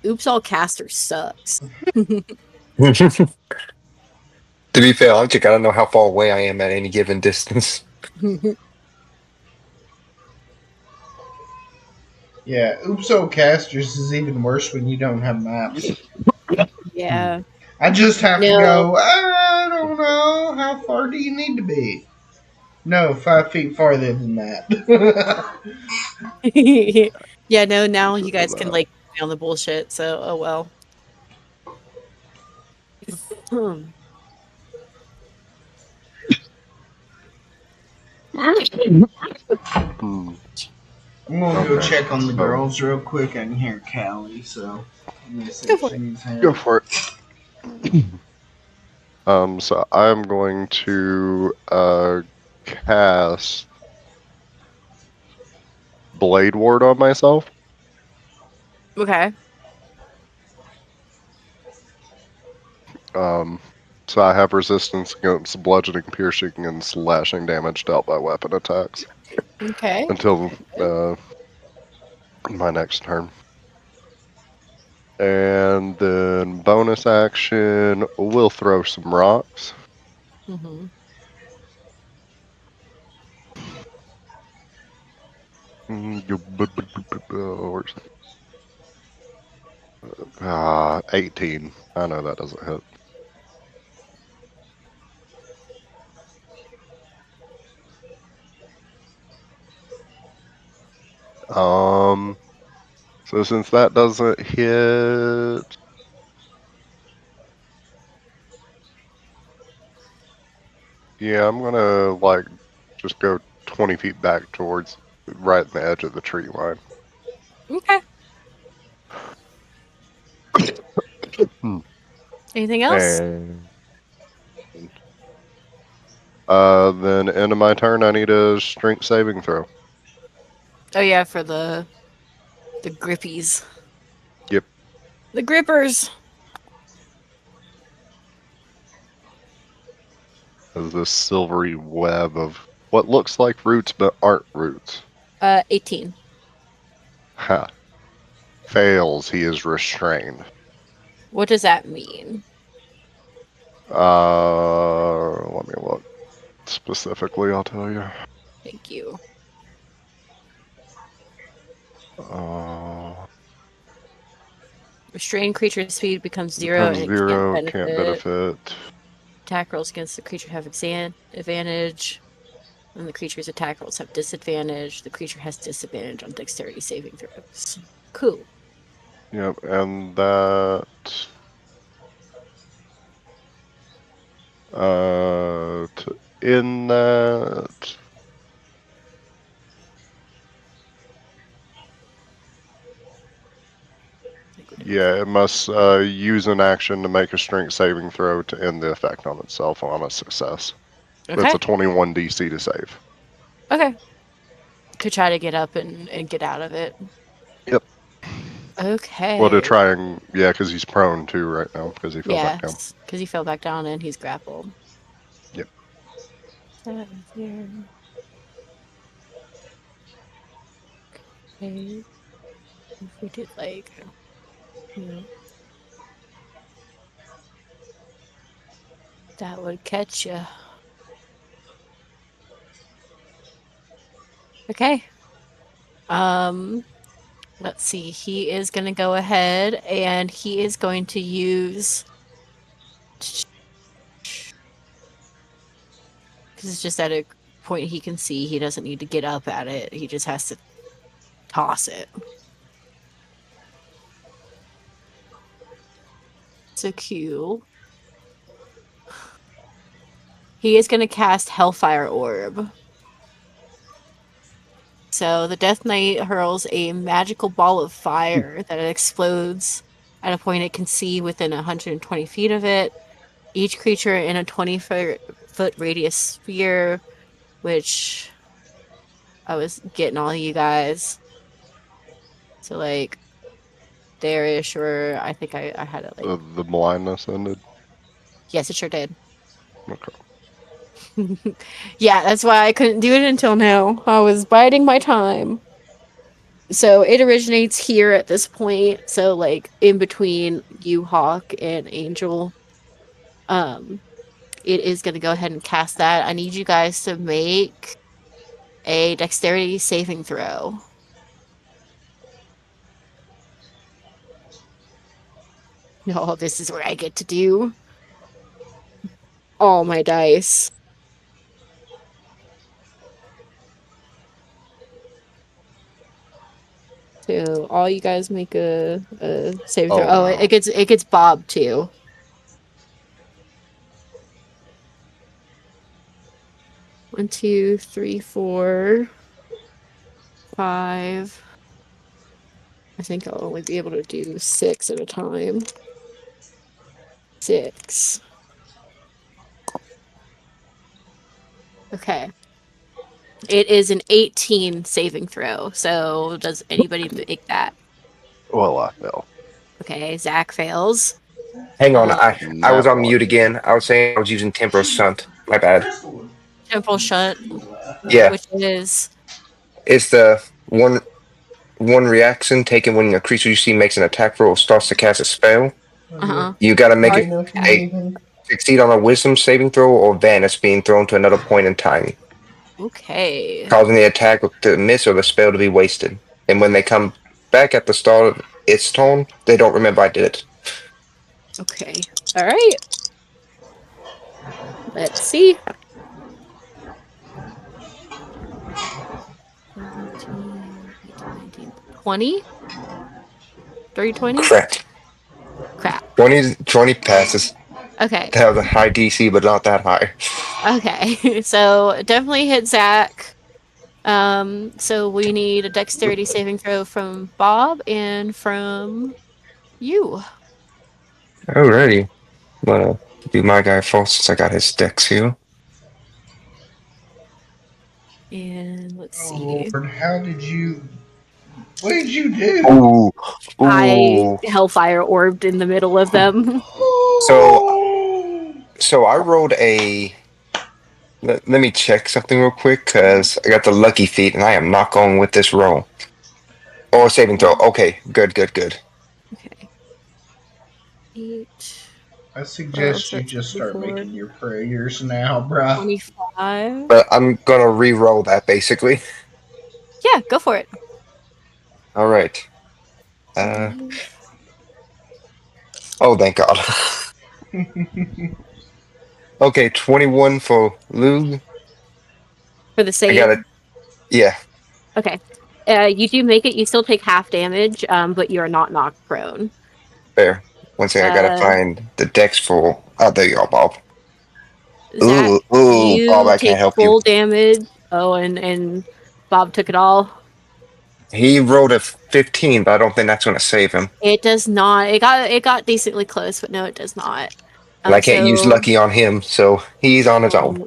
Oops, all caster sucks. To be fair, I gotta know how far away I am at any given distance. Yeah, Oopso Casters is even worse when you don't have maps. Yeah. I just have to No. go, I don't know, how far do you need to be? No, 5 feet farther than that. Yeah, no, now Is you it the guys can map? like on the bullshit, so oh well. Hmm. Hmm. I'm gonna go Okay, check on the so girls real quick. I can hear Callie, so let me see Go if for she it. needs go help. for it. So I'm going to cast Blade Ward on myself. Okay. Um, so I have resistance against bludgeoning, piercing, and slashing damage dealt by weapon attacks Okay. until Good. my next turn. And then bonus action, we'll throw some rocks. Mm-hmm. Where's 18. I know that doesn't hit. Um, so since that doesn't hit, yeah, I'm gonna like just go 20 feet back towards right in the edge of the tree line. Okay. Hmm. Anything else? And then end of my turn, I need a strength saving throw. Oh yeah, for the grippies. Yep, The grippers. as this silvery web of what looks like roots but aren't roots. 18. Ha. Fails, he is restrained. What does that mean? Let me look specifically. I'll tell you. Thank you. Uh, Restrained creature speed becomes 0 becomes and it can't zero. Can't benefit. benefit. Attack rolls against the creature have advantage. And the creature's attack rolls have disadvantage. The creature has disadvantage on dexterity saving throws. Cool. Yep, and that. In that. Yeah, it must use an action to make a strength saving throw to end the effect on itself on a success. It's Okay. a 21 DC to save. Okay. To try to get up and get out of it. Yep. Well, to Okay. try and yeah, because he's prone too right now because he fell back down. Yes, because he fell back down and he's grappled. Yep. That is here. Okay. If we did like, you know, that would catch you. Okay. Um, let's see. He is going to go ahead and he is going to use because it's just at a point he can see. He doesn't need to get up at it. He just has to toss it. So cool. He is going to cast Hellfire Orb. So the Death Knight hurls a magical ball of fire that explodes at a point it can see within 120 feet of it. Each creature in a 20-foot radius sphere, which I was getting all of you guys. So like there-ish, or I think I had it like The blindness ended. yes, it sure did. Okay. Yeah, that's why I couldn't do it until now. I was biding my time. So it originates here at this point. So like in between you, Hawk, and Angel. Um, it is gonna go ahead and cast that. I need you guys to make a dexterity saving throw. No, this is where I get to do all my dice. So all you guys make a saving throw. Oh Oh, no. it gets Bob too. 1, 2, 3, 4, 5. I think I'll only be able to do 6 at a time. 6. Okay. It is an 18 saving throw. So does anybody make that? Well, I fell. Okay, Zach fails. Hang on, Uh, I was Nat on one. mute again. I was saying I was using Temporal Stunt. My bad. Temple Shunt, Yeah, which is it's the one reaction taken when a creature you see makes an attack roll or starts to cast a spell. uh-huh. You got to make Do Are you it know if you need a anything? succeed on a Wisdom saving throw or vanish, being thrown to another point in time, okay. causing the attack to miss or the spell to be wasted. And when they come back at the start of its turn, they don't remember I did it. Okay. All right. Let's see. 17, 18, 19, 20? 30, 20? Crap. Crap. 20 passes. Okay. That was a high DC, but not that high. Okay. So definitely hit Zach. So we need a dexterity saving throw from Bob and from you. Alrighty. I'm gonna do my guy first since I got his dex here. And let's Oh see. Lord, how did you? What did you do? Ooh, I ooh. hellfire orbed in the middle of them. So, Oh, so I rolled a. Let me check something real quick because I got the lucky feat and I am not going with this roll. Or saving throw. Okay, good, good, good. Okay. 8, I 12, suggest so you that's just start 24, making your prayers now, bruh. 25. But I'm gonna re-roll that basically. Yeah, go for it. All right. Uh. 5. Oh, thank God. Okay, 21 for Lug. For the I save. got it. Yeah, Okay. You do make it. You still take half damage, but you're not knocked prone. fair. One second, I gotta Uh, find the dex for. Oh, there you go, Bob. Zach, Ooh, Bob, you I can't take help you. full damage. Oh, and Bob took it all. He rolled a 15, but I don't think that's gonna save him. It does not. It got decently close, but no, it does not. And I can't use So lucky on him, so he's on his own.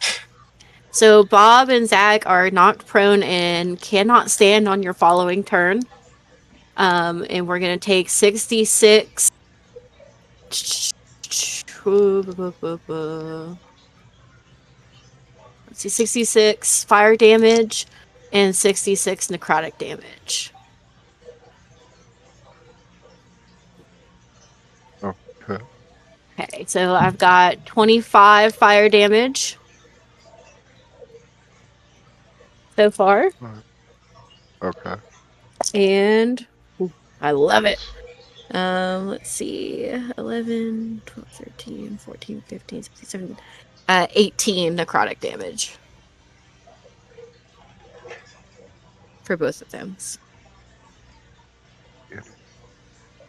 So Bob and Zach are knocked prone and cannot stand on your following turn. And we're gonna take 66. Let's see, 66 fire damage and 66 necrotic damage. Okay. Okay, so I've got 25 fire damage so far, Okay. and I love it. Let's see, 11, 12, 13, 14, 15, 16, 17, 18 necrotic damage for both of them.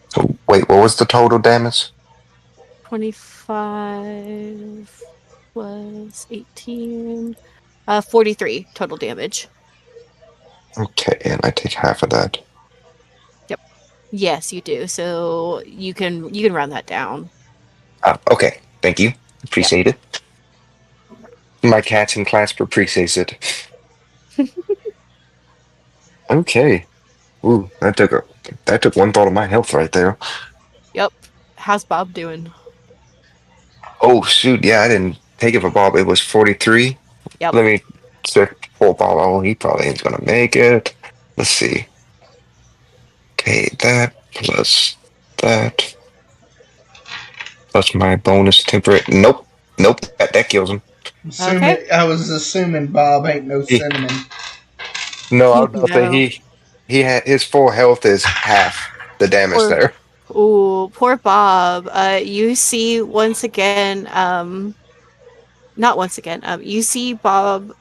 So, wait, what was the total damage? 25 plus 18, 43 total damage. Okay, and I take half of that. Yep. Yes, you do. So you can round that down. Okay, thank you. Yep. Appreciate it. My cat's in class appreciates it. Okay. Ooh, that took one thought of my health right there. Yep. How's Bob doing? Oh shoot, yeah, I didn't take it for Bob. It was 43. Yep. Let me check for Bob. Oh, he probably ain't gonna make it. Let's see. Okay, that plus that plus my bonus temperate. Nope, nope, that kills him. Okay. I was assuming Bob ain't no He, cinnamon. no, I was about to say No. he had his full health is half the damage Poor there. Ooh, poor Bob. You see once again, not once again, you see Bob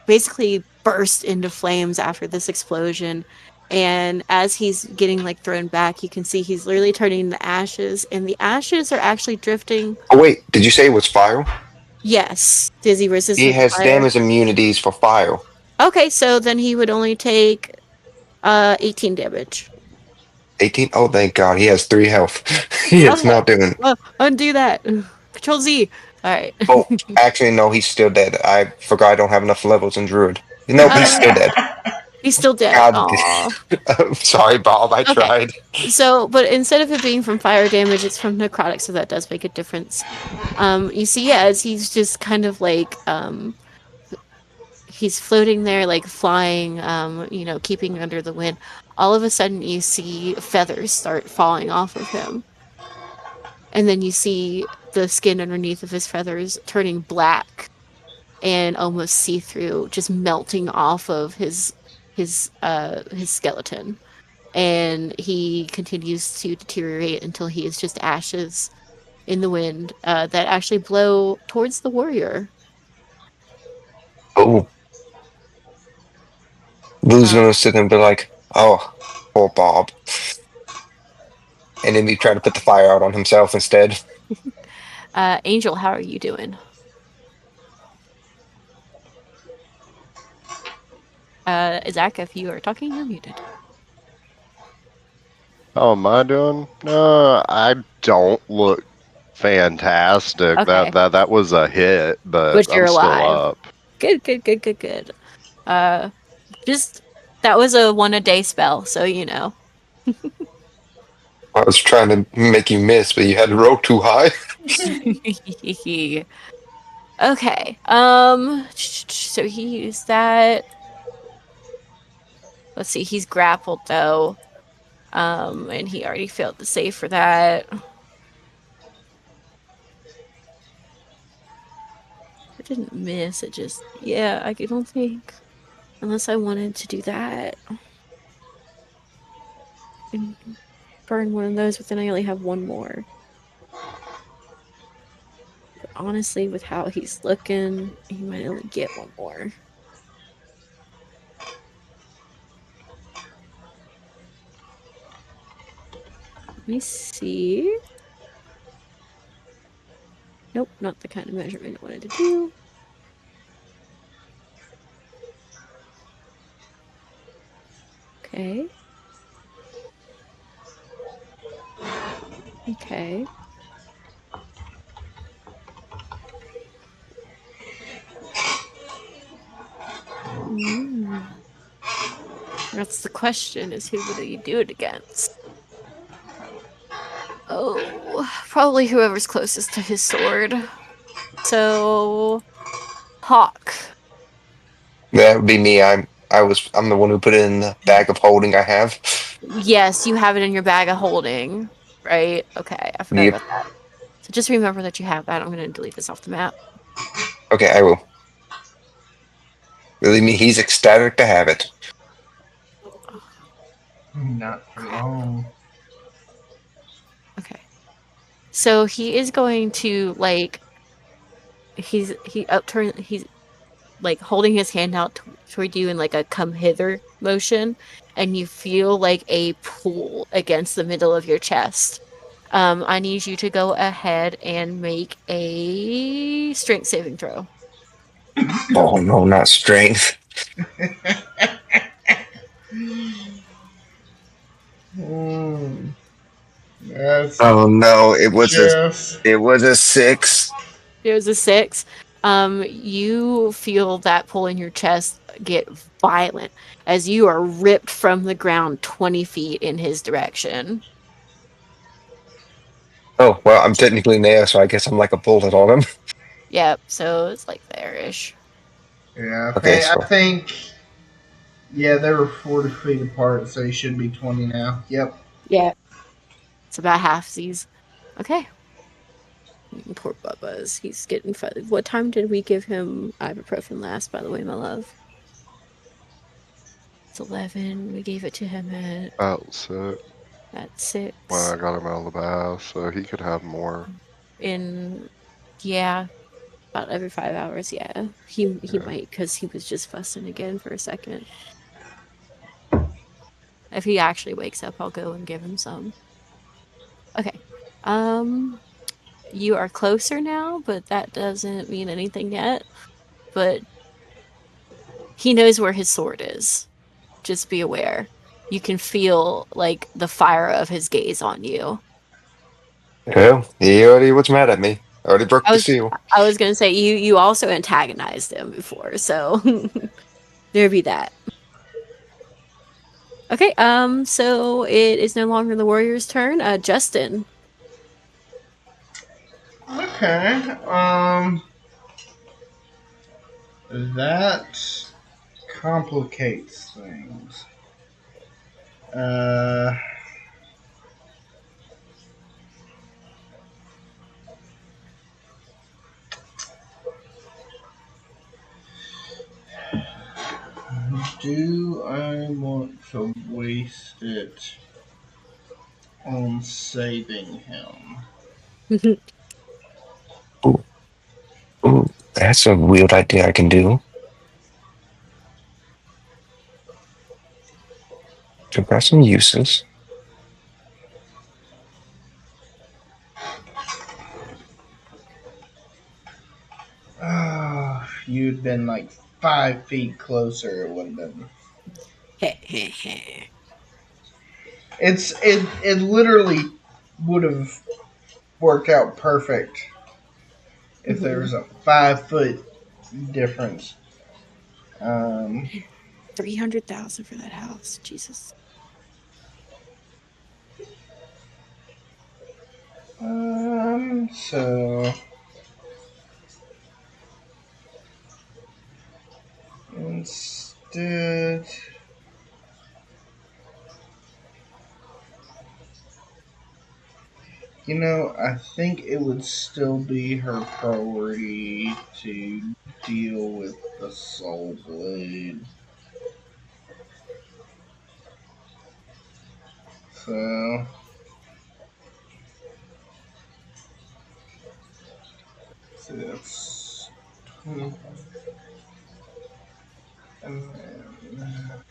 basically burst into flames after this explosion. And as he's getting like thrown back, you can see he's literally turning to ashes, and the ashes are actually drifting. Oh wait, did you say it was fire? Yes, is he He resistant to has fire? damage immunities for fire. Okay, so then he would only take 18 damage. 18. Oh, thank God, he has 3 health. He is Oh, not doing. undo that. Control Z. All right. Oh, actually, no, he's still dead. I forgot I don't have enough levels in Druid. Nope, he's still Oh, dead. he's still dead. God, Aw. sorry, Bob. I Okay. tried. So, but instead of it being from fire damage, it's from necrotic, so that does make a difference. You see, yeah, as he's just kind of like, he's floating there, like flying, keeping under the wind. All of a sudden, you see feathers start falling off of him. And then you see the skin underneath of his feathers turning black and almost see through, just melting off of his skeleton. And he continues to deteriorate until he is just ashes in the wind that actually blow towards the warrior. Oh, Lou's Uh, gonna sit and be like, "Oh, poor Bob," and then he try to put the fire out on himself instead. Angel, how are you doing? Zach, if you are talking, you're muted. How am I doing? I don't look fantastic. That Okay, that that was a hit, but but you're I'm still alive. up. Good, good, good, good, good. Uh, just that was a one a day spell, so you know. I was trying to make you miss, but you had to roll too high. Okay. So he used that. Let's see. He's grappled though. And he already failed the save for that. It didn't miss. It just, yeah, I don't think, unless I wanted to do that and burn one of those, but then I only have one more. But honestly, with how he's looking, he might only get one more. Let me see. Nope, not the kind of measurement I wanted to do. Okay. Okay. That's the question, is who would you do it against? Oh, probably whoever's closest to his sword. So, Hawk. That would be me. I'm the one who put it in the bag of holding I have. Yes, you have it in your bag of holding, right? Okay, I forgot Yep. about that. So just remember that you have that. I'm going to delete this off the map. Okay, I will. Believe me, he's ecstatic to have it. Not for long. Okay. So he is going to like he's like holding his hand out toward you in like a come hither motion, and you feel like a pull against the middle of your chest. I need you to go ahead and make a strength saving throw. Oh no, not strength. Hmm, that's Oh no, just. it was a 6. It was a 6. You feel that pull in your chest get violent as you are ripped from the ground 20 feet in his direction. Oh well, I'm technically Neo, so I guess I'm like a bullet on him. Yep, so it's like there-ish. Yeah, Okay, I so think. Yeah, they were 40 feet apart, so he should be 20 now. Yep. Yeah. It's about halfsies. Okay. Poor Bubba's. He's getting fed. What time did we give him ibuprofen last, by the way, my love? It's 11. We gave it to him Outset at when I 6. got him out of the bath, so he could have more. In, yeah, about every 5 hours, yeah. He Yeah. might, because he was just fussing again for a second. If he actually wakes up, I'll go and give him some. Okay. Um, you are closer now, but that doesn't mean anything yet. But he knows where his sword is. Just be aware. You can feel like the fire of his gaze on you. well, he already was mad at me. Already broke I the was seal. I was gonna say you also antagonized him before, so there be that. Okay, so it is no longer the warrior's turn. Justin. Okay. That complicates things. Uh, do I want to waste it on saving him? Ooh, ooh, that's a weird idea I can do. So I've got some uses. Oh, if you'd been like 5 feet closer, it would have been. It literally would have worked out perfect if there Mhm. was a 5 foot difference. Um, 300,000 for that house. Jesus. so instead, I think it would still be her priority to deal with the Soul Blade. So, that's 20. And then,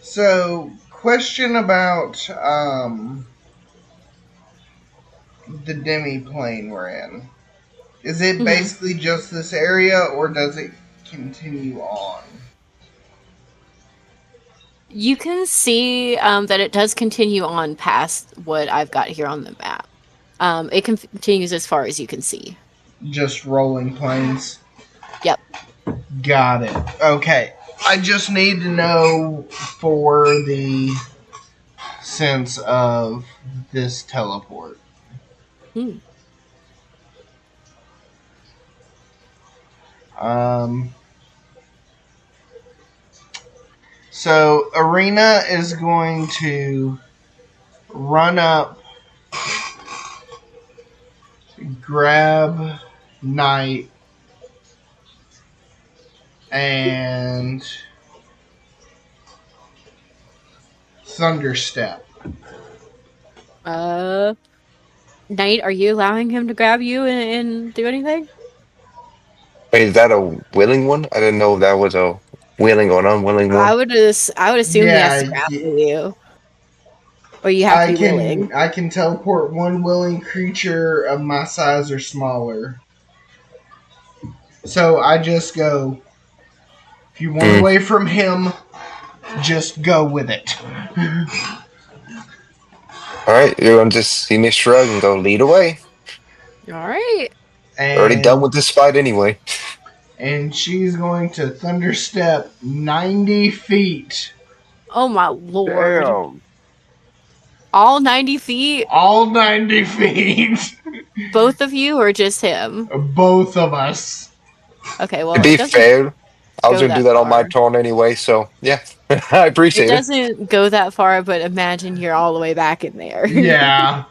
so, question about the demi plane we're in. Is it Mhm. basically just this area, or does it continue on? You can see that it does continue on past what I've got here on the map. It continues as far as you can see. Just rolling planes. Got it. Okay. I just need to know for the sense of this teleport. Hmm. Um, so Arena is going to run up, grab Knight, and Thunderstep. Uh, Knight, are you allowing him to grab you and do anything? Wait, is that a willing one? I didn't know if that was a willing or an unwilling one. I would assume he has to Yeah, grapple you, or you have to I be can willing. I can teleport one willing creature of my size or smaller. So I just go. If you want Hmm. away from him, just go with it. All right, you're gonna just see me shrug and go lead away. All right. Already done and with this fight anyway. and she's going to thunderstep 90 feet. Oh my lord. Damn. All 90 feet? All 90 feet. Both of you or just him? Both of us. Okay, To well, it be doesn't fair, I was go gonna do that that on my far. turn anyway, so yeah, I It appreciate it. doesn't go that far, but imagine you're all the way back in there. Yeah.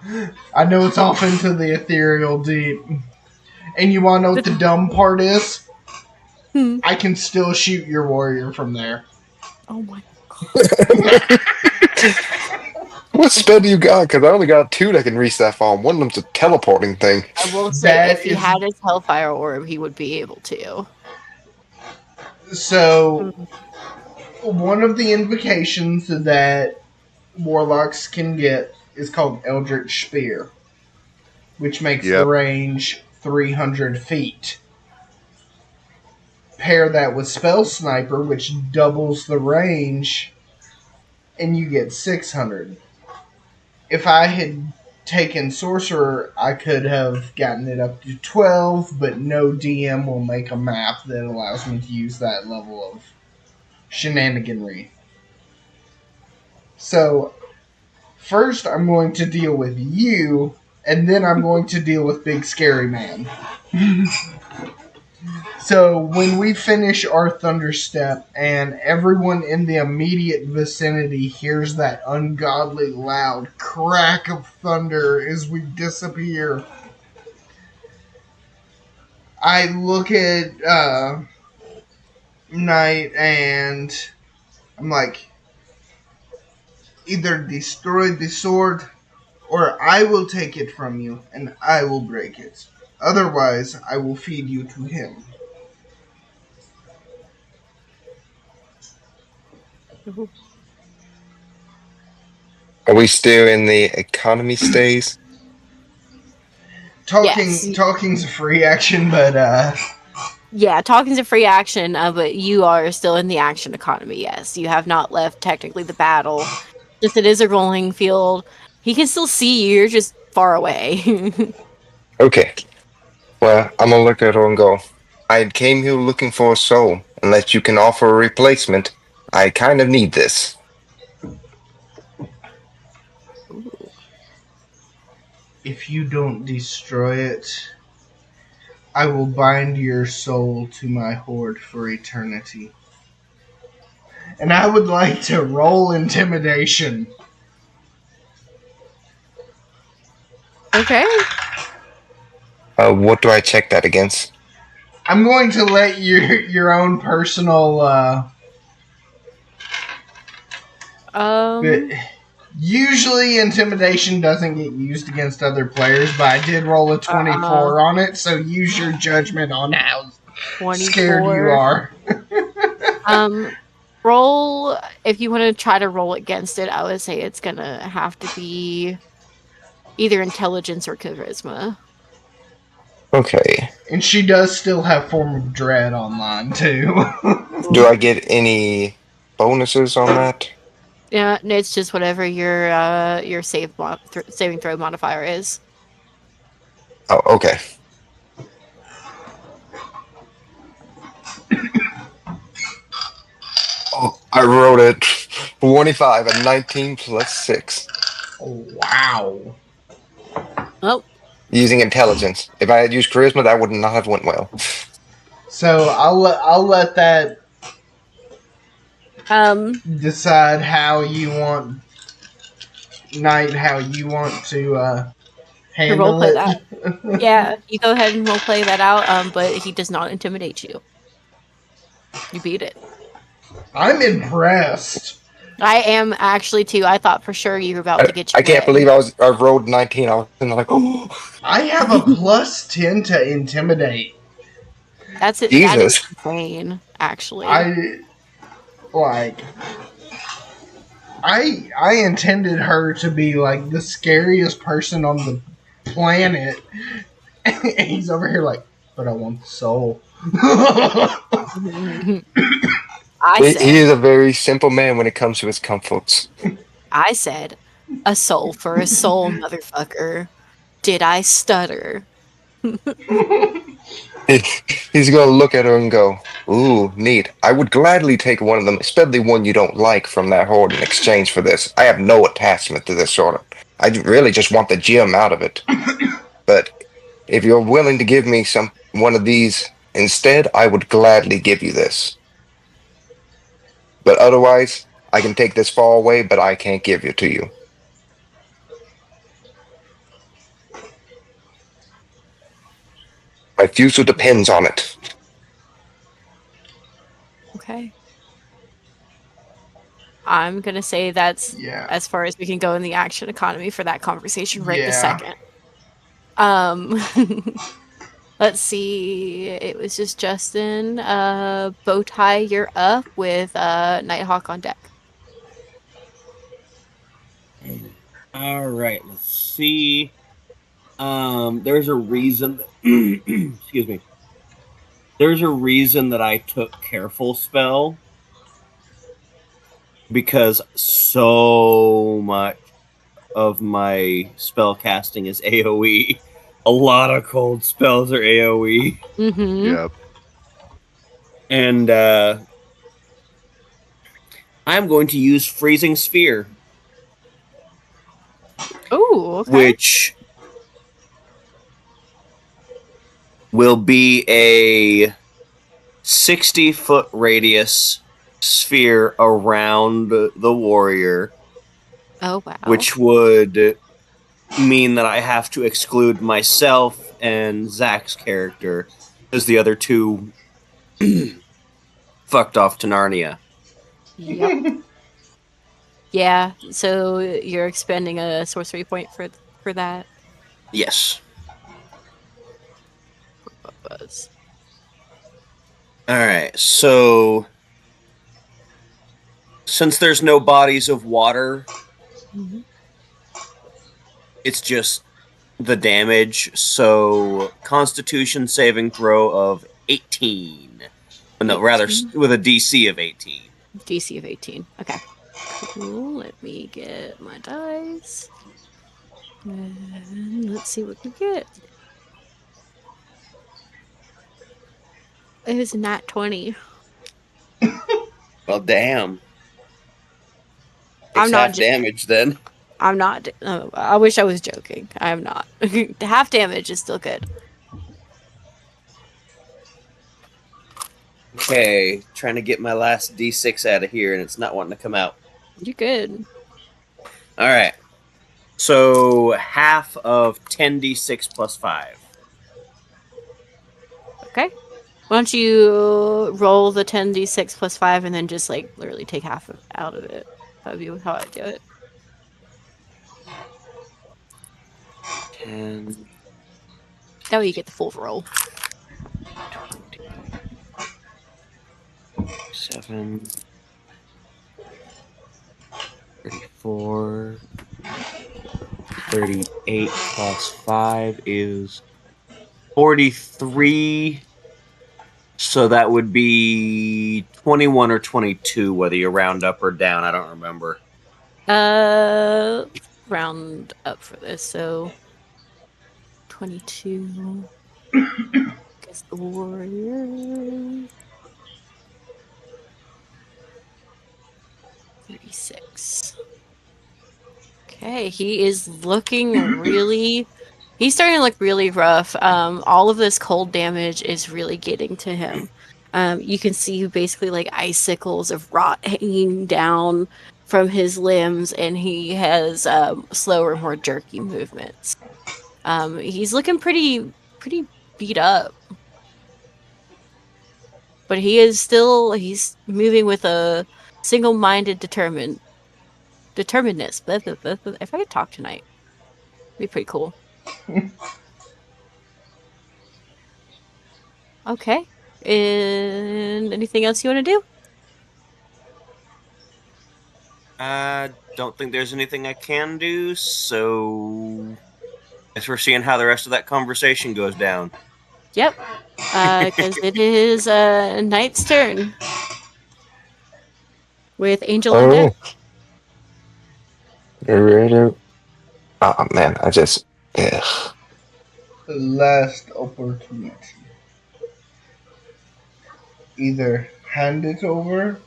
I know it's off into the ethereal deep. And you want to know what the dumb part is? Hmm. I can still shoot your warrior from there. Oh my. What spell do you got? Because I only got two that can reach that far. One of them's a teleporting thing. I will say, That if he is had his Hellfire Orb, he would be able to. so. Hmm. One of the invocations that warlocks can get is called Eldritch Spear, which makes the Yep. range 300 feet. Pair that with Spell Sniper, which doubles the range, and you get 600. If I had taken Sorcerer, I could have gotten it up to 12, but no DM will make a map that allows me to use that level of shenaniganry. So, first I'm going to deal with you, and then I'm going to deal with Big Scary Man. So when we finish our thunderstep and everyone in the immediate vicinity hears that ungodly loud crack of thunder as we disappear, I look at Knight and I'm like, either destroy the sword or I will take it from you and I will break it. Otherwise, I will feed you to him. Are we still in the economy stays? Yes. Talking's a free action, but Yeah, talking's a free action, but you are still in the action economy, yes. You have not left technically the battle. Just it is a rolling field. He can still see you, you're just far away. Okay. Well, I'm gonna look at her and go. I came here looking for a soul. Unless you can offer a replacement, I kind of need this. Ooh. if you don't destroy it, I will bind your soul to my horde for eternity. And I would like to roll intimidation. Okay. What do I check that against? I'm going to let your own personal but Um usually intimidation doesn't get used against other players, but I did roll a uh 24 on it, so use your judgment on how scared you 24. are. Um roll if you want to try to roll against it, I would say it's gonna have to be either intelligence or charisma. Okay. And she does still have Form of Dread online, too. Do I get any bonuses on that? Yeah, no, it's just whatever your saving throw modifier is. Oh, okay. I rolled a 25, a 19 plus 6. Wow. Oh, Using intelligence. If I had used charisma, that would not have went well. So I'll let that um, decide how you want Knight, how you want to to role handle play it. that. Yeah, you go ahead and role play that out. But he does not intimidate you. You beat it. I'm impressed. I am actually too. I thought for sure you were about I, to get I your can't way. believe I rolled 19. I was like, oh, I have a +10 to intimidate. That is Jesus. insane, actually. I like I intended her to be like the scariest person on the planet. And he's over here like, but I want the soul. I He said, is a very simple man when it comes to his comforts. I said, a soul for a soul, motherfucker. Did I stutter? He- He's going to look at her and go, ooh, neat. I would gladly take one of them, especially one you don't like, from that hoard in exchange for this. I have no attachment to this sort of. I really just want the gem out of it. But if you're willing to give me one of these instead, I would gladly give you this. But otherwise, I can take this far away, but I can't give it to you. My future depends on it. Okay. I'm gonna say that's Yeah. as far as we can go in the action economy for that conversation right this Yeah. second. Um, let's see. It was just Justin. Bowtie, you're up with Nighthawk on deck. All right, let's see. There's a reason. Excuse me. There's a reason that I took careful spell because so much of my spell casting is AoE. A lot of cold spells are AoE, Mm-hmm. Yeah. and I'm going to use freezing sphere, Oh, okay. which will be a 60-foot radius sphere around the warrior, Oh, wow. which would mean that I have to exclude myself and Zach's character because the other two fucked off to Narnia. Yep. Yeah. So you're expending a sorcery point for that. Yes. Buzz. All right. So since there's no bodies of water, Mm-hmm. it's just the damage. So Constitution saving throw of 18. No, rather 18. with a DC of 18. DC of 18. Okay. Cool. Let me get my dice. And let's see what we get. It was a nat 20. Well, damn. I'm Takes not. half damage then. I'm not. I wish I was joking. I am not. Half damage is still good. Okay, trying to get my last D6 out of here and it's not wanting to come out. You're good. All right. So half of 10d6 plus 5. Okay. Why don't you roll the 10d6 plus 5 and then just like literally take half out of it? That would be how I do it. 10, That way you get the full roll. 27, 34, 38 plus 5 is 43. So that would be 21 or 22, whether you round up or down. I don't remember. Round up for this. So 22. Guess the warrior. 4d6. Okay, he is looking really. He's starting to look really rough. All of this cold damage is really getting to him. You can see basically like icicles of rot hanging down from his limbs, and he has slower, more jerky movements. He's looking pretty beat up, but he's moving with a single-minded determinedness. If I could talk tonight, it'd be pretty cool. Okay. And anything else you want to do? I don't think there's anything I can do, so guess we're seeing how the rest of that conversation goes down. Yep. Because it is Knight's turn with Angel on deck. Oh, ready? Oh man, I just ugh. Last opportunity. Either hand it over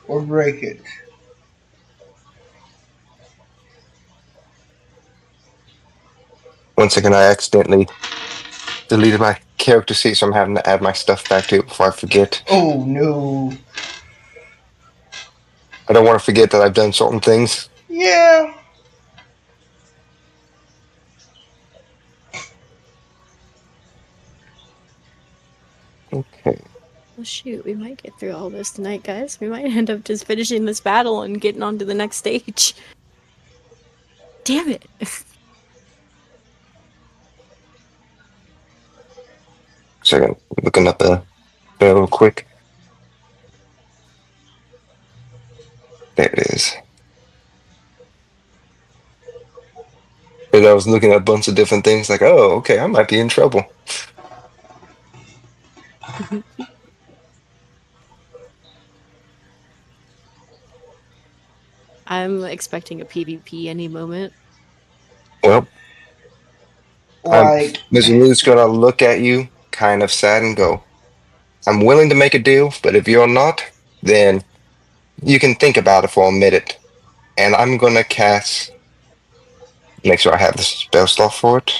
or break it. One second, I accidentally deleted my character sheet, so I'm having to add my stuff back to it before I forget. Oh no. I don't want to forget that I've done certain things. Yeah. Okay. Well, shoot, we might get through all this tonight, guys. We might end up just finishing this battle and getting on to the next stage. Damn it. Second, looking up the real quick. There it is. And I was looking at a bunch of different things, like, oh, okay, I might be in trouble. I'm expecting a PvP any moment. Well, Like, Mr. Lou's gonna look at you, kind of sad, and go, "I'm willing to make a deal, but if you're not, then you can think about it for a minute." And I'm gonna cast. Make sure I have the spell slot for it.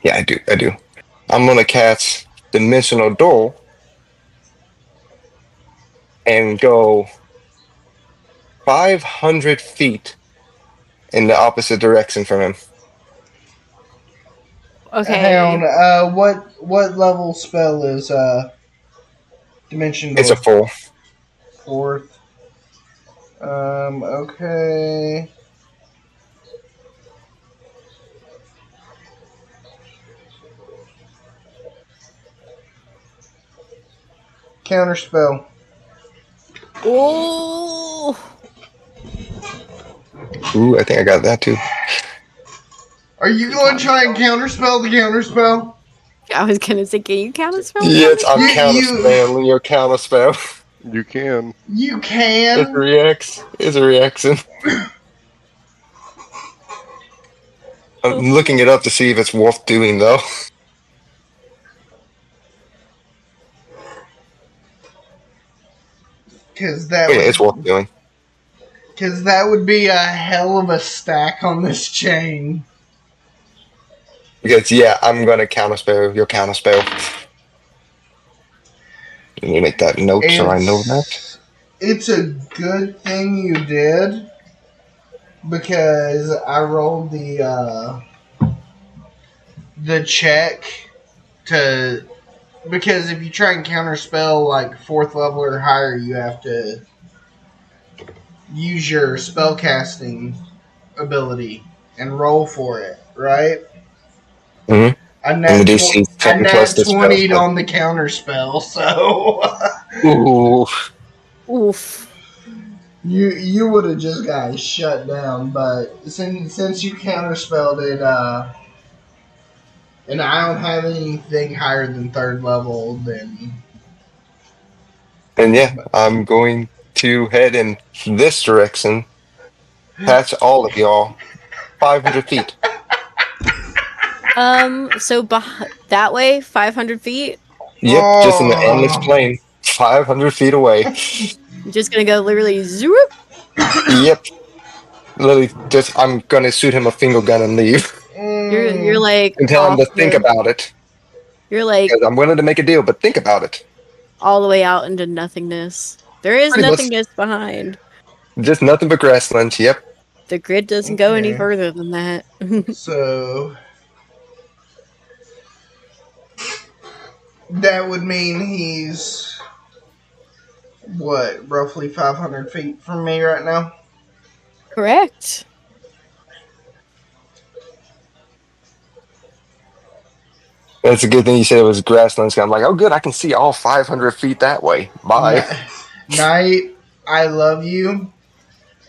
Yeah, I do. I do. I'm gonna cast Dimensional Door and go 500 feet in the opposite direction from him. hang Okay. on. What level spell is Dimension It's a Door? 4. Fourth. Okay. Counterspell. Oh! Ooh, I think I got that too. Are you going to try and counterspell the counterspell? I was gonna say, can you count as spell Yes, I'm You counterspelling your counterspell. You can. you It's a can. reaction. It's a reaction. I'm looking it up to see if it's worth doing, though. Because Oh yeah, it's worth doing. that would be a hell of a stack on this chain. Because yeah, I'm gonna counterspell your counterspell. Let me make that note so I know that. It's a good thing you did because I rolled the check to, because if you try and counterspell like fourth level or higher, you have to use your spellcasting ability and roll for it, right? Mm-hmm. I And the nat, DC is 10 plus the spell 20'd slot. on the counterspell, so Ooh. Oof. you would have just got shut down. But since you counterspelled it, and I don't have anything higher than third level, then And yeah, I'm going to head in this direction, patch all of y'all 500 feet. So that way, 500 feet? Yep, just in the endless Oh. plane, 500 feet away. You're just gonna go literally zoop. Yep, literally, just I'm gonna shoot him a finger gun and leave, You're Mm, like and tell him off to think the. about it. You're like Because I'm willing to make a deal, but think about it. all the way out into nothingness. There is Pretty much, nothingness behind. just nothing but grasslands. Yep. The grid doesn't go any okay. further than that. So that would mean he's what, roughly 500 feet from me right now? Correct. That's a good thing you said it was grasslands. 'Cause I'm like, oh, good, I can see all 500 feet that way. Bye. Night, I love you.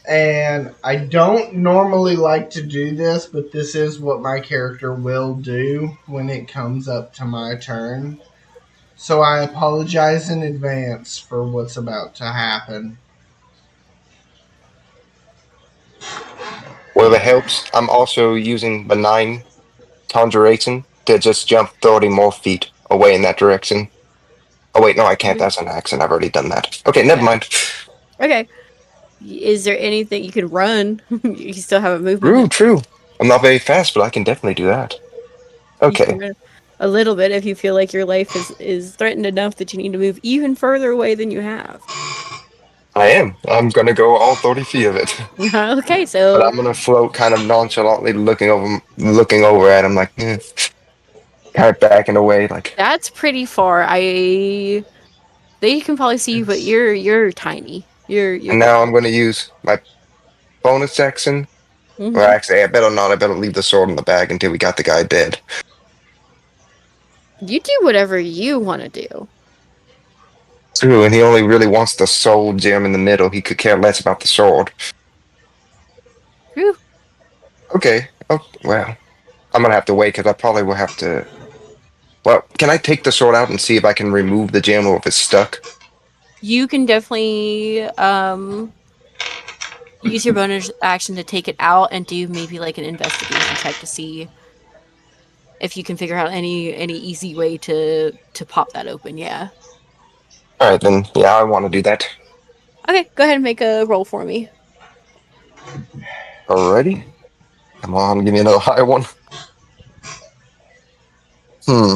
And I don't normally like to do this, but this is what my character will do when it comes up to my turn. So I apologize in advance for what's about to happen. Well, if it helps, I'm also using benign conjuration to just jump 30 more feet away in that direction. Oh, wait, no, I can't. That's an accent. I've already done that. Okay, never Yeah. mind. Okay. Is there anything you can run? You still have a True, movement. true. I'm not very fast, but I can definitely do that. You can Okay, run a little bit if you feel like your life is threatened enough that you need to move even further away than you have. I am. I'm gonna go all 30 feet of it. Okay, But so I'm gonna float kind of nonchalantly, looking over at him, like, kind of backing away, like. that's pretty far. They can probably see you, but It's you're tiny. You're And now I'm little. gonna use my bonus action. Or Hmm. actually, I better not. I better leave the sword in the bag until we got the guy dead. You do whatever you want to do. True, and he only really wants the soul gem in the middle. He could care less about the sword. Whew. Okay. Oh, well. I'm gonna have to wait because I probably will have to. Well, can I take the sword out and see if I can remove the gem or if it's stuck? You can definitely use your bonus action to take it out and do maybe like an investigation check to see if you can figure out any easy way to pop that open. Yeah. All right, then. Yeah, I want to do that. Okay, go ahead and make a roll for me. Alrighty. Come on, give me another high one. Hmm.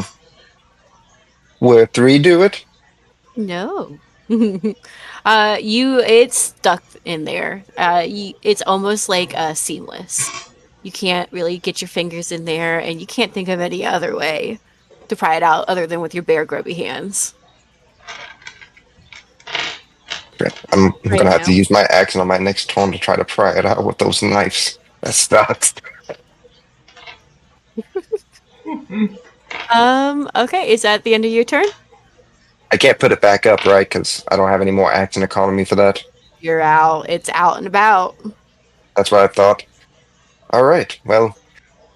Will 3 do it? No. It's stuck in there. It's almost like seamless. You can't really get your fingers in there, and you can't think of any other way to pry it out other than with your bare, grubby hands Okay. I'm right gonna have to now. use my action on my next turn to try to pry it out with those knives. That sucks. Okay, is that the end of your turn? I can't put it back up, right? Because I don't have any more action economy for that. You're out. It's out and about. That's what I thought. All right. Well,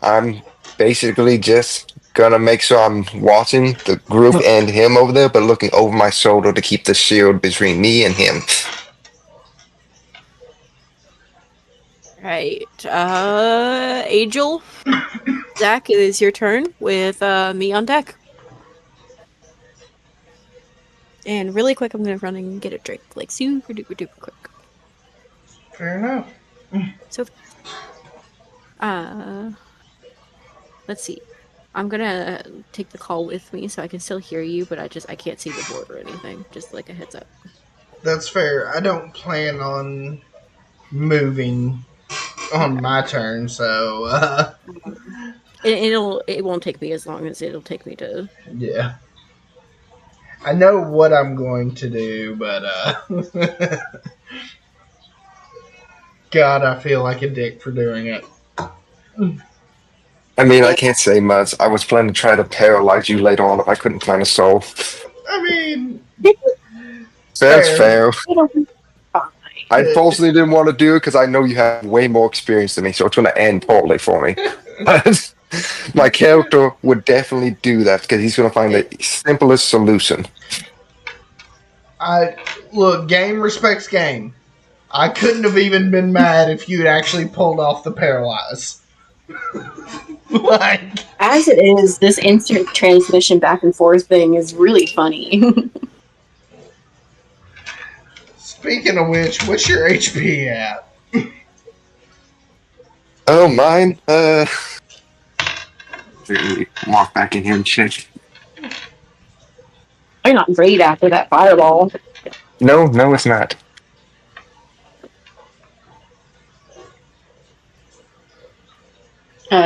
I'm basically just gonna make sure I'm watching the group and him over there, but looking over my shoulder to keep the shield between me and him. Right. Angel, Zach, it is your turn with me on deck. And really quick, I'm gonna run and get a drink, like super duper duper quick. fair enough. So, uh, let's see. I'm gonna take the call with me so I can still hear you, but I can't see the board or anything. Just like a heads up. That's fair. I don't plan on moving on Okay. my turn, so It won't take me as long as it'll take me to. yeah. I know what I'm going to do, but God, I feel like a dick for doing it. I mean, I can't say much. I was planning to try to paralyze you later on if I couldn't find a soul. I mean, That's fair. fair. It'll be fine. I falsely didn't want to do it because I know you have way more experience than me, so it's going to end poorly for me. But my character would definitely do that because he's going to find the simplest solution. I look, game respects game. I couldn't have even been mad if you had actually pulled off the paralyze. Like, As it is, this instant transmission back and forth thing is really funny. speaking of which, what's your HP at? Oh, mine. Let me walk back in here and check. I'm not great after that fireball. No, no, it's not.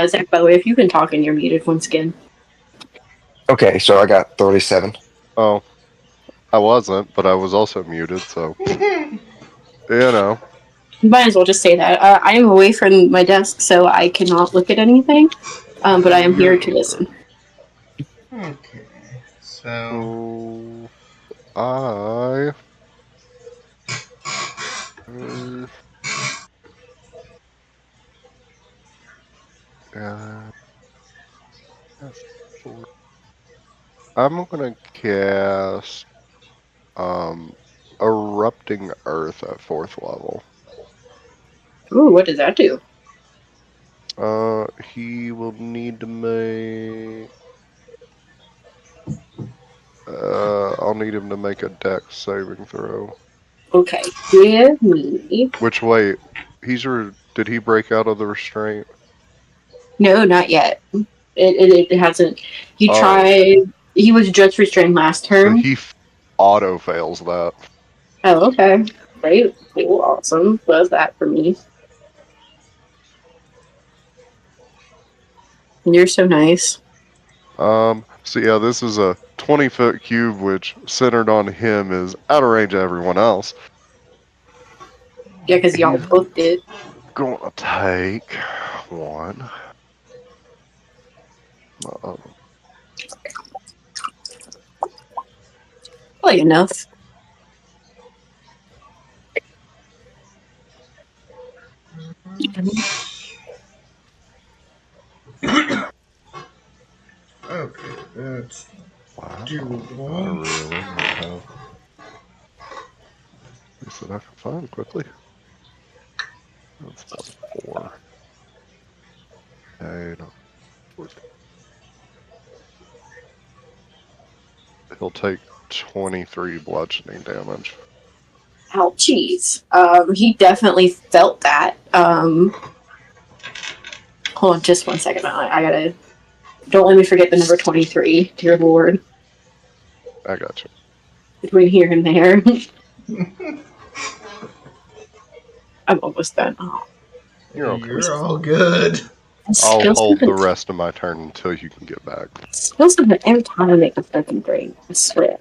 Zach, by the way, if you can talk and you're muted once again. Okay, so I got 37. Oh, I wasn't, but I was also muted, so you know. You might as well just say that. I am away from my desk, so I cannot look at anything, but I am here to listen. Okay, so So I uh, yes, I'm gonna cast erupting earth at 4th level. Ooh, what does that do? He will need to make. I'll need him to make a dex saving throw. Okay, give me. Which wait, did he break out of the restraint? No, not yet. It hasn't. He Oh, tried. He was just restrained last so turn. auto fails that. Oh, okay. Great. Cool. Awesome. Does that for me. You're so nice. So yeah, this is a 20-foot cube, which centered on him is out of range of everyone else. Yeah, because y'all He's both did. gonna take one. Uh, Probably enough. okay, that's wow, I doable. really might have. At least that I can find quickly. That's plus 4. Hey, no, 14. He'll take 23 bludgeoning damage. Ouchies. He definitely felt that. Hold on just one second. I gotta. Don't let me forget the number 23, dear Lord. I got you. Between here and there. I'm almost done. Oh, You're okay. You're all good. I'll feels hold like the rest of my turn until you can get back. feels like every time I make a fucking drink. I swear.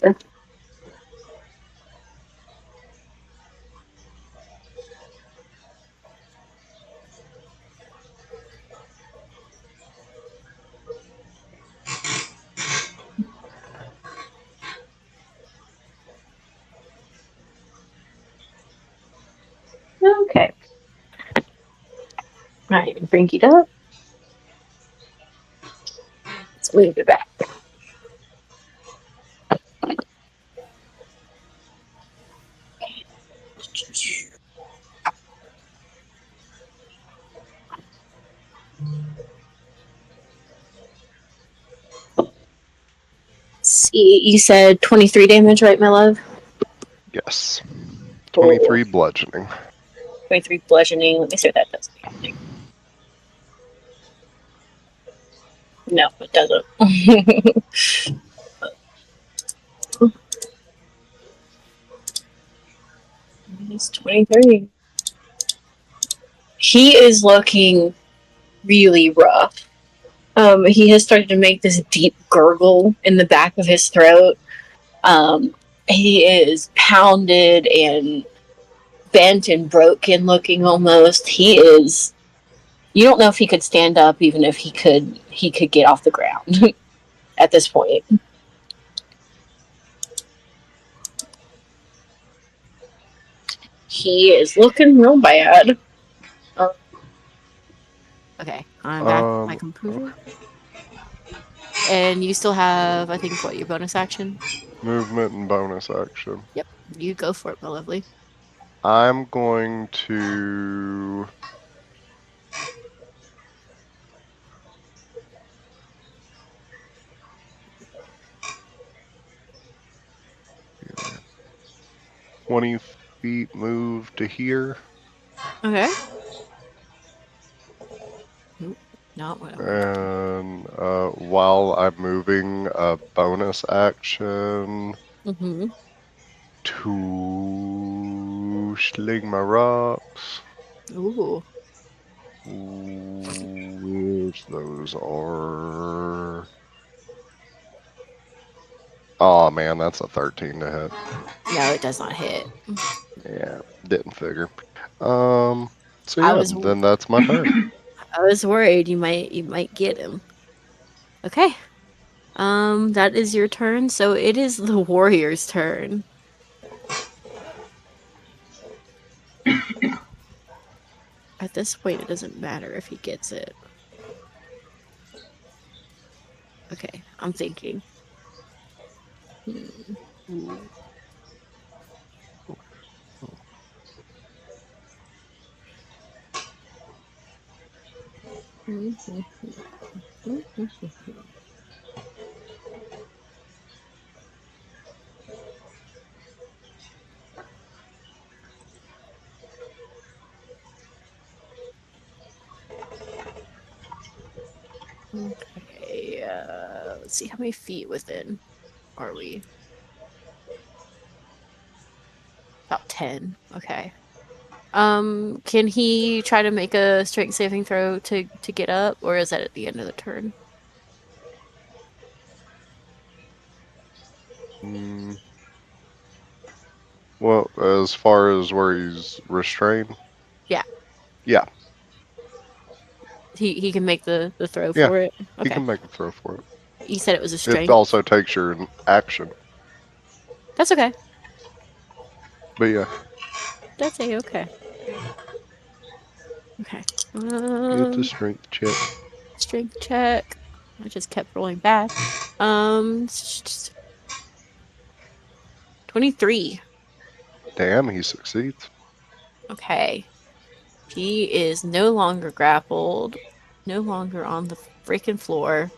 Okay. Right, bring it up. Let's move it back. See, you said 23 damage, right, my love? Yes. Cool. 23 bludgeoning. 23 bludgeoning. Let me see what that does. No, it doesn't. It's 23. He is looking really rough. He has started to make this deep gurgle in the back of his throat. He is pounded and bent and broken looking almost. He is. You don't know if he could stand up, even if he could. He could get off the ground at this point. He is looking real bad. Okay, I'm back. My Okay. computer. And you still have, I think, what, your bonus action? Movement and bonus action. Yep, you go for it, my lovely. I'm going to 20 feet move to here. Okay. Nope, not what I want. And while I'm moving, a bonus action Mm-hmm. to sling my rocks. Ooh. Which those are. Oh man, that's a 13 to hit. No, it does not hit. Yeah, didn't figure. Um, so I yeah, was then that's my turn. I was worried you might get him. Okay. That is your turn, so it is the warrior's turn. At this point, it doesn't matter if he gets it. Okay, I'm thinking. Hmm. Okay, let's see how many feet within are we? About 10. Okay. Can he try to make a strength saving throw to get up, or is that at the end of the turn? Mm, well, as far as where he's restrained, Yeah, yeah, he can make the throw yeah, for it. he Okay. can make a throw for it. You said it was a It strength. also takes your action, That's okay. but yeah, That's a okay. Okay. it's a strength check. Strength check. I just kept rolling bad. Um, 23. Damn, he succeeds. Okay. He is no longer grappled, no longer on the freaking floor.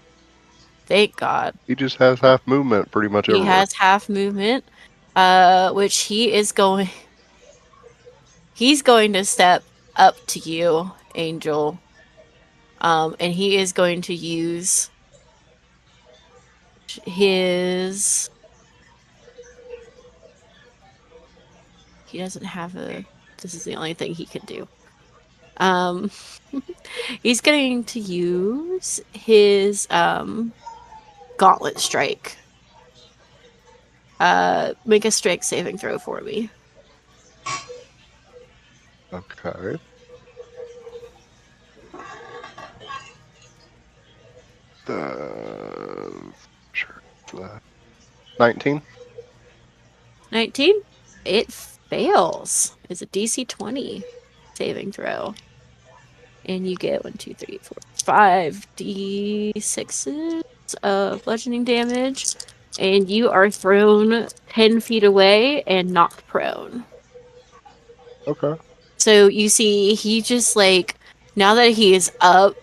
Thank God. He just has half movement pretty much He everywhere. has half movement, which he's going to step up to you, Angel. And he is going to use his he doesn't have a this is the only thing he can do. Um he's going to use his gauntlet strike. Make a strength saving throw for me. Okay. Sure. 19. 19? It fails. It's a DC 20 saving throw. And you get 1, 2, 3, 4, 5 D6s of bludgeoning damage. And you are thrown 10 feet away and knocked prone. Okay. So you see, he just like, now that he is up,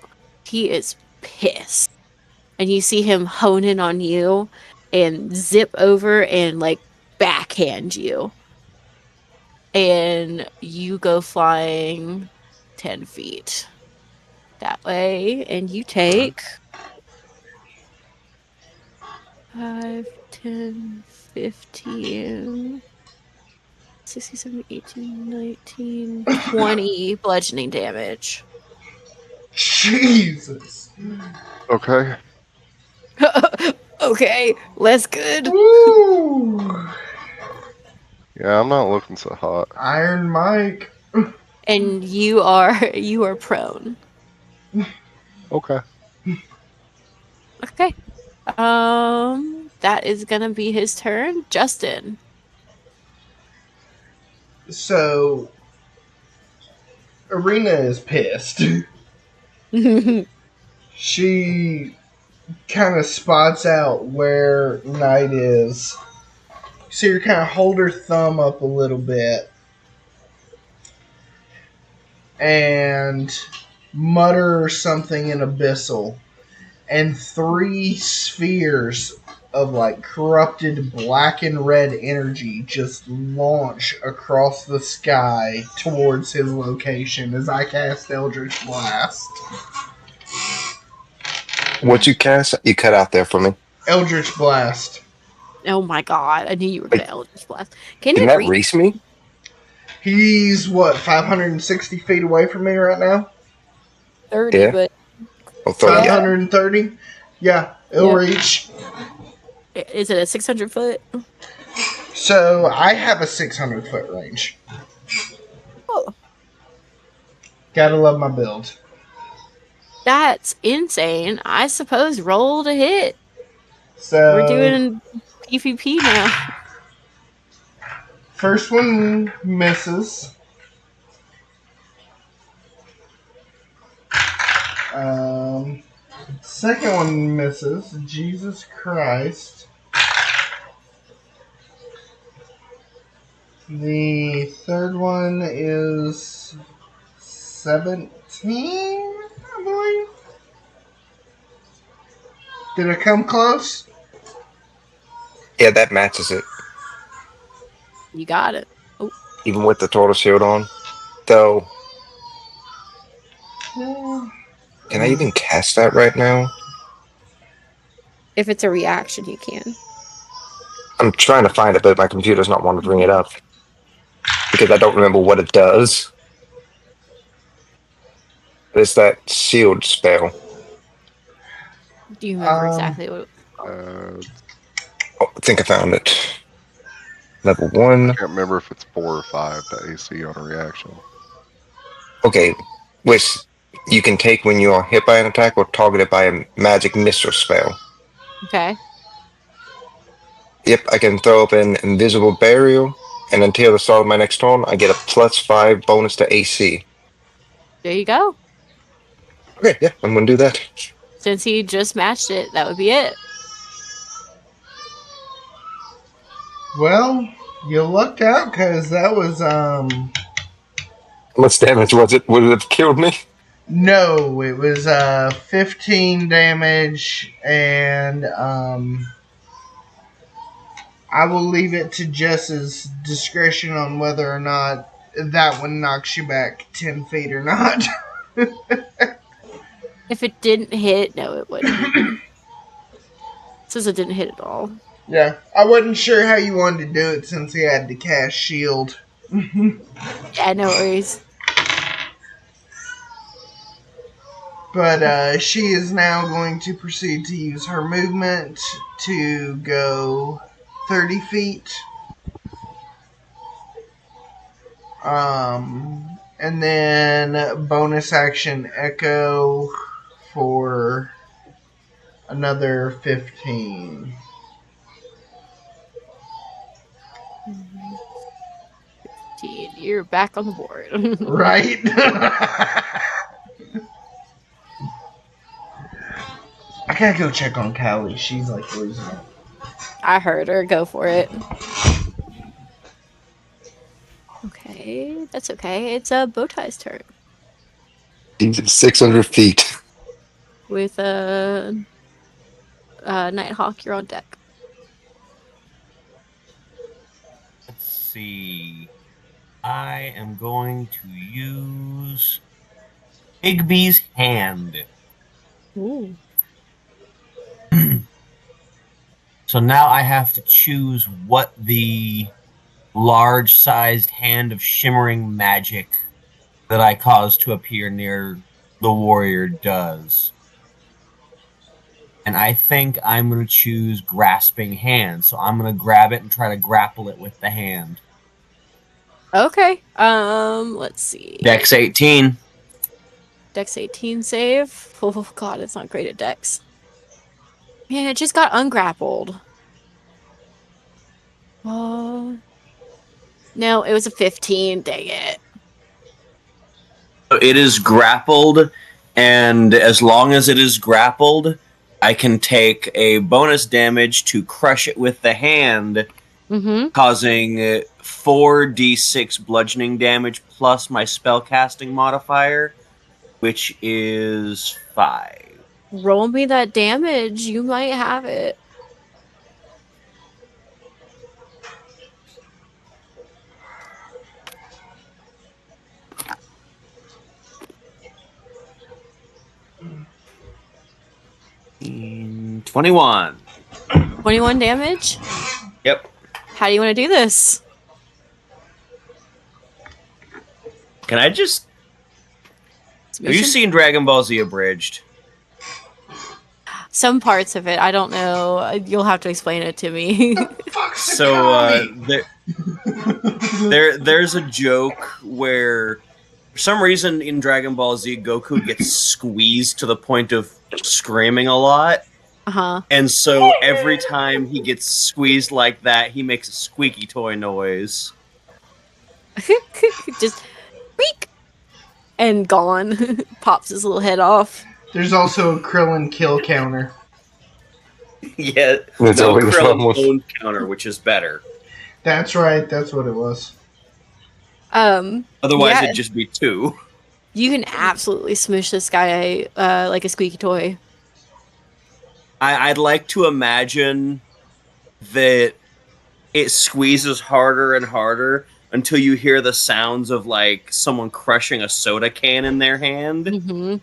he is pissed. And you see him hone in on you and zip over and like backhand you. And you go flying 10 feet that way. And you Okay. take 5, 10, 15, 16, 17, 18, 19, 20 bludgeoning damage. Jesus. Okay. Okay, less good. Woo! Yeah, I'm not looking so hot. Iron Mike. And you are prone. Okay. Okay. That is gonna be his turn. Justin. So, Arena is pissed. She kind of spots out where Knight is. So you kind of hold her thumb up a little bit and mutter something in Abyssal. And three spheres of like corrupted black and red energy just launch across the sky towards his location as I cast Eldritch Blast. What you cast? You cut out there for me. Eldritch Blast. Oh my god, I knew you were gonna Wait, Eldritch Blast. Can can it that reach? reach me? He's what, 560 feet away from me right now? 30, Yeah. but Oh, 30. yeah, Yeah. 530? Yeah, it'll yeah. reach. Is it a 600 foot? So I have a 600-foot range. Oh, Gotta love my build. that's insane. I suppose roll to hit. We're So doing PvP now. first one misses. Um, Second one misses. Jesus Christ. The third one is 17, I believe. Did it come close? Yeah, that matches it, You got it. Oh, even with the total shield on. So, Yeah. can I even cast that right now? if it's a reaction, you can. I'm trying to find it, but my computer's not wanting to bring it up because I don't remember what it does. It's that shield spell. Do you remember Um, exactly what it was called? Uh, Oh, I think I found it. Level I 1. can't remember if it's 4 or 5 to AC on a reaction. Okay, which you can take when you are hit by an attack or targeted by a magic missile spell. Okay, Yep, I can throw up an invisible barrier, and until the start of my next turn, I get a +5 bonus to AC. there you go. Okay, yeah, I'm gonna do that. Since he just matched it, that would be it. well, you lucked out because that was How much damage was it? Would it have killed me? no, it was 15 damage, and I will leave it to Jess's discretion on whether or not that one knocks you back 10 feet or not. If it didn't hit, no, it wouldn't. Since it didn't hit at all. Yeah, I wasn't sure how you wanted to do it since he had to cast shield. Yeah, no worries. But she is now going to proceed to use her movement to go 30 feet. And then bonus action echo for another 15. You're back on the board. Right? I gotta go check on Callie. She's like losing it. I heard her. Go for it. Okay, that's okay. It's a Bowtie's turn Jesus, 600 feet. with a Nighthawk. You're on deck. Let's see. I am going to use Igby's hand. Ooh. So now I have to choose what the large sized hand of shimmering magic that I cause to appear near the warrior does. And I think I'm going to choose grasping hand. So I'm going to grab it and try to grapple it with the hand. Okay. Let's see. Dex 18. Dex 18 save. Oh god, it's not great at Dex. Man, it just got ungrappled. Oh. No, it was a 15. Dang it. So it is grappled, and as long as it is grappled, I can take a bonus damage to crush it with the hand, Mm-hmm. causing 4d6 bludgeoning damage plus my spellcasting modifier, which is 5. Roll me that damage. You might have it. 21. 21 damage. Yep. How do you want to do this? Can I just... Have you Smoosh him? seen Dragon Ball Z Abridged? Some parts of it. I don't know. You'll have to explain it to me. Fuck So Sakami! there's a joke where for some reason in Dragon Ball Z Goku gets squeezed to the point of screaming a lot. Uh-huh. And so every time he gets squeezed like that, he makes a squeaky toy noise. Just weak and gone. Pops his little head off. There's also a Krillin kill counter. Yeah, It's no always Krillin's almost. own counter, which is better. That's right, that's what it was. Otherwise, Yeah. it'd just be 2. You can absolutely smush this guy like a squeaky toy. I'd like to imagine that it squeezes harder and harder until you hear the sounds of like someone crushing a soda can in their hand. Mm-hmm.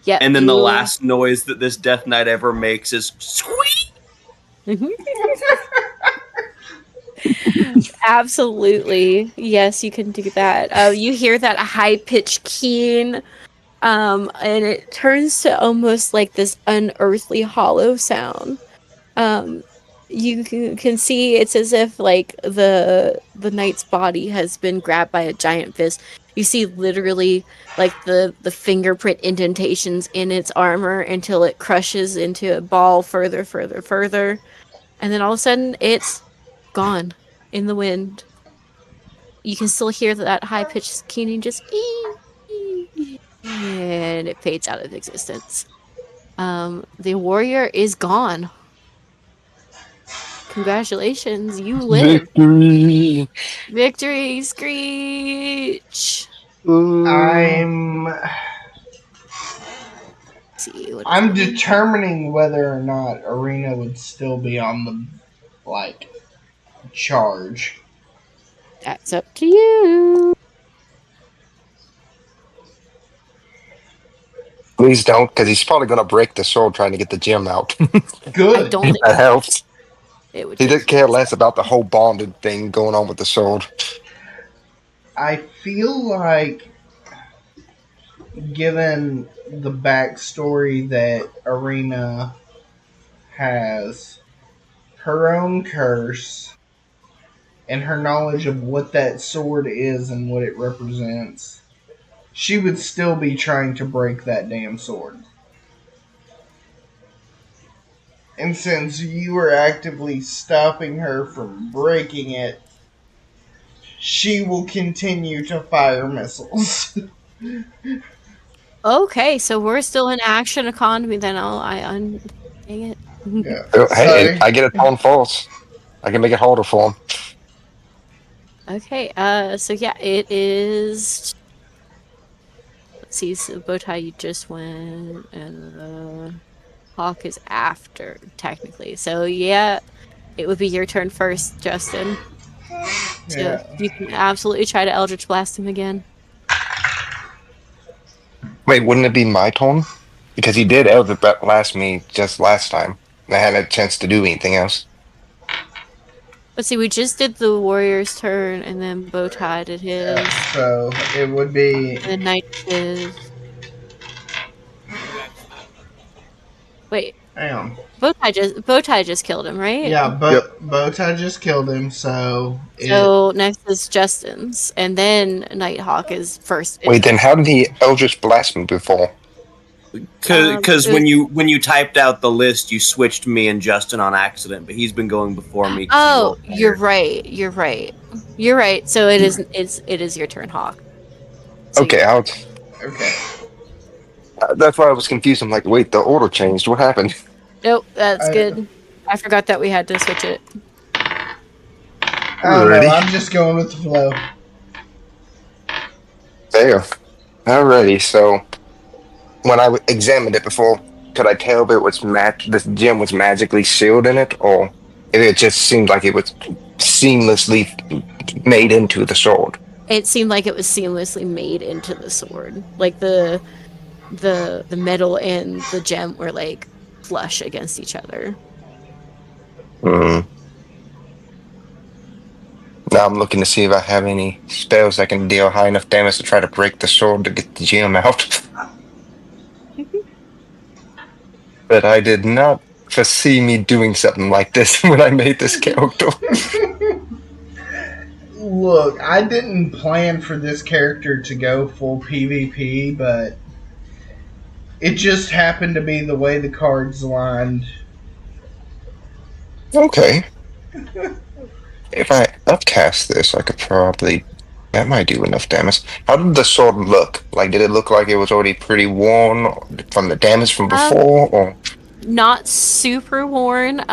Yeah. And then the last noise that this Death Knight ever makes is squeak. Absolutely. Yes, you can do that. You hear that high-pitched keen, and it turns to almost like this unearthly hollow sound. You can see it's as if like the knight's body has been grabbed by a giant fist. You see literally like the fingerprint indentations in its armor until it crushes into a ball further, and then all of a sudden it's gone in the wind. You can still hear that high pitched keening, just and it fades out of existence. The warrior is gone. Congratulations, you live. Victory! Victory, Screech. I'm Let's see what I'm is it? determining whether or not Arena would still be on the charge. That's up to you. Please don't, because he's probably going to break the sword trying to get the gem out. I Good. don't think That helps. it would He just didn't care less about the whole bonded thing going on with the sword. I feel like, given the backstory that Arena has, her own curse, and her knowledge of what that sword is and what it represents, she would still be trying to break that damn sword. And since you were actively stopping her from breaking it, she will continue to fire missiles. Okay, so we're still in action economy then. Dang it. Yeah. Hey, So, I get a tone false. I can make it harder for him. Okay, so yeah, it is. Let's see, so Bowtie, you just went, and Hawk is after, technically. So yeah, it would be your turn first, Justin. So yeah. you can absolutely try to Eldritch Blast him again. Wait, wouldn't it be my tone? Because he did Elder blast me just last time. And I hadn't a chance to do anything else. Let's see, we just did the warrior's turn, and then Bowtie did his, So it would be. and then Knight did his. Wait, Hang on. Bowtie just killed him, right? Yeah, Yep. Bowtie just killed him, so. So next is Justin's, and then Nighthawk is first. Wait, then how did he Eldritch blast me before? Because it when you typed out the list, you switched me and Justin on accident, but he's been going before me. 'cause he Oh, rolled higher. you're right. You're right. So it is your turn, Hawk. So Okay, Okay. that's why I was confused. I'm like, wait, the order changed. What happened? nope, that's I- good. I forgot that we had to switch it. I don't know. Alrighty. I'm just going with the flow. There. Alrighty, so when I examined it before, could I tell if it was this gem was magically sealed in it, or if it just seemed like it was seamlessly made into the sword? It seemed like it was seamlessly made into the sword. Like the metal and the gem were like flush against each other. Hmm. Now I'm looking to see if I have any spells that can deal high enough damage to try to break the sword to get the gem out. But I did not foresee me doing something like this when I made this character. Look, I didn't plan for this character to go full PvP, but it just happened to be the way the cards lined. Okay. If I upcast this, I could probably. That might do enough damage. How did the sword look? Like, did it look like it was already pretty worn from the damage from Um, before? Or Not super worn.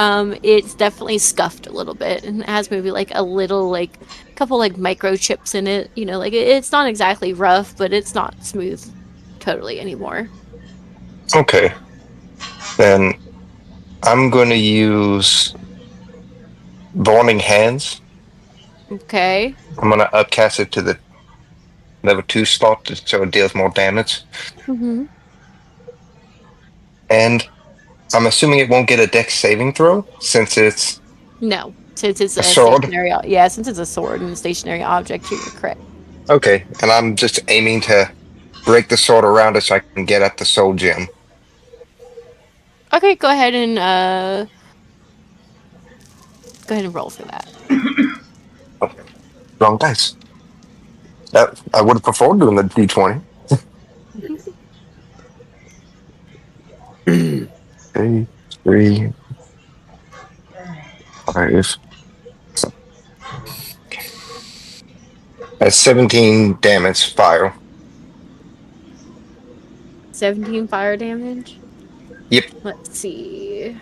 It's definitely scuffed a little bit, and it has maybe like a little like couple like microchips in it. You know, like it's not exactly rough, but it's not smooth totally anymore. okay, then I'm going to use Burning Hands. Okay. I'm going to upcast it to the level 2 slot so it deals more damage. Mm-hmm. And I'm assuming it won't get a dex saving throw since it's No, since it's a a sword. stationary, yeah, since it's a sword and a stationary object, you're correct. Okay, and I'm just aiming to break the sword around it so I can get at the soul gem. Okay, go ahead and roll for that. Oh, wrong dice. That, I would have preferred doing the d20. Okay, 3, 5. That's 17 damage fire. 17 fire damage. Yep. Let's see.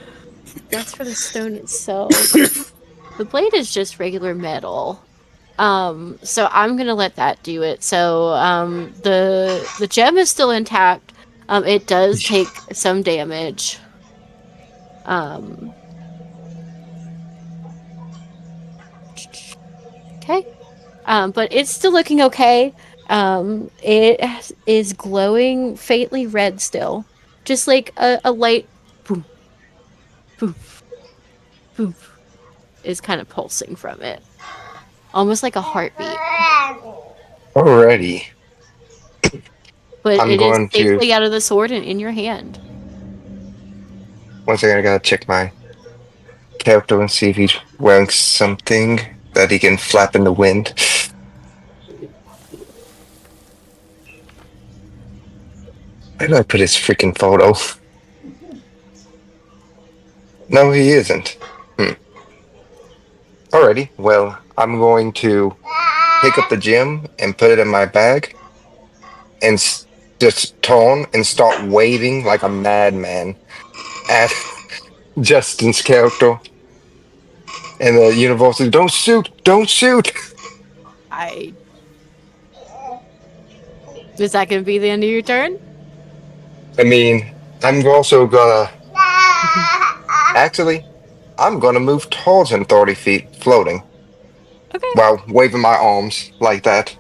That's for the stone itself. The blade is just regular metal. So I'm gonna let that do it. So the gem is still intact. It does take some damage. Um okay. But it's still looking okay. Is glowing faintly red still. Just like a light boom, boom, boom is kind of pulsing from it. Almost like a heartbeat. Alrighty. But I'm it is going to. safely out of the sword and in your hand. Once again, I gotta check my character and see if he's wearing something that he can flap in the wind. Where did I put his freaking photo? No, he isn't. Hmm. Alrighty. Well, I'm going to pick up the gem and put it in my bag and just turn and start waving like a madman at Justin's character. And the universe is, don't shoot, don't shoot. I Is that gonna be the end of your turn? I mean, I'm also gonna actually, I'm gonna move towards him 30 feet, floating, Okay. while waving my arms like that.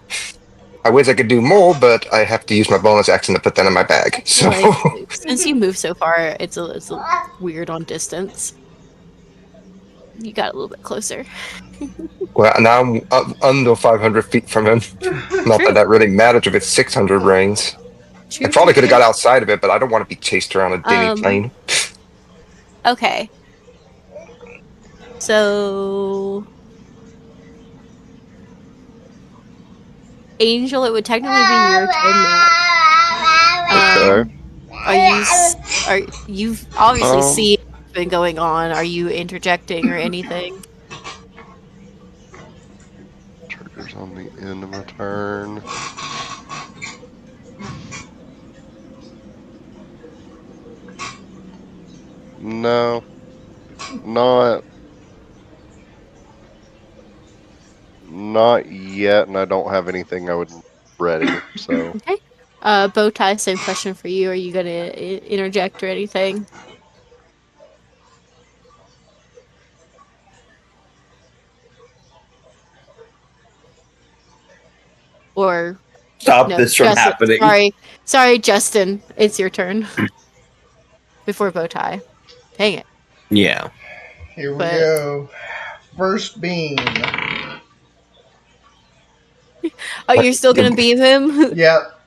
I wish I could do more, but I have to use my bonus action to put that in my I bag. feel So, like since you move so far, it's a weird on distance. You got a little bit closer. well, now I'm under 500 feet from him. Not that True. that really matters if it's 600 range. I True, true, probably could have true. got outside of it, but I don't want to be chased around a dingy Um, plane. okay. So Angel, it would technically be your turn next. Okay. Um, are you've obviously Um, seen what's been going on. Are you interjecting or anything? triggers on the end of my turn. No, not not yet, and I don't have anything I would ready. So Okay. Bowtie, same question for you. Are you gonna interject or anything? Or Stop no, this from Justin. happening. Sorry, Justin. It's your turn before Bowtie. Dang it. Yeah. Here we But go. First beam. oh, you're still gonna beam him, Yep.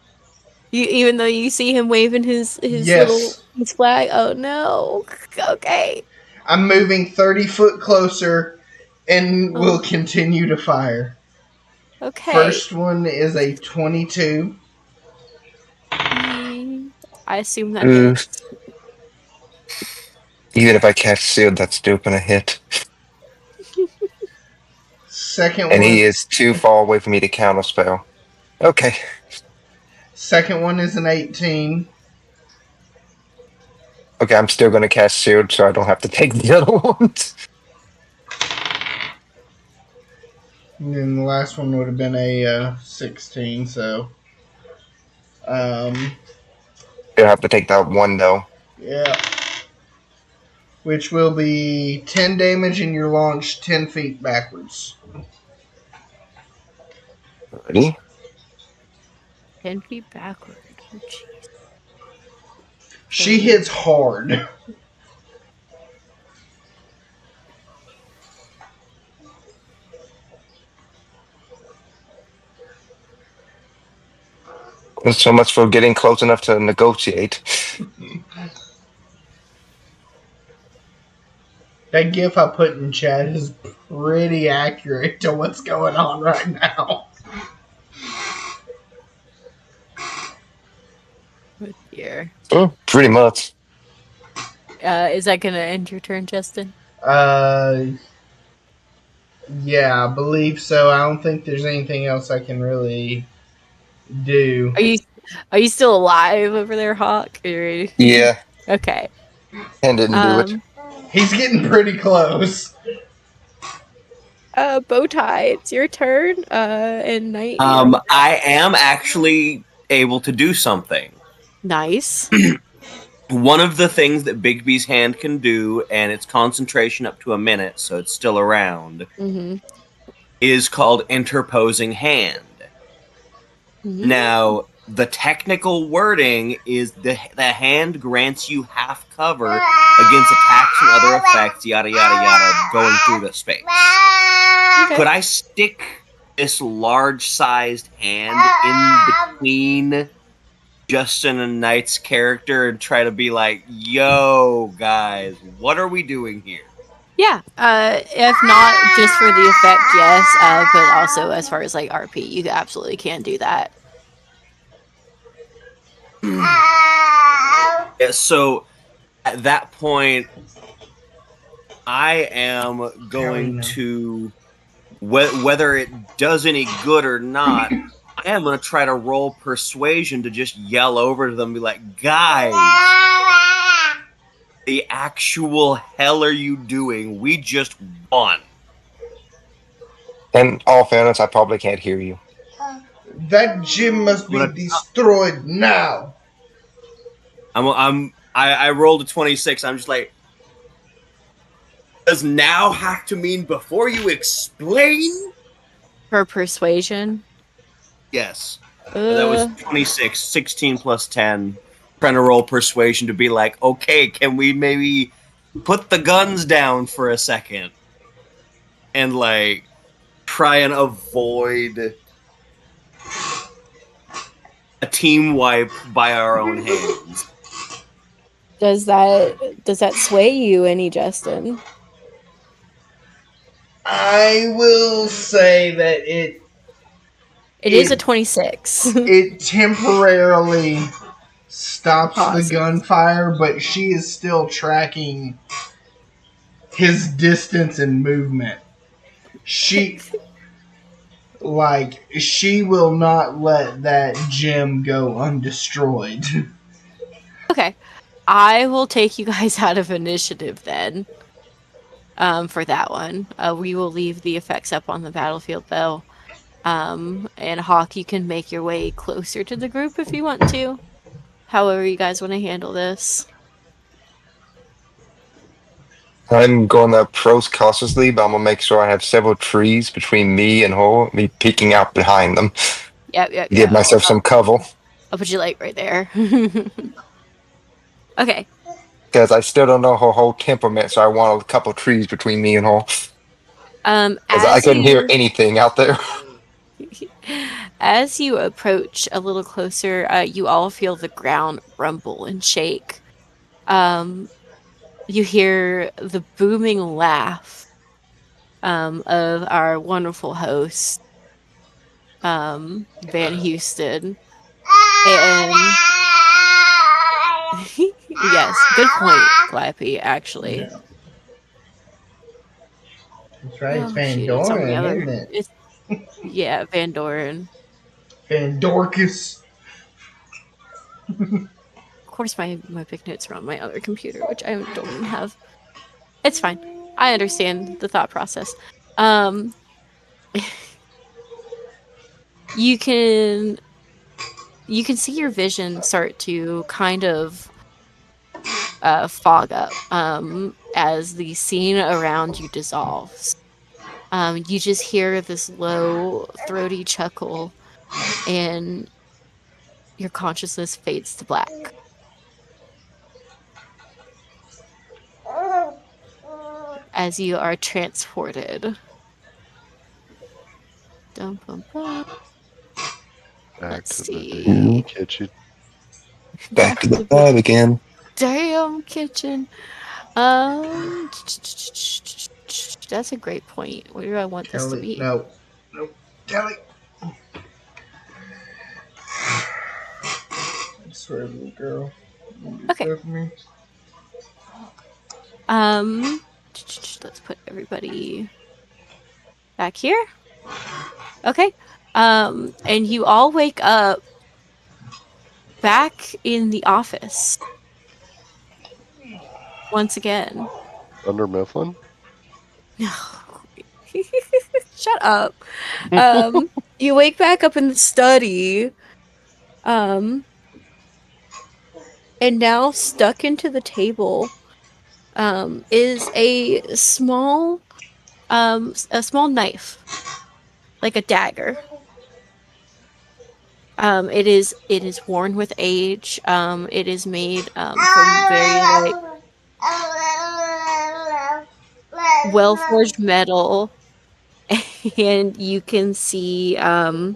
even though you see him waving his little Yes. his flag. Oh no. Okay. I'm moving 30 foot closer and will Oh, continue to fire. okay. First one is a 22. I assume that Uh, hits. even if I cast shield, that's still gonna hit. Second And he one is too far away for me to counterspell. Okay. second one is an 18. Okay, I'm still gonna cast shield so I don't have to take the other ones. And then the last one would have been a 16, so um You'll have to take that one though. yeah. Which will be 10 damage and you're launched 10 feet backwards. Ready? 10 feet backward. Oh, jeez. She Okay. hits hard. So much for getting close enough to negotiate. That gif I put in chat is pretty accurate to what's going on right now. Oh dear. Oh, pretty much. Is that gonna end your turn, Justin? Uh, yeah, I believe so. I don't think there's anything else I can really do. Are you still alive over there, Hawk? Yeah, Okay. and didn't do it. Um. He's getting pretty close. Bowtie, it's your turn. And Knight, you're I am actually able to do something. nice. One of the things that Bigby's hand can do, and it's concentration up to a minute, so it's still around, Mm-hmm. is called interposing hand. Mm-hmm. Now, the technical wording is the hand grants you half cover against attacks and other effects, yada yada yada, going through the space. Okay. Could I stick this large-sized hand in between Justin and Knight's character and try to be like, "Yo, guys, what are we doing here?" Yeah. If not just for the effect, yes. But also as far as like RP, you absolutely can do that. Yeah, so at that point, I am going Karina. to whether it does any good or not. I am going to try to roll persuasion to just yell over to them, and be like, "Guys, the actual hell are you doing? We just won." In all fairness, I probably can't hear you. That gym must I'm be gonna, destroyed now. I rolled a 26. I'm just like, does now have to mean before you explain? For persuasion. Yes. That was Uh 26, 16 plus 10. Trying to roll persuasion to be like, okay, can we maybe put the guns down for a second and like try and avoid a team wipe by our own hands? does that sway you any, Justin? I will say that It is a 26. it temporarily stops the Pause. gunfire, but she is still tracking his distance and movement. She she will not let that gem go undestroyed. Okay. I will take you guys out of initiative then. For that one. We will leave the effects up on the battlefield though. And Hawk, you can make your way closer to the group if you want to. However you guys want to handle this. I'm going to approach cautiously, but I'm gonna make sure I have several trees between me and her, me peeking out behind them. Yep. Give myself some cover. I'll put you like right there. Okay. Because I still don't know her whole temperament, so I want a couple trees between me and her. Because I As couldn't hear you anything out there. as you approach a little closer, you all feel the ground rumble and shake. Um, you hear the booming laugh of our wonderful host, Van Houston, and yes, good point, Clappy. Actually, Yeah. That's right. It's oh Van shoot, it's on the Doren, other. isn't it? It's yeah, Van Dorin. Van Dorcas. Of course, my big notes are on my other computer, which I don't even have. It's fine. I understand the thought process. Um, you can you can see your vision start to kind of fog up as the scene around you dissolves. You just hear this low, throaty chuckle, and your consciousness fades to black as you are transported. Dum, bum, bum. Back Let's to the see. damn kitchen. Back Back to to the the lab again. damn kitchen. Um, that's a great point. Where do I want this to Kelly. be? No. No. Kelly. I swear, little girl. You do Okay. so for me. Um, let's put everybody back here. Okay. And you all wake up back in the office once again. Under Mifflin? No. Shut up. Um, you wake back up in the study. Um, and now stuck into the table, is a small knife, like a dagger. It is worn with age. It is made from very like well forged metal, and you can see on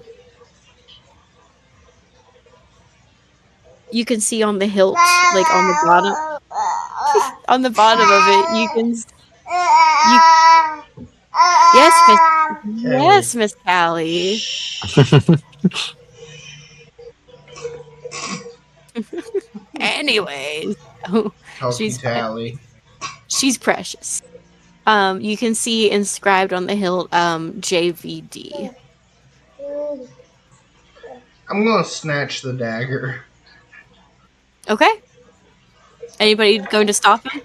the hilt, like on the bottom, on the bottom of it, you yes, Miss Kelly. yes, Miss Callie. Anyways, oh, Talkie she's fine. Tally. She's precious. You can see inscribed on the hilt, JVD. I'm gonna snatch the dagger. Okay. Anybody going to stop him?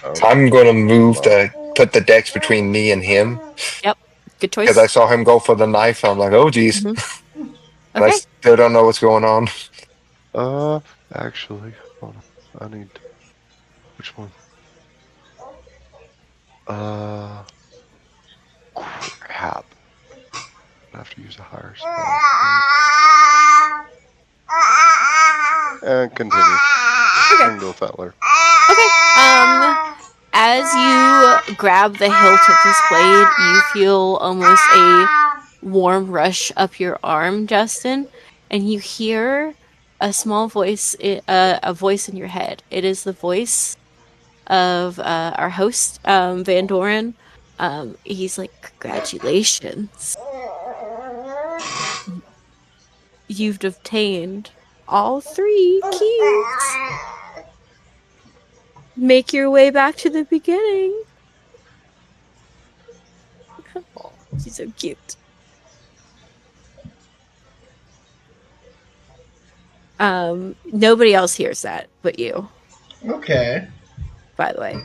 Oh, I'm going to move well. put the decks between me and him Yep. Good because I choice. saw him go for the knife. I'm like, oh geez, Hmm. and I Okay. still don't know what's going on. Uh, actually, hold on. I need. Which one? Uh, Crap. I have to use a higher spell. And continue. I Okay. can go Fettler. Okay. As you grab the hilt of this blade, you feel almost a warm rush up your arm, Justin, and you hear a small voice, a voice in your head. It is the voice of our host, Van Doren. He's like, "Congratulations, you've obtained all three keys. Make your way back to the beginning." She's so cute. Nobody else hears that but you, Okay. by the way.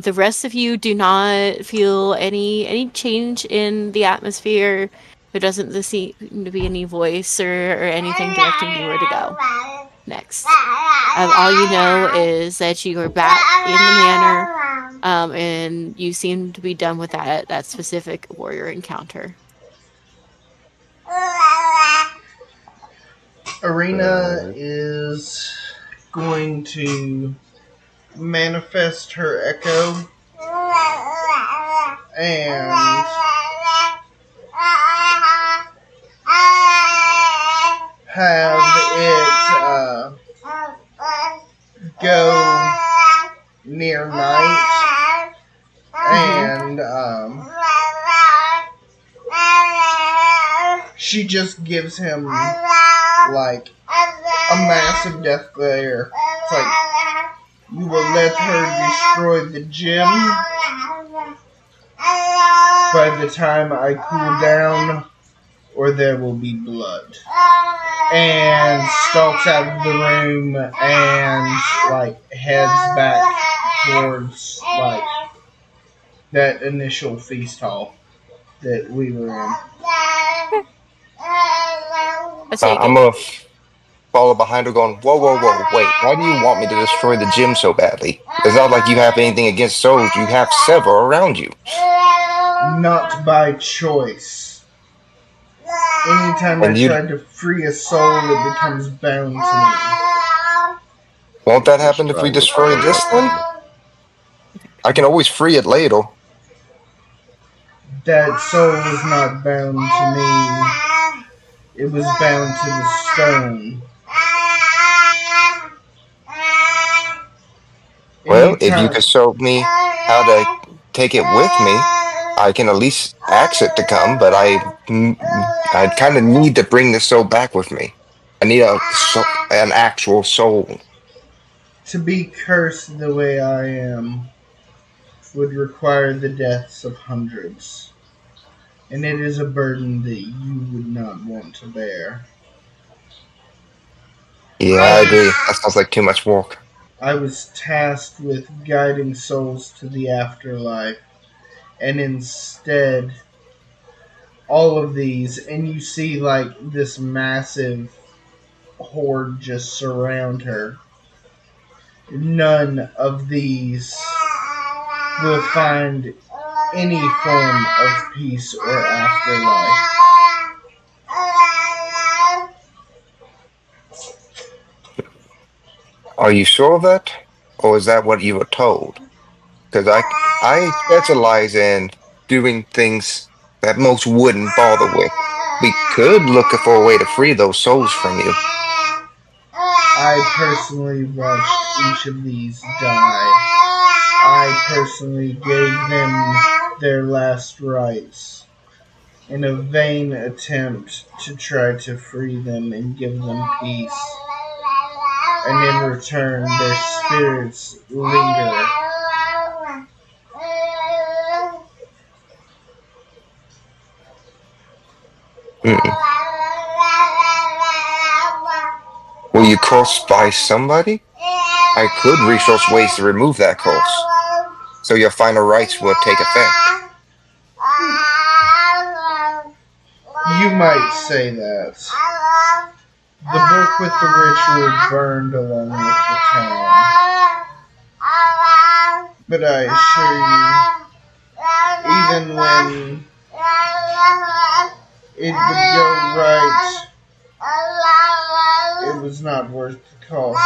The rest of you do not feel any change in the atmosphere. There doesn't seem to be any voice or anything directing you where to go next. All you know is that you are back in the manor, and you seem to be done with that specific warrior encounter. Arena Alright. is going to manifest her echo and have it go near night and she just gives him like a massive death glare. It's like, you will let her destroy the gym by the time I cool down, or there will be blood. And stalks out of the room and like heads back towards like that initial feast hall that we were in. I take I'm it. gonna follow behind her, going, "Whoa, whoa, whoa! Wait, why do you want me to destroy the gym so badly? It's not like you have anything against souls. You have several around you. Not by choice. Anytime I And you try to free a soul, it becomes bound to me. won't He's that just happen if we trying to destroy stir this up then? Arena. I can always free it later. That soul was not bound to me. It was bound to the stone. Well, if you could Anytime. show me how to take it with me, I can at least ask it to come. But I kind of need to bring the soul back with me. I need an actual soul. To be cursed the way I am would require the deaths of hundreds, and it is a burden that you would not want to bear. Yeah, I I was agree. That sounds like too much work. I was tasked with guiding souls to the afterlife, and instead all of these, and you see like this massive horde just surround her. None of these will find any form of peace or afterlife. Are you sure of that, or is that what you were told? Because I specialize in doing things that most wouldn't bother with. We could look for a way to free those souls from you. I personally watched each of these die. I personally gave them their last rites in a vain attempt to try to free them and give them peace. And in return, their spirits linger. Mm. Were you cursed by somebody? I could resource ways to remove that curse, so your final rites will take effect. You might say that. The book with the ritual burned along with the town. But I assure you, even when it would go right, it was not worth the cost.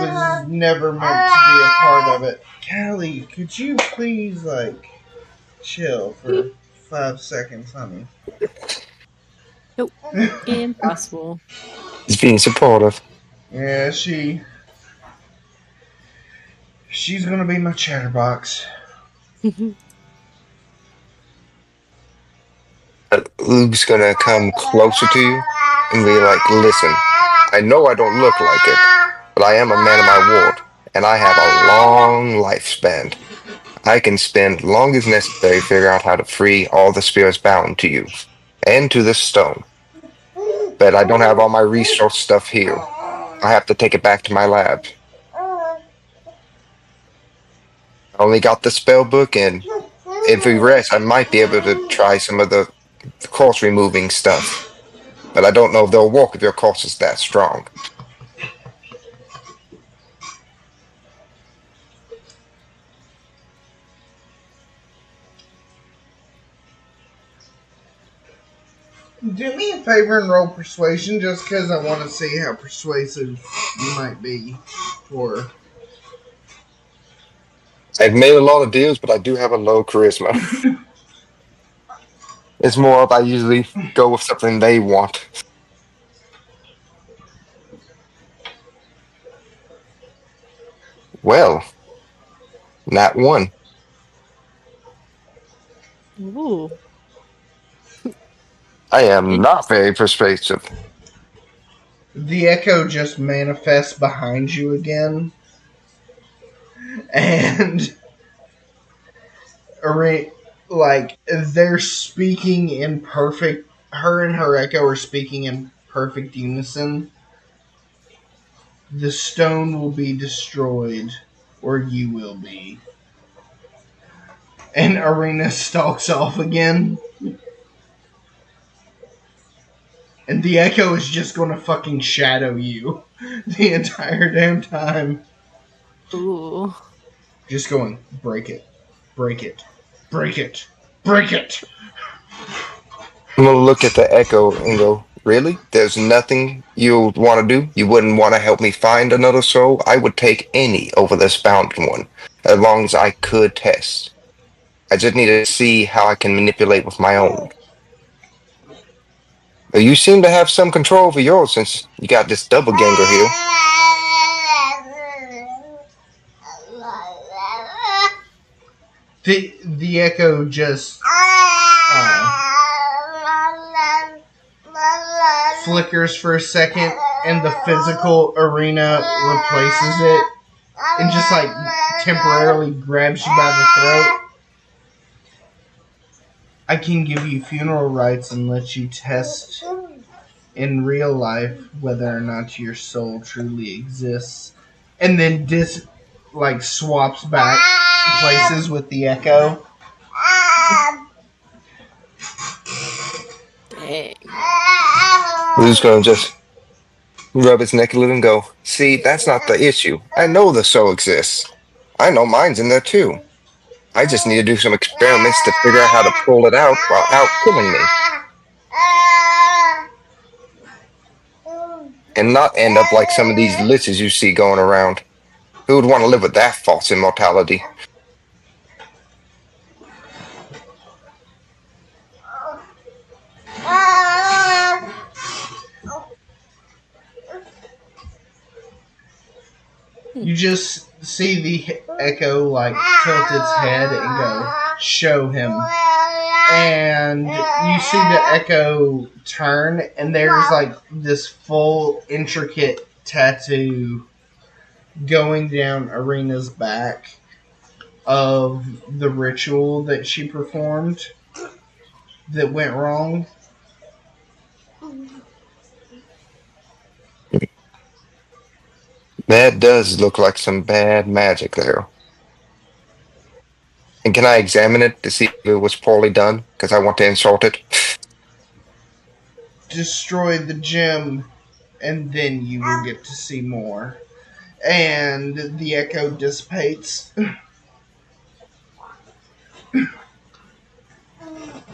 This was never meant to be a part of it. Callie, could you please, like, chill for 5 seconds, honey? Nope. Impossible. He's being supportive. Yeah, she's gonna be my chatterbox. Luke's gonna come closer to you and be like, "Listen, I know I don't look like it, but I am a man of my word, and I have a long lifespan. I can spend long as necessary to figure out how to free all the spirits bound to you and to this stone. But I don't have all my resource stuff here. I have to take it back to my lab. I only got the spell book, and if we rest, I might be able to try some of the course removing stuff. But I don't know if they'll work if your course is that strong." Do me a favor and roll persuasion just because I want to see how persuasive you might be for. I've made a lot of deals, but I do have a low charisma. It's more of I usually go with something they want. Well, not one. Ooh. I am not very persuasive. The echo just manifests behind you again, and like they're speaking in perfect. Her and her echo are speaking in perfect unison. The stone will be destroyed, or you will be. And Arena stalks off again. And the echo is just gonna fucking shadow you the entire damn time. Ooh. Just going, break it, break it, break it, break it. I'm gonna look at the echo and go, really? There's nothing you want to do? You wouldn't want to help me find another soul? I would take any over this fountain one, as long as I could test. I just need to see how I can manipulate with my own. But you seem to have some control over yours since you got this double ganger here. The echo just flickers for a second, and the physical Arena replaces it, and just like temporarily grabs you by the throat. I can give you funeral rites and let you test in real life whether or not your soul truly exists, and then like swaps back places with the echo. Dang. Lou's gonna just rub his neck a little and go, see, that's not the issue. I know the soul exists. I know mine's in there too. I just need to do some experiments to figure out how to pull it out while out killing me. And not end up like some of these liches you see going around. Who would want to live with that false immortality? You just see the echo like tilt its head and go, show him. And you see the echo turn, and there's like this full intricate tattoo going down Arena's back of the ritual that she performed that went wrong. That does look like some bad magic there. And can I examine it to see if it was poorly done? Because I want to insult it. Destroy the gem, and then you will get to see more. And the echo dissipates.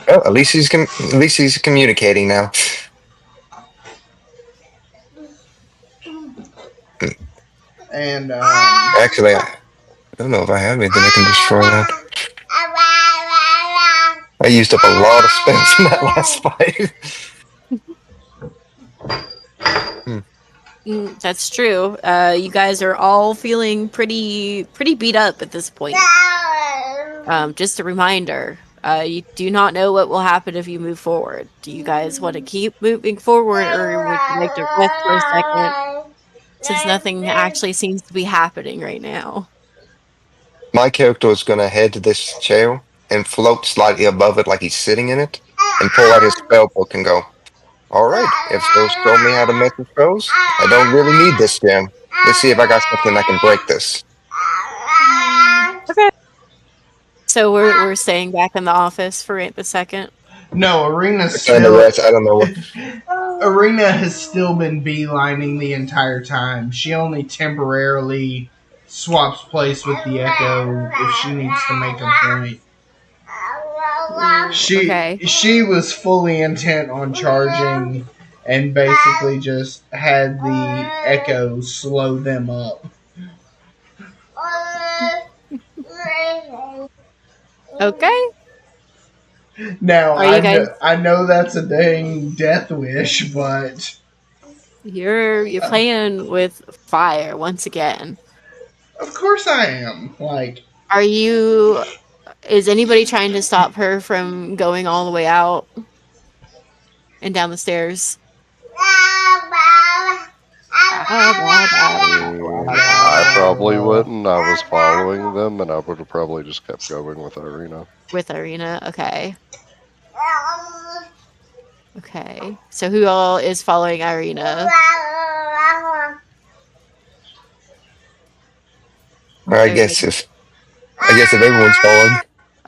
Well, at least he's communicating now. And Actually, I don't know if I have anything that can destroy that. I used up a lot of spells in that last fight. That's true. You guys are all feeling pretty beat up at this point. Just a reminder, you do not know what will happen if you move forward. Do you guys want to keep moving forward, or would you like to rest for a second, since nothing actually seems to be happening right now? My character is going to head to this chair and float slightly above it like he's sitting in it and pull out his spell book and go, all right, if they'll show me how to make the spells, I don't really need this gem. Let's see if I got something that can break this. Okay. So we're staying back in the office for a second. no, Arena Kind of rest. I don't know what. Arena has still been beelining the entire time. She only temporarily swaps place with the echo if she needs to make a point. Okay. She was fully intent on charging and basically just had the echo slow them up. Okay. Now Are you guys I know that's a dang death wish, but you're playing with fire once again. of course I am. Like, Are you is anybody trying to stop her from going all the way out and down the stairs? Ba, ba, ba, ba, I probably ba. wouldn't. I was following them, and I would have probably just kept going with Irina. With Arena. Okay. Okay. So who all is following Irina? I guess Everybody. if I guess if everyone's following,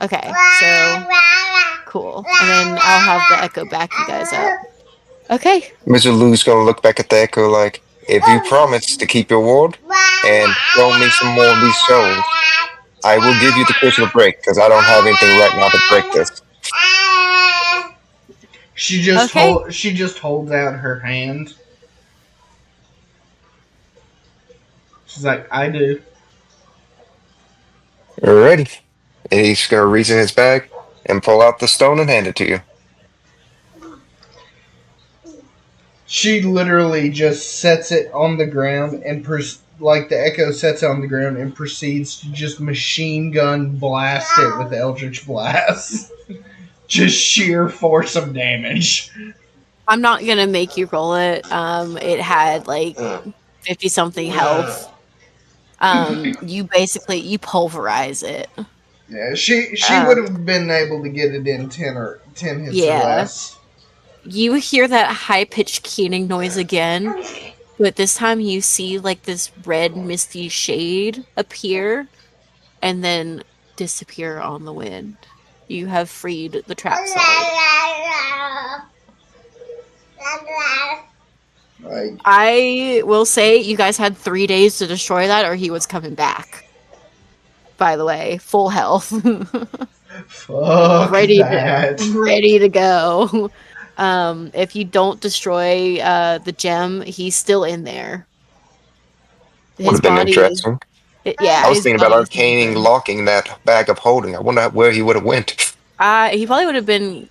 Okay. So cool. And then I'll have the echo back you guys up. Okay. Mr. Lou's gonna look back at the echo like, if you promise to keep your word and show me some more of these shows, I will give you the crystal break because I don't have anything right now to break this. Okay. she just holds out her hand. She's like, I do. Alrighty. And he's gonna reach in his bag and pull out the stone and hand it to you. She literally just sets it on the ground and like the echo sets it on the ground and proceeds to just machine gun blast it with the Eldritch Blast. Just sheer force of damage. I'm not gonna make you roll it. It had like 50 something health. You basically you pulverize it. Yeah, she would Um, have been able to get it in 10 hits or yeah. less. You hear that high pitched keening noise again, but this time you see like this red misty shade appear and then disappear on the wind. You have freed the trap soul. Like, I will say you guys had 3 days to destroy that, or he was coming back. By the way, full health, fuck that. ready to go. If you don't destroy the gem, he's still in there. Would His have been body is interesting. yeah, I was his thinking about body is arcaning moving. locking that bag of holding. I wonder where he would have went. He probably would have been.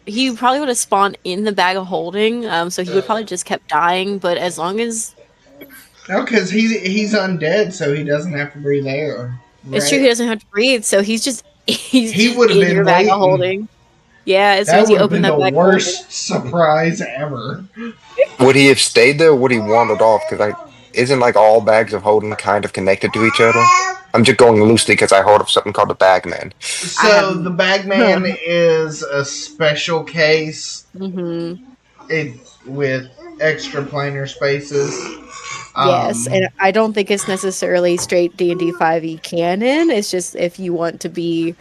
He probably would have spawned in the bag of holding. So he would probably just kept dying. But as long as No, because he's undead, so he doesn't have to breathe air, it's true, right? he doesn't have to breathe. So he's He just would have in been your bag of waiting. holding. Yeah, as soon That as you would have open been that the bag of holding. worst surprise ever. Would he have stayed there or would he wandered off? Because I isn't like all bags of holding kind of connected to each other. I'm just going loosely because I heard of something called the bagman. I have. So the Bagman is a special case Mm-hmm. it, with extra planar spaces. Yes, Um, and I don't think it's necessarily straight D&D 5e canon. It's just if you want to be,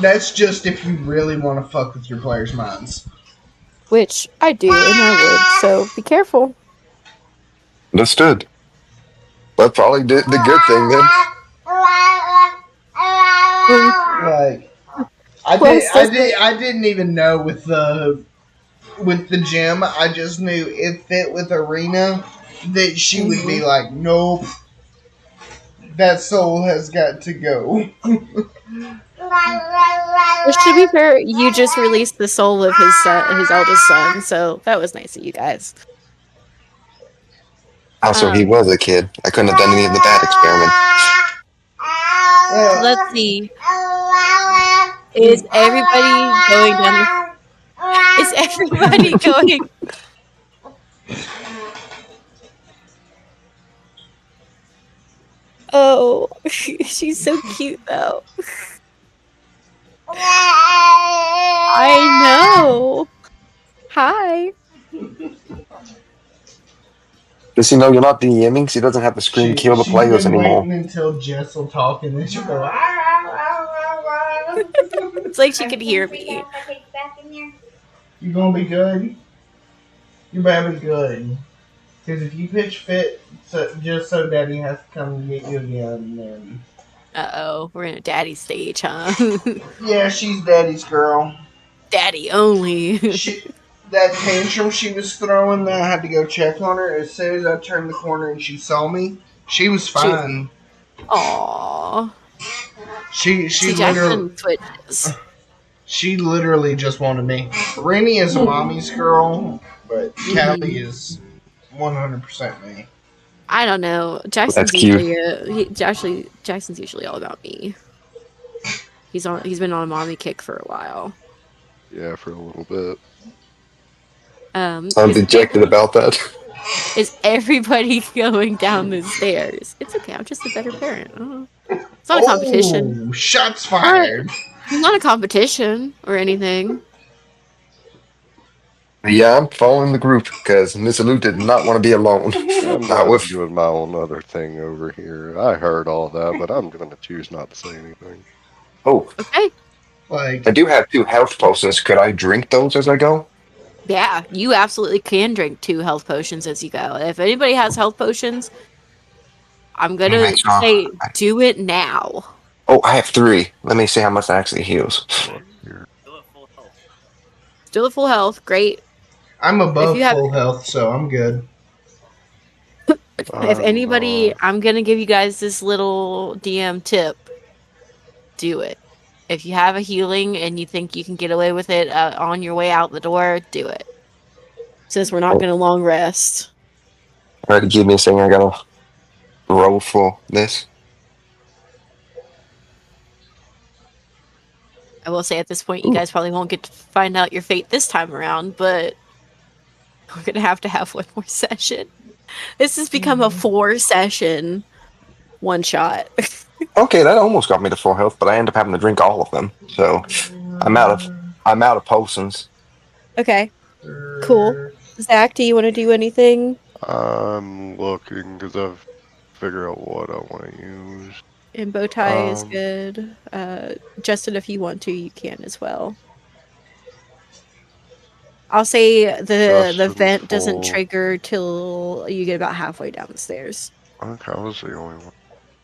that's just if you really want to fuck with your players' minds. which I do, and I would. So be careful. Understood. But probably did the good thing then. Um, Like Quest doesn't. I didn't even know with the gym. I just knew it fit with Arena that she would be Mhm. like, nope, that soul has got to go. Which, to be fair, you just released the soul of his son, his eldest son, so that was nice of you guys. Also, he Um, was a kid. I couldn't have done any of the bad experiments. let's see. Is everybody going down the? Is everybody going? Oh, she's so cute though. I know. Hi. Does he know you're not DMing? So he doesn't have to scream kill the She's players been anymore. waiting until Jess will talk and then she'll go. It's like she could hear me. You gonna be good? You better be good. Because if you pitch fit, just so Daddy has to come and get you again, then Uh-oh, we're in a daddy stage, huh? Yeah, she's daddy's girl. Daddy only. She that tantrum she was throwing that I had to go check on her. As soon as I turned the corner and she saw me, she was She was, fine. aw. She See, literally Jackson twitches. she literally just wanted me. Rennie is a mommy's girl, but Callie Hmm. is 100% me. I don't know. That's Jackson's cute. usually Jackson's usually all about me. He's been on a mommy kick for a while. Yeah, for a little bit. I'm Is dejected about that. everybody going down the stairs? It's okay. I'm just a better parent. It's not a competition. Oh, shots Not fired. not a competition or anything. Yeah, I'm following the group because Miss Lou did not want to be alone. I'm Not glad I'm with. doing my own other thing over here. I heard all that, but I'm going to choose not to say anything. Oh, Okay. I Like, do have 2 health potions. Could I drink those as I go? Yeah, you absolutely can drink 2 health potions as you go. If anybody has health potions, I'm Let me gonna make sure. say do it now. Oh, I have 3. Let me see how much that actually heals. Look here. Still at full health. Still at full health. Great. I'm If above you have full health, so I'm good. if I'm anybody, I'm gonna give you guys this little DM tip. Do it. If you have a healing and you think you can get away with it on your way out the door, do it. Since we're not Oh, gonna long rest. try to give me a second. I gotta roll for this. I will say at this point, you Ooh, guys probably won't get to find out your fate this time around, but we're gonna have one more session. This has become a 4 session one shot. okay, that almost got me to full health, but I end up having to drink all of them. So I'm out of I'm out of potions. Okay, cool. Zach, do you want to do anything? I'm looking because I've figured out what I want to use. And bow tie is Um, good. Justin, if you want to, you can as well. I'll say the Justin vent doesn't full. trigger till you get about halfway down the stairs. Okay, I was the only one.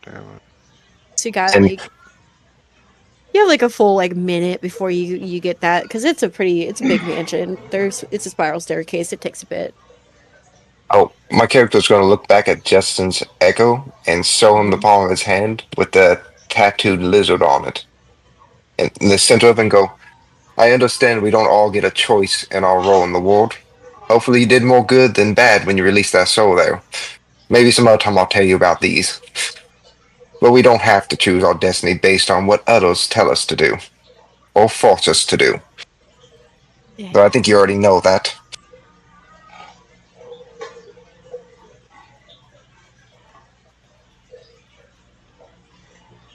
Damn it. So you got And like you have like a full like minute before you get that because it's a big mansion. It's a spiral staircase. It takes a bit. oh, my character's gonna look back at Justin's echo and show him the Mhm. palm of his hand with the tattooed lizard on it. And in the center of it and go, I understand we don't all get a choice in our role in the world. Hopefully you did more good than bad when you released that soul there. Maybe some other time I'll tell you about these. But we don't have to choose our destiny based on what others tell us to do or force us to do. Yeah. Though I think you already know that.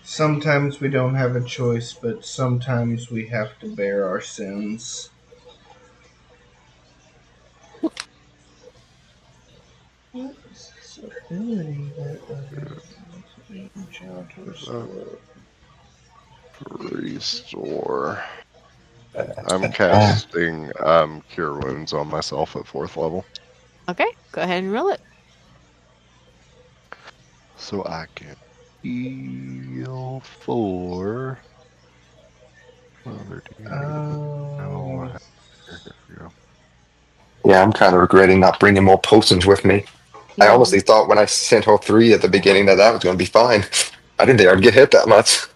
Sometimes we don't have a choice, but sometimes we have to bear our sins. What is this ability that reach out to restore? Restore. I'm casting Cure Wounds on myself at 4th level. Okay, go ahead and roll it. So I can heal for. Other D8. No, what Uh, happened here? Here we go. Yeah, I'm kind of regretting not bringing more potions with me. I Hmm. honestly thought when I sent all 3 at the beginning that that was going to be fine. I didn't think I'd get hit that much.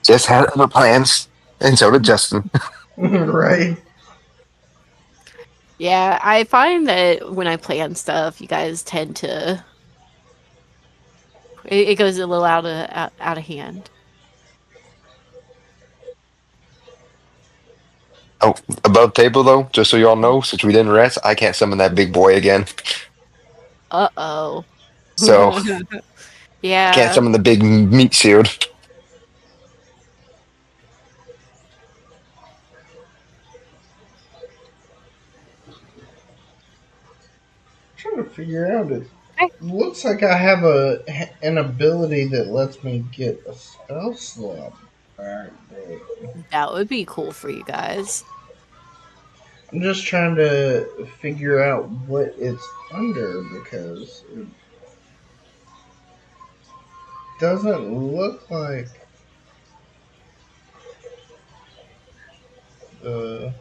Just had other plans, and so did Justin. right. Yeah, I find that when I plan stuff, you guys tend to it goes a little out of hand. Oh, above table though, just so y'all know, since we didn't rest, I can't summon that big boy again. Uh-oh. So I can't Yeah. summon the big meat shield. Trying to figure out it. Okay. Looks like I have an ability that lets me get a spell slot. Alright, great. That would be cool for you guys. I'm just trying to figure out what it's under because it doesn't look like the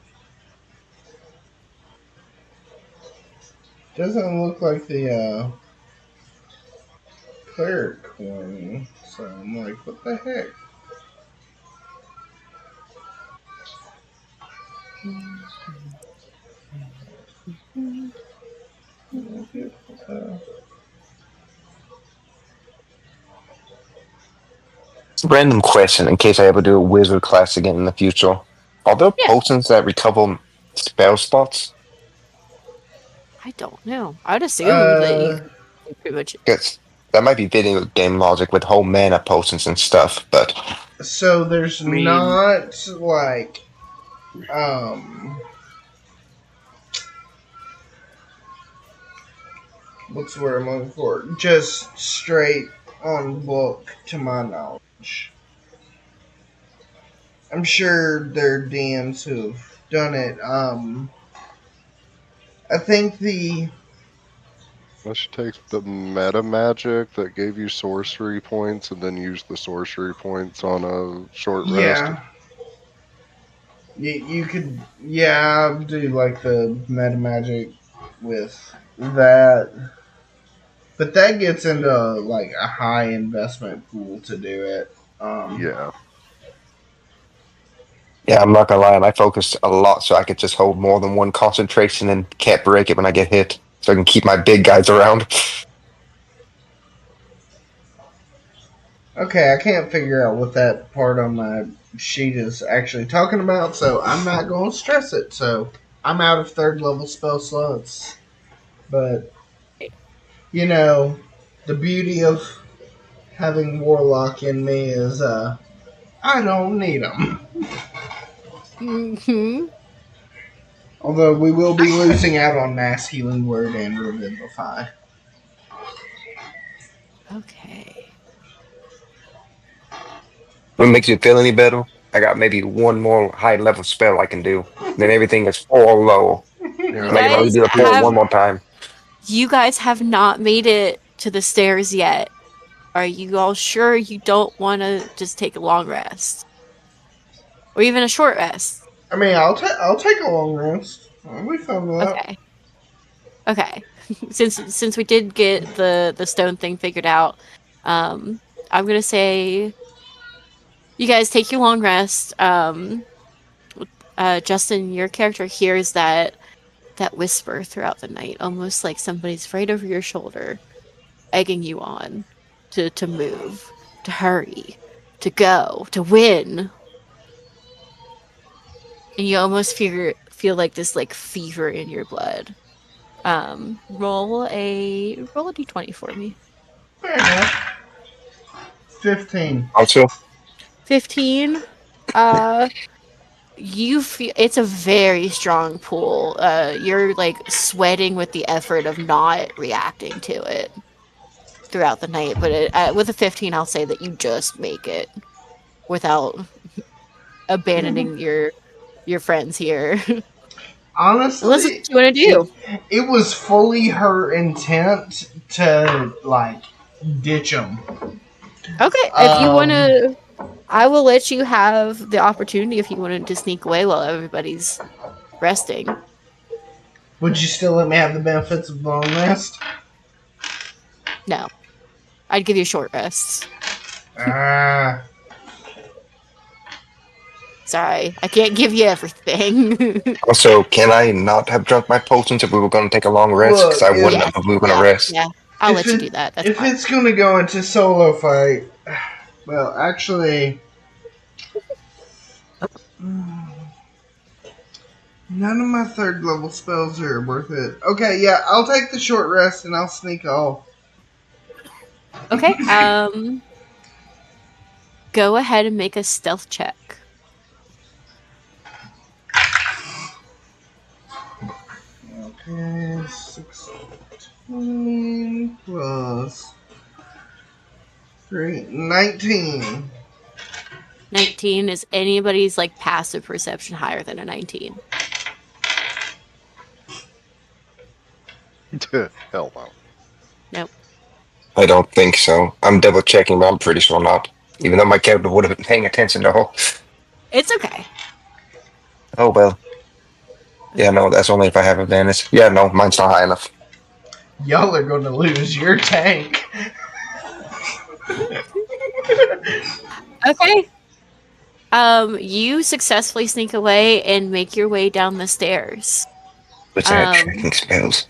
cleric one. So I'm like, what the heck? Random question in case I ever do a wizard class again in the future. Are there Yeah, potions that recover spell slots? I don't know. I would assume that you Uh, can pretty much. Because that might be fitting with game logic with whole mana potions and stuff, but so there's I mean, not like um what's the word I'm looking for? Just straight on book to my knowledge. I'm sure there are DMs who've done it. I think the Unless you take the meta magic that gave you sorcery points and then use the sorcery points on a short rest. yeah, you could do like the meta magic with that, but that gets into like a high investment pool to do it. Yeah. yeah, I'm not gonna lie, I focused a lot so I could just hold more than one concentration and can't break it when I get hit. So I can keep my big guys around. Okay, I can't figure out what that part on my sheet is actually talking about, so I'm not going to stress it. So I'm out of third level spell slots, but you know, the beauty of having warlock in me is I don't need them. Hmm. Although we will be losing out on mass healing word and revivify. Okay. If it makes you feel any better, I got maybe one more high level spell I can do. Then everything is all low. You Yeah, And I can only guys do the four one have more time. you guys have not made it to the stairs yet. Are you all sure you don't want to just take a long rest or even a short rest? I mean, I'll take a long rest. I'll be fine with that. Okay. Okay. Since we did get the stone thing figured out, um, I'm gonna say you guys take your long rest. Justin, your character hears that whisper throughout the night, almost like somebody's right over your shoulder, egging you on to move, to hurry, to go, to win. And you almost feel like this like fever in your blood. Roll a d20 for me. Fair enough. 15. Also, 15. Uh you feel it's a very strong pull. You're like sweating with the effort of not reacting to it throughout the night, but with a 15 I'll say that you just make it without abandoning your friends here. Unless it's Honestly, what you want to it do. it was fully her intent to like ditch them. Okay, if you want Um, to I will let you have the opportunity if you wanted to sneak away while everybody's resting. would you still let me have the benefits of long rest? No, I'd give you short rests. Ah, Sorry, I can't give you everything. also, can I not have drunk my potions if we were going to take a long rest? Because look, I wouldn't if Yes, have if we were going to yeah, rest. yeah. I'll if let you it do that. That's if fine. it's gonna go into solo fight, well, actually, none of my third level spells are worth it. Okay, yeah, I'll take the short rest and I'll sneak off. Okay. Go ahead and make a stealth check. Okay, 16 plus 3, 19. 19 is anybody's like passive perception higher than a 19. Hell no. Nope. I don't think so. I'm double checking, but I'm pretty sure not. Even though my character would have been paying attention the whole. It's okay. Oh well. Yeah, no, that's only if I have advantage. Yeah, no, mine's not high enough. Y'all are going to lose your tank. Okay. You successfully sneak away and make your way down the stairs. What's that? Um, Tracking spells.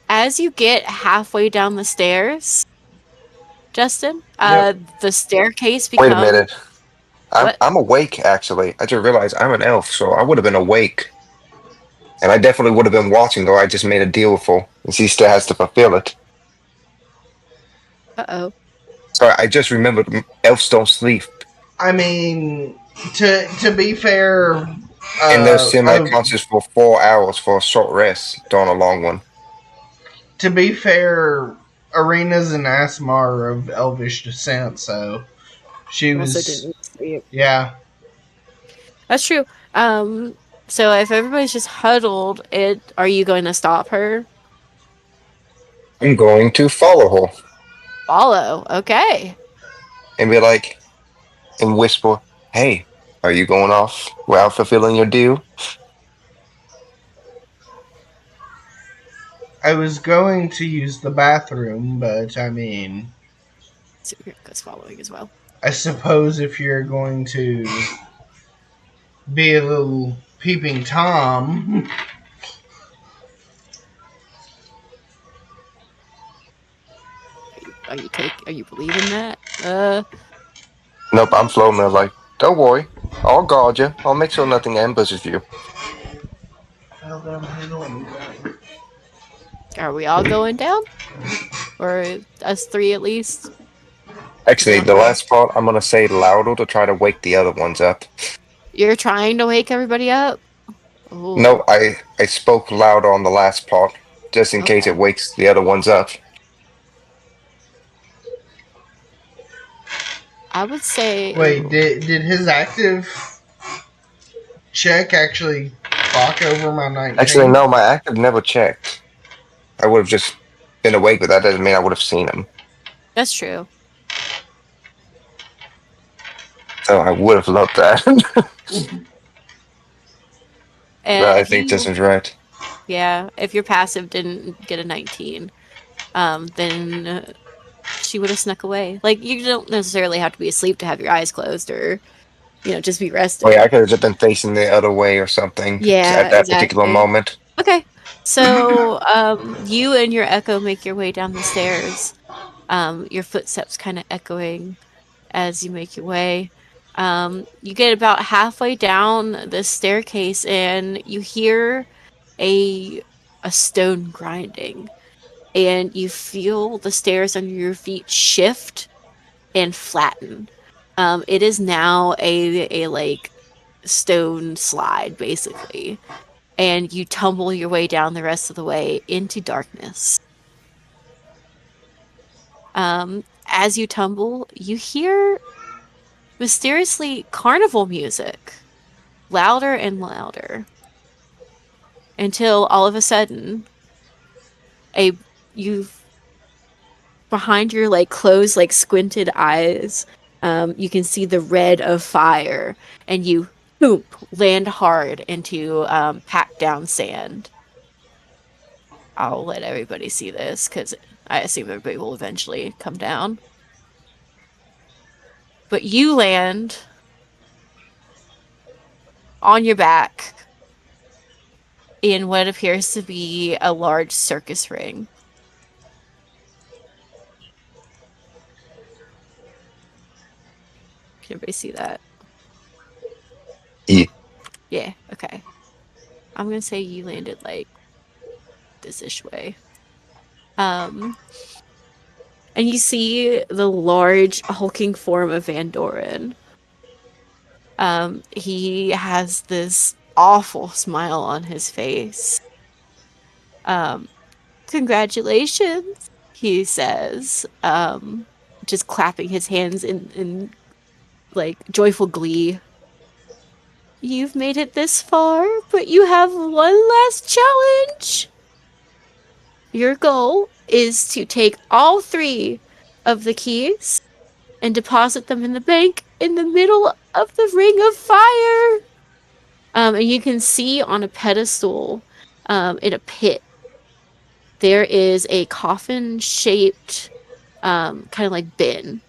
as you get halfway down the stairs, Justin, Yep. the staircase Wait a becomes minute. I'm what? I'm awake actually. I just realized I'm an elf, so I would have been awake. And I definitely would have been watching, though I just made a deal with her, and she still has to fulfill it. Uh-oh. So I just remembered elves don't sleep. I mean, to be fair, And they're oh, semi-conscious for 4 hours for a short rest, don't a long one. to be fair, Arena's and Asma are of elvish descent, so she Also was, didn't sleep. yeah. That's true. So if everybody's just huddled, are you going to stop her? I'm going to follow her Follow. Okay. and be like, and whisper, "Hey, are you going off without fulfilling your deal?" I was going to use the bathroom, but I mean, So Yuriko's following as well. I suppose if you're going to be a little peeping Tom, Are you believing that? Nope, I'm floating there like, "Don't worry, I'll guard you. I'll make sure nothing ambushes you." Are we all going down? Or us three at least? You Actually, don't the know. last part I'm gonna say louder to try to wake the other ones up. You're trying to wake everybody up? No, Oh, I spoke louder on the last part, just in case okay. it wakes the other ones up. I would say, wait, ooh, did his active check actually clock over my Actually, 19? no, my active never checked. I would have just been awake, but that doesn't mean I would have seen him. that's true. So I would have loved that. But And I if think this you, is right. yeah, if your passive didn't get a 19, then she would have snuck away. Like, you don't necessarily have to be asleep to have your eyes closed or, just be Oh yeah, I resting. could have just been facing the other way or something Yeah, at that particular exactly. moment. Okay. So, you and your echo make your way down the stairs. Your footsteps kind of echoing as you make your way. You get about halfway down the staircase and you hear a a stone grinding and you feel the stairs under your feet shift and flatten. It is now a like stone slide basically, and you tumble your way down the rest of the way into darkness. As you tumble, you hear mysteriously carnival music, louder and louder, until all of a sudden, a you behind your like closed like squinted eyes, you can see the red of fire, and you boom land hard into packed down sand. I'll let everybody see this because I assume everybody will eventually come down. But you land on your back in what appears to be a large circus ring. Can everybody see that? Yeah. Yeah, okay. I'm gonna say you landed like this-ish way. Um, and you see the large hulking form of Van Dorin. He has this awful smile on his face. Um, Congratulations, he says, just clapping his hands in like joyful glee. You've made it this far, but you have one last challenge. Your goal is to take all 3 of the keys and deposit them in the bank in the middle of the ring of fire. And you can see on a pedestal, in a pit, there is a coffin-shaped, kind of like bin.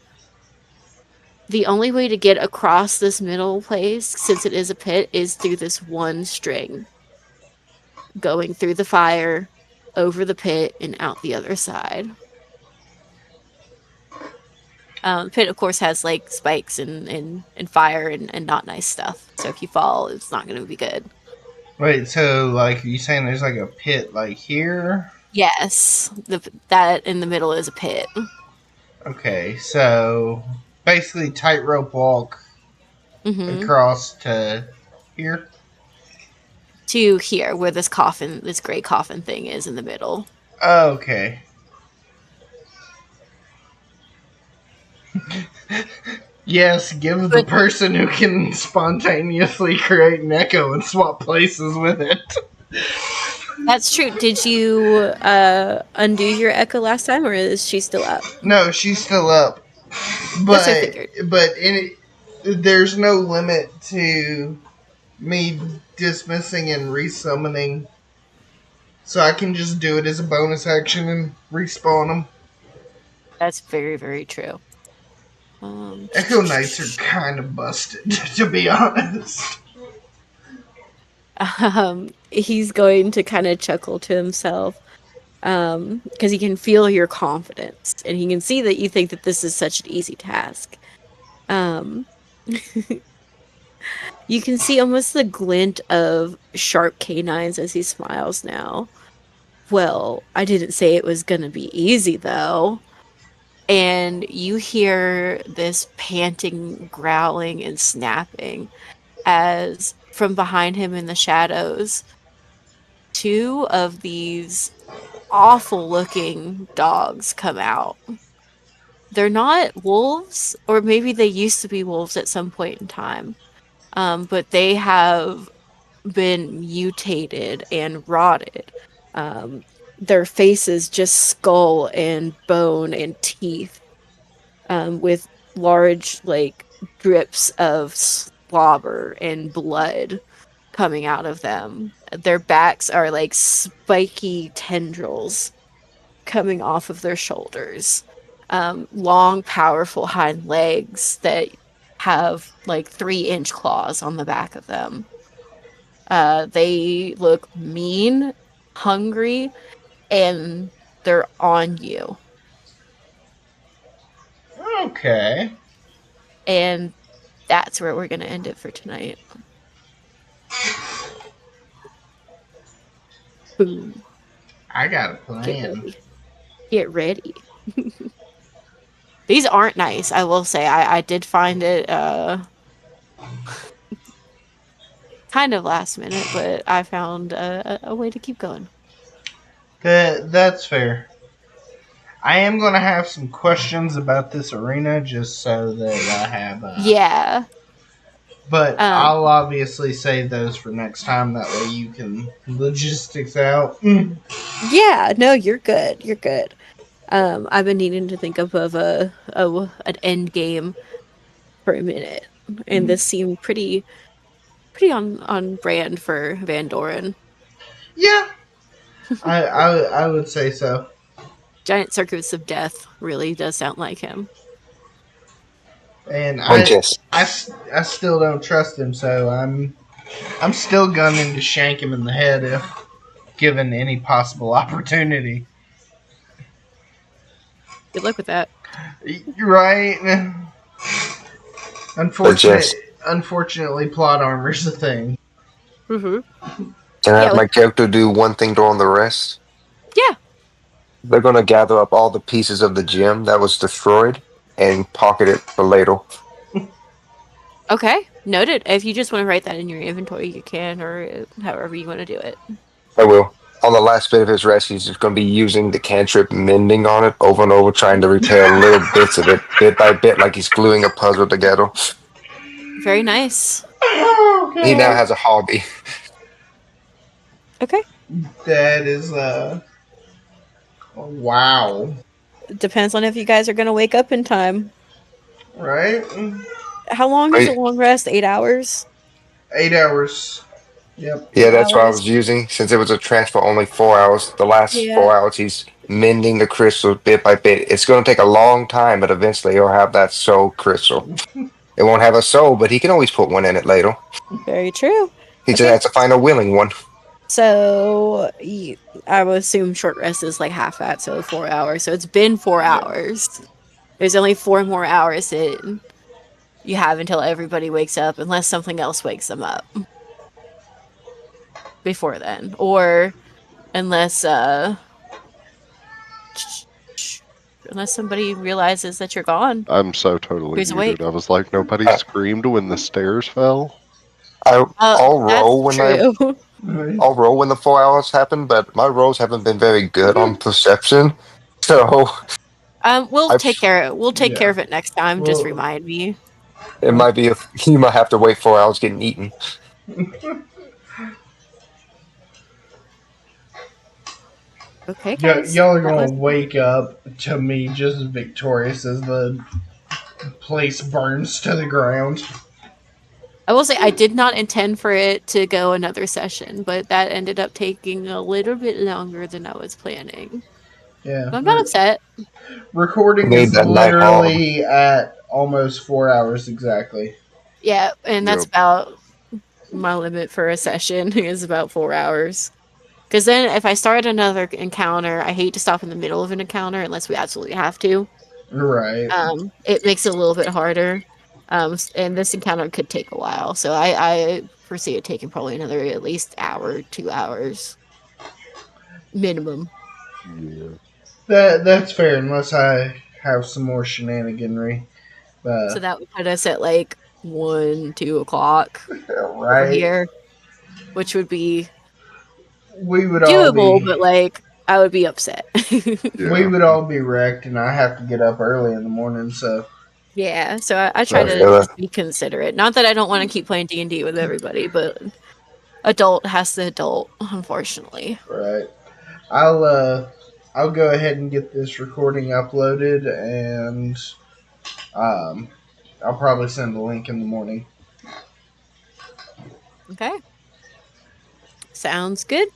The only way to get across this middle place, since it is a pit, is through this one string, going through the fire, over the pit, and out the other side. Pit, of course, has like spikes and fire and not nice stuff. So if you fall, it's not going to be good. Wait, so like you saying there's like a pit like here? Yes, that in the middle is a pit. Okay, so basically tightrope walk Mm-hmm. across to here. To here, where this coffin, this gray coffin thing is in the middle. Okay. Yes, give the But person who can spontaneously create an echo and swap places with it. that's true. Did you undo your echo last time, or is she still up? No, she's still up, That's what I but figured. there's no limit to me dismissing and resummoning, so I can just do it as a bonus action and respawn them. That's very, very true. Echo Knights are kind of busted, to be honest. He's going to kind of chuckle to himself, because he can feel your confidence, and he can see that you think that this is such an easy task. Um, you can see almost the glint of sharp canines as he smiles now. Well, I didn't say it was gonna be easy, though. And you hear this panting, growling, and snapping as from behind him in the shadows, 2 of these awful looking dogs come out. They're not wolves, or maybe they used to be wolves at some point in time, but they have been mutated and rotted. Um, their faces just skull and bone and teeth, with large, like, drips of slobber and blood coming out of them. Their backs are like spiky tendrils coming off of their shoulders. Long, powerful hind legs that have like 3-inch claws on the back of them. They look mean, hungry, and they're on you. Okay. And that's where we're going to end it for tonight. Boom. I got a Get plan. ready. Get ready. These aren't nice, I will say. I did find it kind of last minute, but I found a way to keep going. That's fair. I am going to have some questions about this arena just so that I have. Yeah. But Um, I'll obviously save those for next time. That way you can logistics out. yeah, no, you're good. You're good. I've been needing to think of an end game for a minute, and this seemed pretty on brand for Van Doren. Yeah, I would say so. Giant Circus of Death really does sound like him. And On Jess. I still don't trust him, so I'm still gunning to shank him in the head if given any possible opportunity. Good luck with that. You're right. So Jess, Unfortunately, plot armor's a thing. Mm-hmm. can I Yeah, have my character do one thing during the rest? yeah. They're going to gather up all the pieces of the gem that was destroyed and pocket it for later. Okay, noted. If you just want to write that in your inventory, you can, or however you want to do it. I will. On the last bit of his rest, he's just going to be using the cantrip mending on it over and over, trying to repair little bits of it, bit by bit, like he's gluing a puzzle together. Very nice. Oh He now god. has a hobby. Okay. That is Wow. Depends on if you guys are going to wake up in time. Right? How long is a Right? long rest? 8 hours? 8 hours. Yep. Yeah, 8 that's what I hours? was using. Since it was a transfer only 4 hours, the last Yeah, 4 hours he's mending the crystals bit by bit. It's going to take a long time, but eventually he'll have that soul crystal. It won't have a soul, but he can always put one in it later. very true. He just Okay, has to find a willing one. so I would assume short rest is like half that, so 4 hours. So it's been four Yeah. hours. There's only 4 more hours that you have until everybody wakes up, unless something else wakes them up before then, or unless unless somebody realizes that you're gone, I'm so totally who's muted. awake. I was like, nobody I, screamed when the stairs fell. I'll That's roll when true. Right. I'll roll when the 4 hours happen, but my rolls haven't been very good on perception. So We'll I take care of we'll take care Yeah. of it next time. Just Well, remind me. it uh, might be if you might have to wait 4 hours getting eaten. Okay, guys. y'all are That gonna was wake up to me just as victorious as the place burns to the ground. I will say I did not intend for it to go another session, but that ended up taking a little bit longer than I was planning. Yeah. But I'm not upset. Recording Need is that night off. literally at almost 4 hours exactly. Yeah, and that's Yep. about my limit for a session is about 4 hours. Because then if I start another encounter, I hate to stop in the middle of an encounter unless we absolutely have to. Right. It makes it a little bit harder. And this encounter could take a while, so I foresee it taking probably another at least hour, 2 hours minimum. Yeah. That's fair unless I have some more shenaniganry. So Uh, that would put us at like 1, 2 o'clock over right. here, which would be We would all doable, be but like I would be upset. we Yeah. would all be wrecked, and I have to get up early in the morning. So Yeah, so I try I to feel that. just be considerate. Not that I don't want to keep playing D&D with everybody, but adult has to adult, unfortunately. right. I'll go ahead and get this recording uploaded, and um, I'll probably send the link in the morning. Okay. Sounds good.